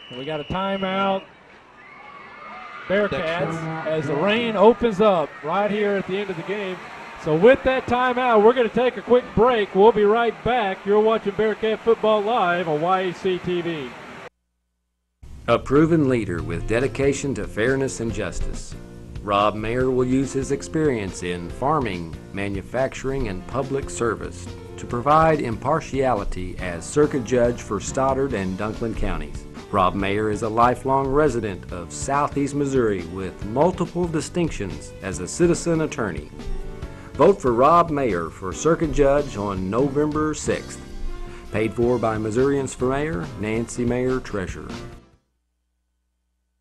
Speaker 1: And we got a timeout. Bearcats as the rain opens up right here at the end of the game. So with that timeout, we're going to take a quick break. We'll be right back. You're watching Bearcat Football Live on YAC TV.
Speaker 11: A proven leader with dedication to fairness and justice, Rob Mayer will use his experience in farming, manufacturing, and public service to provide impartiality as circuit judge for Stoddard and Dunklin counties. Rob Mayer is a lifelong resident of Southeast Missouri with multiple distinctions as a citizen attorney. Vote for Rob Mayer for Circuit Judge on November 6th. Paid for by Missourians for Mayor, Nancy Mayer, Treasurer.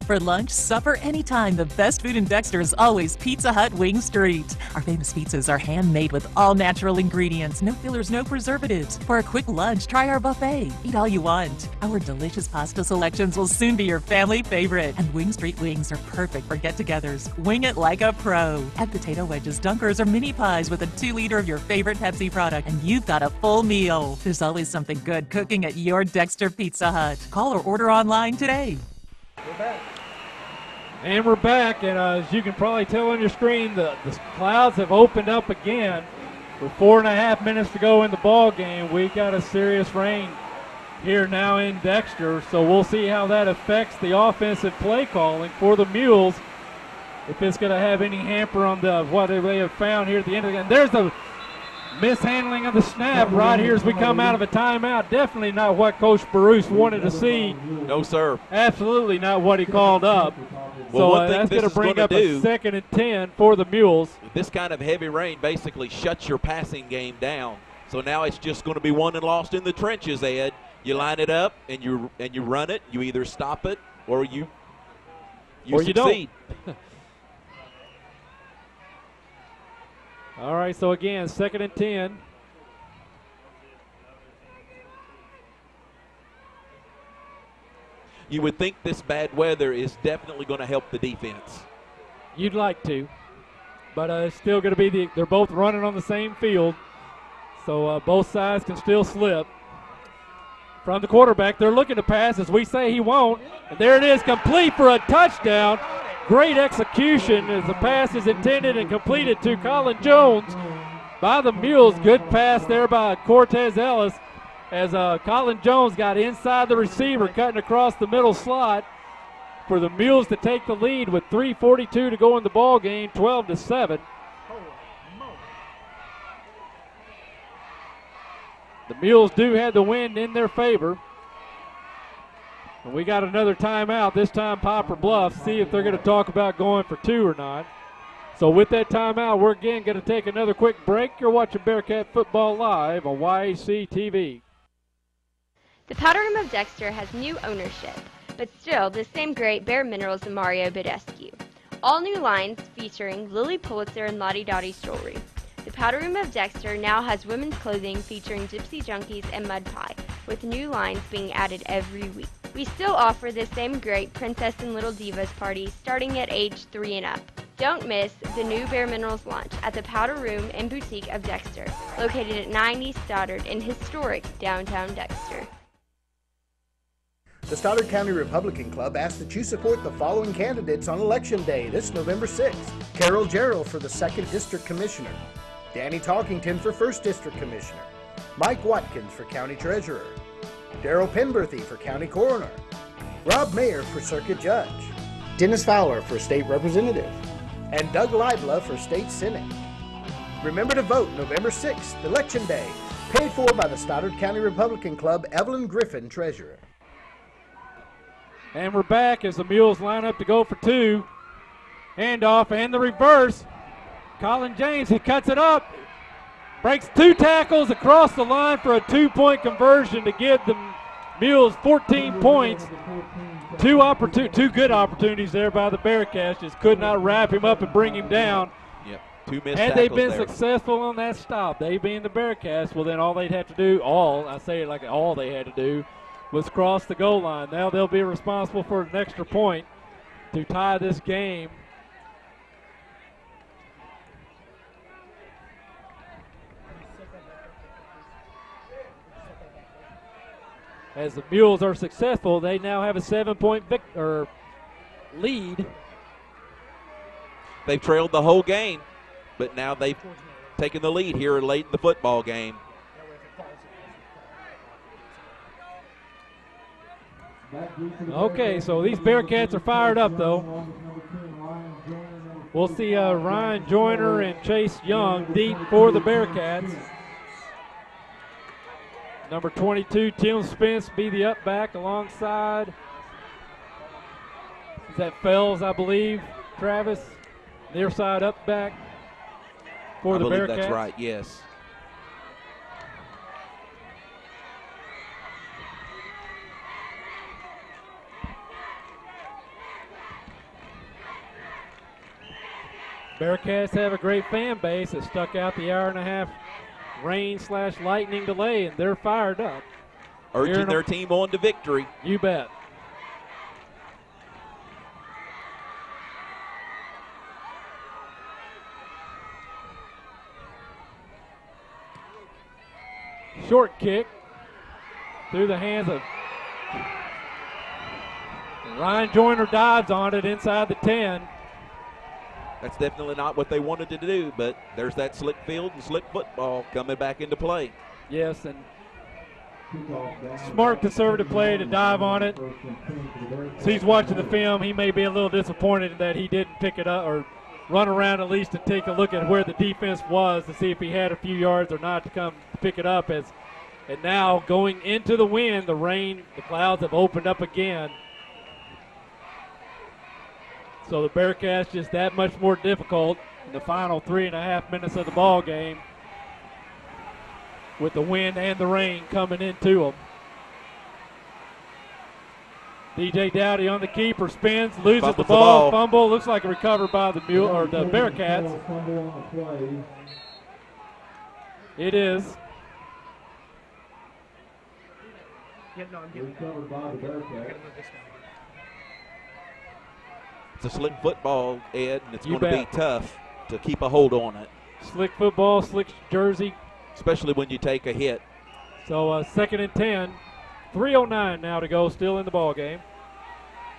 Speaker 12: For lunch, supper, anytime, the best food in Dexter is always Pizza Hut Wing Street. Our famous pizzas are handmade with all natural ingredients, no fillers, no preservatives. For a quick lunch, try our buffet. Eat all you want. Our delicious pasta selections will soon be your family favorite. And Wing Street wings are perfect for get-togethers. Wing it like a pro. Add potato wedges, dunkers, or mini pies with a 2-liter of your favorite Pepsi product, and you've got a full meal. There's always something good cooking at your Dexter Pizza Hut. Call or order online today.
Speaker 1: We're back. And we're back, and as you can probably tell on your screen, the clouds have opened up again. With 4.5 minutes to go in the ball game, we got a serious rain here now in Dexter, so we'll see how that affects the offensive play calling for the Mules. If it's going to have any hamper on what they have found here at the end of the game. There's the mishandling of the snap right here as we come out of a timeout. Definitely not what Coach Bruce wanted to see.
Speaker 2: No, sir.
Speaker 1: Absolutely not what he called up.
Speaker 2: Well,
Speaker 1: So that's going to bring up a 2nd and 10 for the Mules.
Speaker 2: This kind of heavy rain basically shuts your passing game down. So now it's just going to be won and lost in the trenches, Ed. You line it up and you run it. You either stop it or you succeed.
Speaker 1: Don't. All right, so again, 2nd and 10.
Speaker 2: You would think this bad weather is definitely going to help the defense.
Speaker 1: You'd like to, but it's still going to be they're both running on the same field, so both sides can still slip. From the quarterback, they're looking to pass as we say he won't. And there it is, complete for a touchdown. Great execution as the pass is intended and completed to Colin Jones by the Mules. Good pass there by Cortez Ellis as Colin Jones got inside the receiver, cutting across the middle slot for the Mules to take the lead with 3:42 to go in the ball game, 12-7. The Mules do have the wind in their favor. And we got another timeout, this time Poplar Bluff, see if they're going to talk about going for 2 or not. So with that timeout, we're again going to take another quick break. You're watching Bearcat Football Live on YAC TV.
Speaker 13: The Powder Room of Dexter has new ownership, but still the same great bare minerals of Mario Badescu. All new lines featuring Lily Pulitzer and Lottie Dottie jewelry. The Powder Room of Dexter now has women's clothing featuring Gypsy Junkies and Mud Pie, with new lines being added every week. We still offer the same great Princess and Little Divas parties starting at age 3 and up. Don't miss the new Bare Minerals launch at the Powder Room and Boutique of Dexter, located at 9 East Stoddard in historic downtown Dexter.
Speaker 3: The Stoddard County Republican Club asks that you support the following candidates on Election Day this November 6th. Carol Jarrell for the 2nd District Commissioner. Danny Talkington for 1st District Commissioner. Mike Watkins for County Treasurer. Darrell Penberthy for County Coroner. Rob Mayer for Circuit Judge. Dennis Fowler for State Representative. And Doug Leibla for State Senate. Remember to vote November 6th, Election Day. Paid for by the Stoddard County Republican Club, Evelyn Griffin, Treasurer.
Speaker 1: And we're back as the Mules line up to go for 2. Handoff and the reverse. Colin James, he cuts it up. Breaks 2 tackles across the line for a 2-point conversion to give the Mules 14 points. Two good opportunities there by the Bearcats. Just could not wrap him up and bring him down.
Speaker 2: Yep, 2 missed
Speaker 1: Had they been
Speaker 2: there.
Speaker 1: successful on that stop, they being the Bearcats, well then all they'd have to do, all they had to do was cross the goal line. Now they'll be responsible for an extra point to tie this game. As the Mules are successful, they now have a 7-point lead.
Speaker 2: They've trailed the whole game, but now they've taken the lead here late in the football game.
Speaker 1: Okay, so these Bearcats are fired up, though. We'll see Ryan Joyner and Chase Young deep for the Bearcats. Number 22, Tim Spence, be the up back alongside Is that Fells, I believe, Travis? Near side up back for the Bearcats.
Speaker 2: I believe that's right, yes.
Speaker 1: Bearcats have a great fan base that stuck out the hour-and-a-half rain/lightning delay, and they're fired up.
Speaker 2: Urging their team on to victory.
Speaker 1: You bet. Short kick through the hands of Ryan Joyner, dives on it inside the 10.
Speaker 2: That's definitely not what they wanted to do, but there's that slick field and slick football coming back into play.
Speaker 1: Yes, and smart conservative play to dive on it. So he's watching the film. He may be a little disappointed that he didn't pick it up or run around at least to take a look at where the defense was to see if he had a few yards or not to come pick it up. And now going into the wind, the rain, the clouds have opened up again. So the Bearcats just that much more difficult in the final 3.5 minutes of the ball game with the wind and the rain coming into them. DJ Dowdy on the keeper, spins, loses the ball, fumble. Looks like a recovered by the Bearcats. It is.
Speaker 6: Recovered by the Bearcats.
Speaker 2: It's a slick football, Ed, and it's going to be tough to keep a hold on it.
Speaker 1: Slick football, slick jersey.
Speaker 2: Especially when you take a hit.
Speaker 1: So 2nd and 10. 3:09 now to go, still in the ball game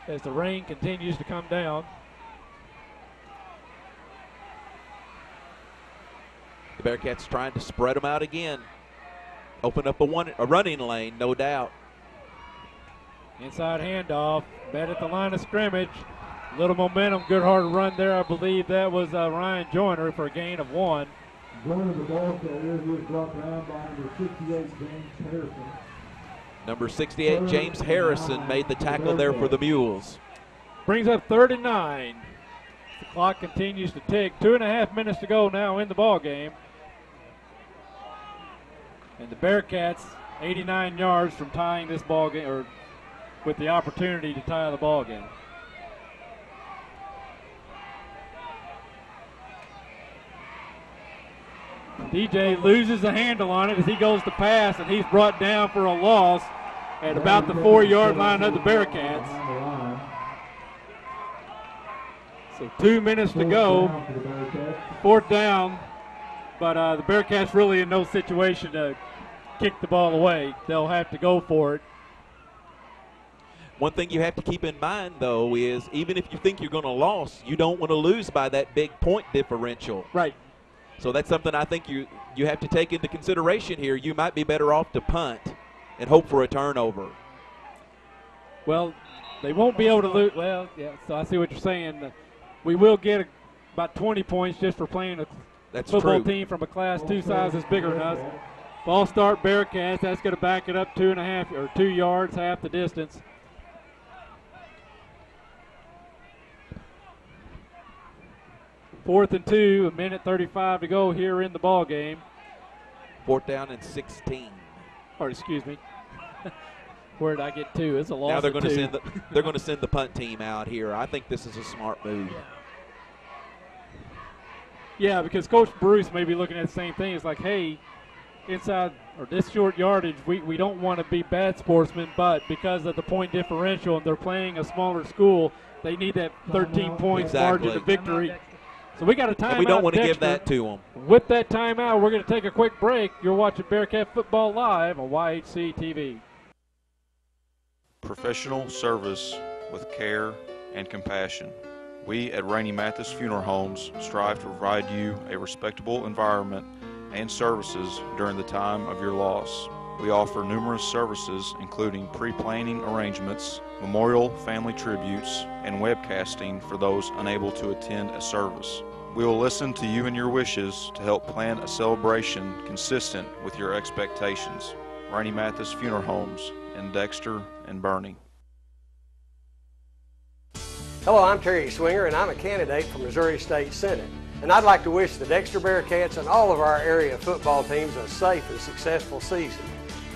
Speaker 1: as the rain continues to come down.
Speaker 2: The Bearcats trying to spread them out again. Open up a running lane, no doubt.
Speaker 1: Inside handoff, bet at the line of scrimmage. Little momentum, good hard run there. I believe that was Ryan Joyner for a gain of 1.
Speaker 6: Joyner, the ball carrier, who was brought down by number 68, James Harrison.
Speaker 2: Number 68, James Harrison, made the tackle there for the Mules.
Speaker 1: Brings up 3rd and 9. The clock continues to tick. 2.5 minutes to go now in the ball game. And the Bearcats 89 yards from tying this ball game, or with the opportunity to tie the ball game. DJ loses the handle on it as he goes to pass, and he's brought down for a loss at about the 4-yard line of the Bearcats. So 2 minutes to go. 4th down, but the Bearcats really in no situation to kick the ball away. They'll have to go for it.
Speaker 2: One thing you have to keep in mind, though, is even if you think you're going to lose, you don't want to lose by that big point differential.
Speaker 1: Right.
Speaker 2: So that's something I think you have to take into consideration here. You might be better off to punt and hope for a turnover.
Speaker 1: Well, they won't be able to lose. Well, yeah, so I see what you're saying. We will get about 20 points just for playing a football team from a Class 2 size that's bigger than us. Ball start Bearcats. That's going to back it up 2.5 or 2 yards, half the distance. Fourth and 2, 1:35 to go here in the ball game.
Speaker 2: 4th down and 16.
Speaker 1: Or excuse me. Where did I get 2? It's a loss.
Speaker 2: Now they're
Speaker 1: going
Speaker 2: to send the punt team out here. I think this is a smart move.
Speaker 1: Yeah, because Coach Bruce may be looking at the same thing. It's like, hey, inside or this short yardage, we don't want to be bad sportsmen, but because of the point differential and they're playing a smaller school, they need that 13 points margin of victory. So we got a timeout.
Speaker 2: And we don't want to
Speaker 1: Dexter.
Speaker 2: give that to them.
Speaker 1: With that timeout, we're going to take a quick break. You're watching Bearcat Football Live on YHC TV.
Speaker 14: Professional service with care and compassion. We at Rainey Mathis Funeral Homes strive to provide you a respectable environment and services during the time of your loss. We offer numerous services including pre-planning arrangements, memorial family tributes, and webcasting for those unable to attend a service. We will listen to you and your wishes to help plan a celebration consistent with your expectations. Rainey Mathis Funeral Homes in Dexter and Bernie.
Speaker 16: Hello, I'm Terry Swinger, and I'm a candidate for Missouri State Senate. And I'd like to wish the Dexter Bearcats and all of our area football teams a safe and successful season.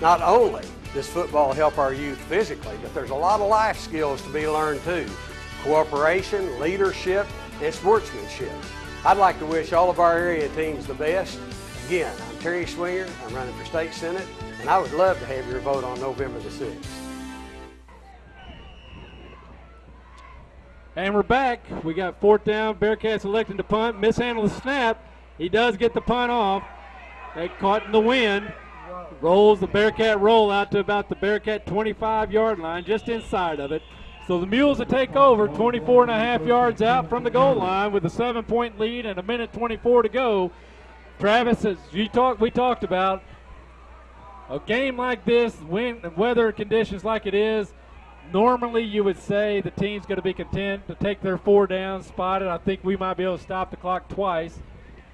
Speaker 16: Not only does football help our youth physically, but there's a lot of life skills to be learned too. Cooperation, leadership, and sportsmanship. I'd like to wish all of our area teams the best. Again, I'm Terry Swinger, I'm running for State Senate, and I would love to have your vote on November the 6th.
Speaker 1: And we're back. We got 4th down. Bearcats electing to punt. Mishandled the snap. He does get the punt off. They caught in the wind. Rolls the Bearcat roll out to about the Bearcat 25-yard line, just inside of it. So the Mules will take over 24.5 yards out from the goal line with a 7-point lead and a minute 24 to go. Travis, as we talked about, a game like this, wind and weather conditions like it is, normally you would say the team's going to be content to take their 4 down, spot it. I think we might be able to stop the clock twice,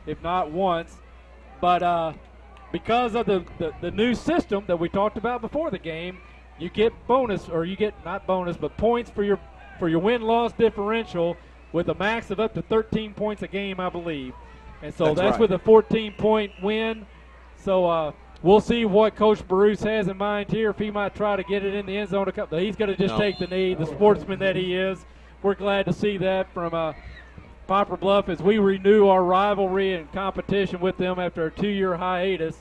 Speaker 1: if not once. But because of the new system that we talked about before the game, you get bonus, or you get not bonus, but points for your win-loss differential with a max of up to 13 points a game, I believe. And so that's right, with a 14-point win. So we'll see what Coach Bruce has in mind here, if he might try to get it in the end zone. He's going to just take the knee, the sportsman that he is. We're glad to see that from Poplar Bluff as we renew our rivalry and competition with them after a 2-year hiatus.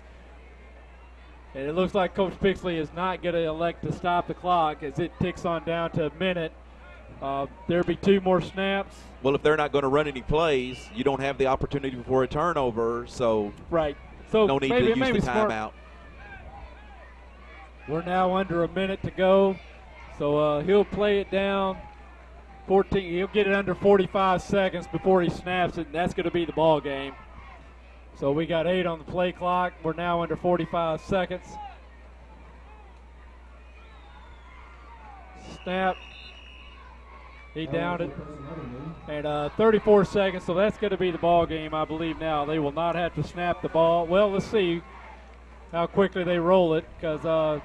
Speaker 1: And it looks like Coach Pixley is not going to elect to stop the clock as it ticks on down to a minute. There'll be 2 more snaps.
Speaker 2: Well, if they're not going to run any plays, you don't have the opportunity for a turnover, so
Speaker 1: right. So
Speaker 2: no need to use the timeout.
Speaker 1: We're now under a minute to go, so he'll play it down. 14. He'll get it under 45 seconds before he snaps it, and that's going to be the ball game. So we got 8 on the play clock. We're now under 45 seconds. Snap. He downed it. And 34 seconds, so that's going to be the ball game, I believe now. They will not have to snap the ball. Well, let's see how quickly they roll it, because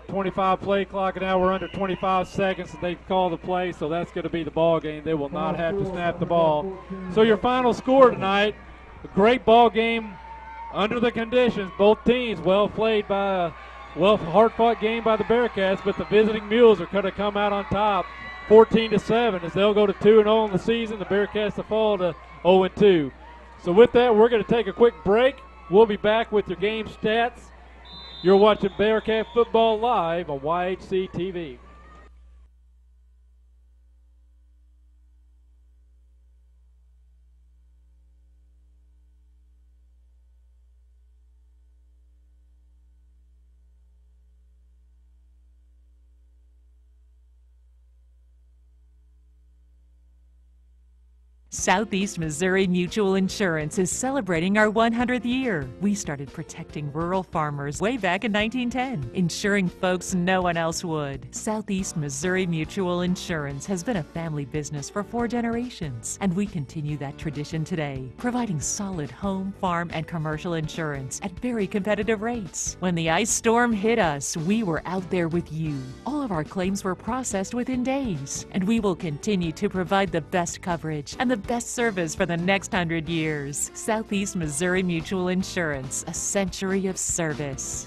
Speaker 1: 25 play clock, and now we're under 25 seconds, and they call the play, so that's going to be the ball game. They will not have to snap the ball. So your final score tonight, a great ball game under the conditions. Both teams well played by hard-fought game by the Bearcats, but the visiting Mules are going to come out on top 14-7 as they'll go to 2-0 in the season. The Bearcats will fall to 0-2. So with that, we're going to take a quick break. We'll be back with your game stats. You're watching Bearcat Football live on YHC TV.
Speaker 12: Southeast Missouri Mutual Insurance is celebrating our 100th year. We started protecting rural farmers way back in 1910, ensuring folks no one else would. Southeast Missouri Mutual Insurance has been a family business for 4 generations, and we continue that tradition today, providing solid home, farm, and commercial insurance at very competitive rates. When the ice storm hit us, we were out there with you. All of our claims were processed within days, and we will continue to provide the best coverage and the best service for the next 100 years. Southeast Missouri Mutual Insurance, a century of service.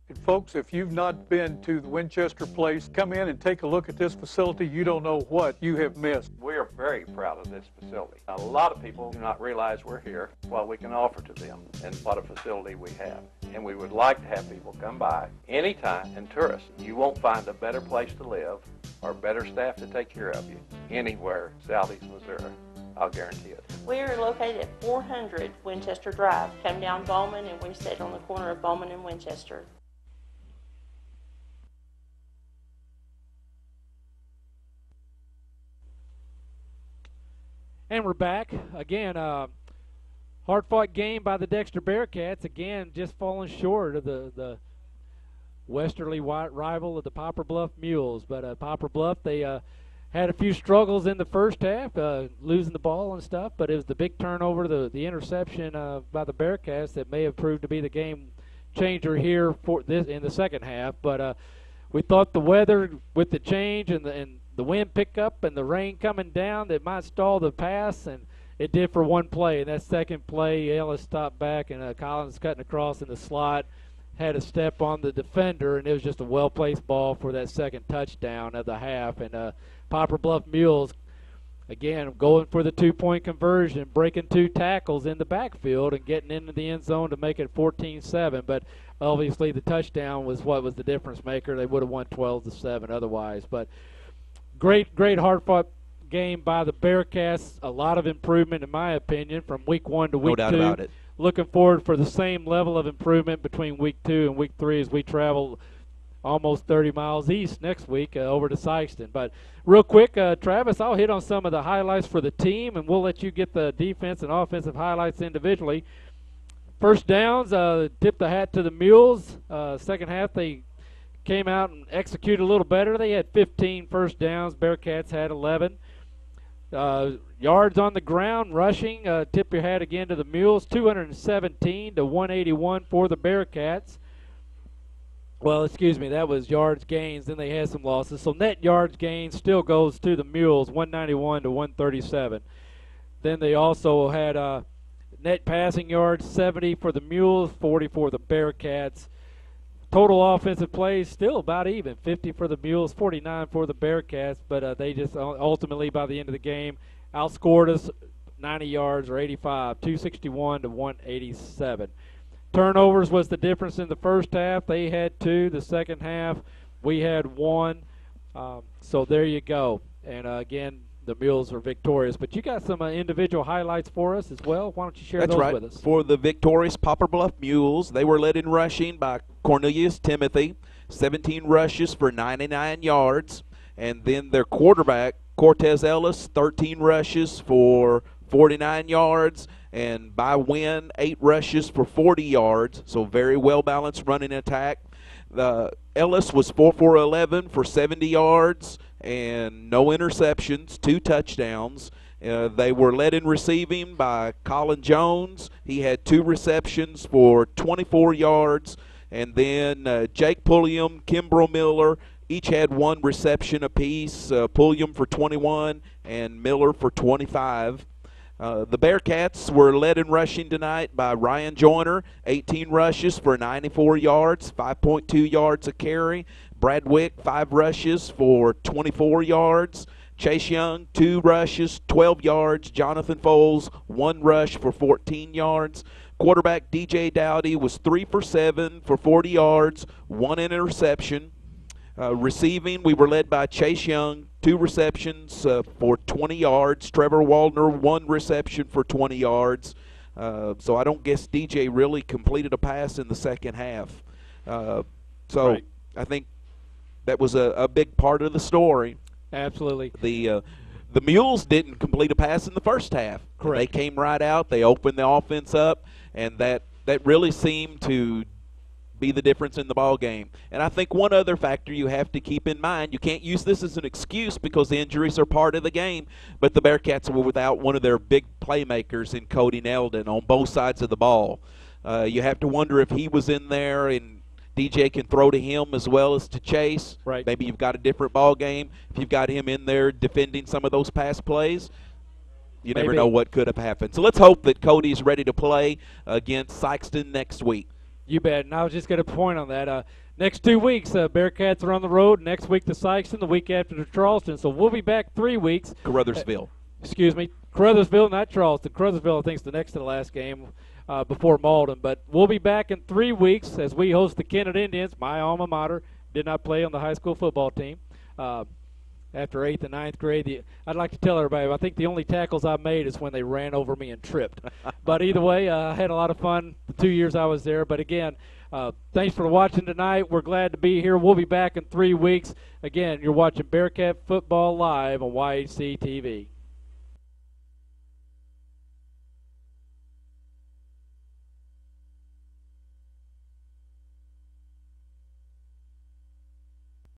Speaker 17: And folks, if you've not been to the Winchester Place, come in and take a look at this facility. You don't know what you have missed.
Speaker 18: We are very proud of this facility. A lot of people do not realize we're here, what we can offer to them, and what a facility we have. And we would like to have people come by anytime and tour us. You won't find a better place to live or better staff to take care of you anywhere Southeast Missouri. I'll guarantee it.
Speaker 19: We are located at 400 Winchester Drive. Come down Bowman, and we sit on the corner of Bowman and Winchester.
Speaker 1: And we're back. Again, hard-fought game by the Dexter Bearcats. Again, just falling short of the westerly rival of the Poplar Bluff Mules. But Poplar Bluff, they had a few struggles in the first half, losing the ball and stuff. But it was the big turnover, the interception by the Bearcats that may have proved to be the game changer here for this in the second half. But we thought the weather with the change and the wind pick up and the rain coming down that might stall the pass, and it did for one play. And that second play, Ellis stopped back, and Collins cutting across in the slot, had a step on the defender, and it was just a well-placed ball for that second touchdown of the half. And Poplar Bluff Mules, again, going for the two-point conversion, breaking 2 tackles in the backfield and getting into the end zone to make it 14-7. But obviously the touchdown was what was the difference maker. They would have won 12-7 otherwise. But great hard-fought game by the Bearcats. A lot of improvement, in my opinion, from week 1 to week 2.
Speaker 2: No doubt about it.
Speaker 1: Looking forward for the same level of improvement between week 2 and week 3 as we travel almost 30 miles east next week over to Sykeston. But real quick, Travis, I'll hit on some of the highlights for the team, and we'll let you get the defense and offensive highlights individually. First downs, tip the hat to the Mules. Second half, they came out and executed a little better. They had 15 first downs. Bearcats had 11. Yards on the ground, rushing, tip your hat again to the Mules, 217 to 181 for the Bearcats. Well, excuse me, that was yards gains. Then they had some losses. So net yards gains still goes to the Mules, 191 to 137. Then they also had net passing yards, 70 for the Mules, 40 for the Bearcats. Total offensive plays still about even, 50 for the Mules, 49 for the Bearcats. But they just ultimately, by the end of the game, outscored us 90 yards or 85, 261 to 187. Turnovers was the difference in the first half. They had 2. The second half, we had 1. So there you go. And again, the Mules are victorious. But you got some individual highlights for us as well. Why don't you share those with us?
Speaker 2: For the victorious Poplar Bluff Mules, they were led in rushing by Cornelius Timothy, 17 rushes for 99 yards. And then their quarterback, Cortez Ellis, 13 rushes for 49 yards. And by Wynn, 8 rushes for 40 yards. So very well-balanced running attack. Ellis was 4 for 11 for 70 yards and no interceptions, 2 touchdowns. They were led in receiving by Colin Jones. He had 2 receptions for 24 yards. And then Jake Pulliam, Kimbrough Miller, each had 1 reception apiece. Pulliam for 21 and Miller for 25. The Bearcats were led in rushing tonight by Ryan Joyner, 18 rushes for 94 yards, 5.2 yards a carry. Brad Wick, 5 rushes for 24 yards. Chase Young, 2 rushes, 12 yards. Jonathan Foles, 1 rush for 14 yards. Quarterback DJ Dowdy was 3 for 7 for 40 yards, 1 interception. Receiving, we were led by Chase Young, 2 receptions for 20 yards. Trevor Waldner, 1 reception for 20 yards. So I don't guess DJ really completed a pass in the second half. Right. I think that was a big part of the story.
Speaker 1: Absolutely.
Speaker 2: The Mules didn't complete a pass in the first half.
Speaker 1: Correct.
Speaker 2: They came right out. They opened the offense up, and that really seemed to be the difference in the ball game. And I think one other factor you have to keep in mind, you can't use this as an excuse because the injuries are part of the game, but the Bearcats were without one of their big playmakers in Cody Nelden on both sides of the ball. You have to wonder if he was in there and DJ can throw to him as well as to Chase.
Speaker 1: Right.
Speaker 2: Maybe you've got a different ball game. If you've got him in there defending some of those pass plays, you never know what could have happened. So let's hope that Cody's ready to play against Sykeston next week.
Speaker 1: You bet. And I was just going to point on that. Next 2 weeks, Bearcats are on the road. Next week to Sykeston, the week after to Charleston. So we'll be back 3 weeks.
Speaker 2: Caruthersville.
Speaker 1: Excuse me. Caruthersville, not Charleston. Caruthersville, I think, is the next to the last game before Malden. But we'll be back in 3 weeks as we host the Kennett Indians, my alma mater. Did not play on the high school football team. After 8th and 9th grade, I'd like to tell everybody, I think the only tackles I made is when they ran over me and tripped. But either way, I had a lot of fun the 2 years I was there. But again, thanks for watching tonight. We're glad to be here. We'll be back in 3 weeks. Again, you're watching Bearcat Football Live on YHC TV.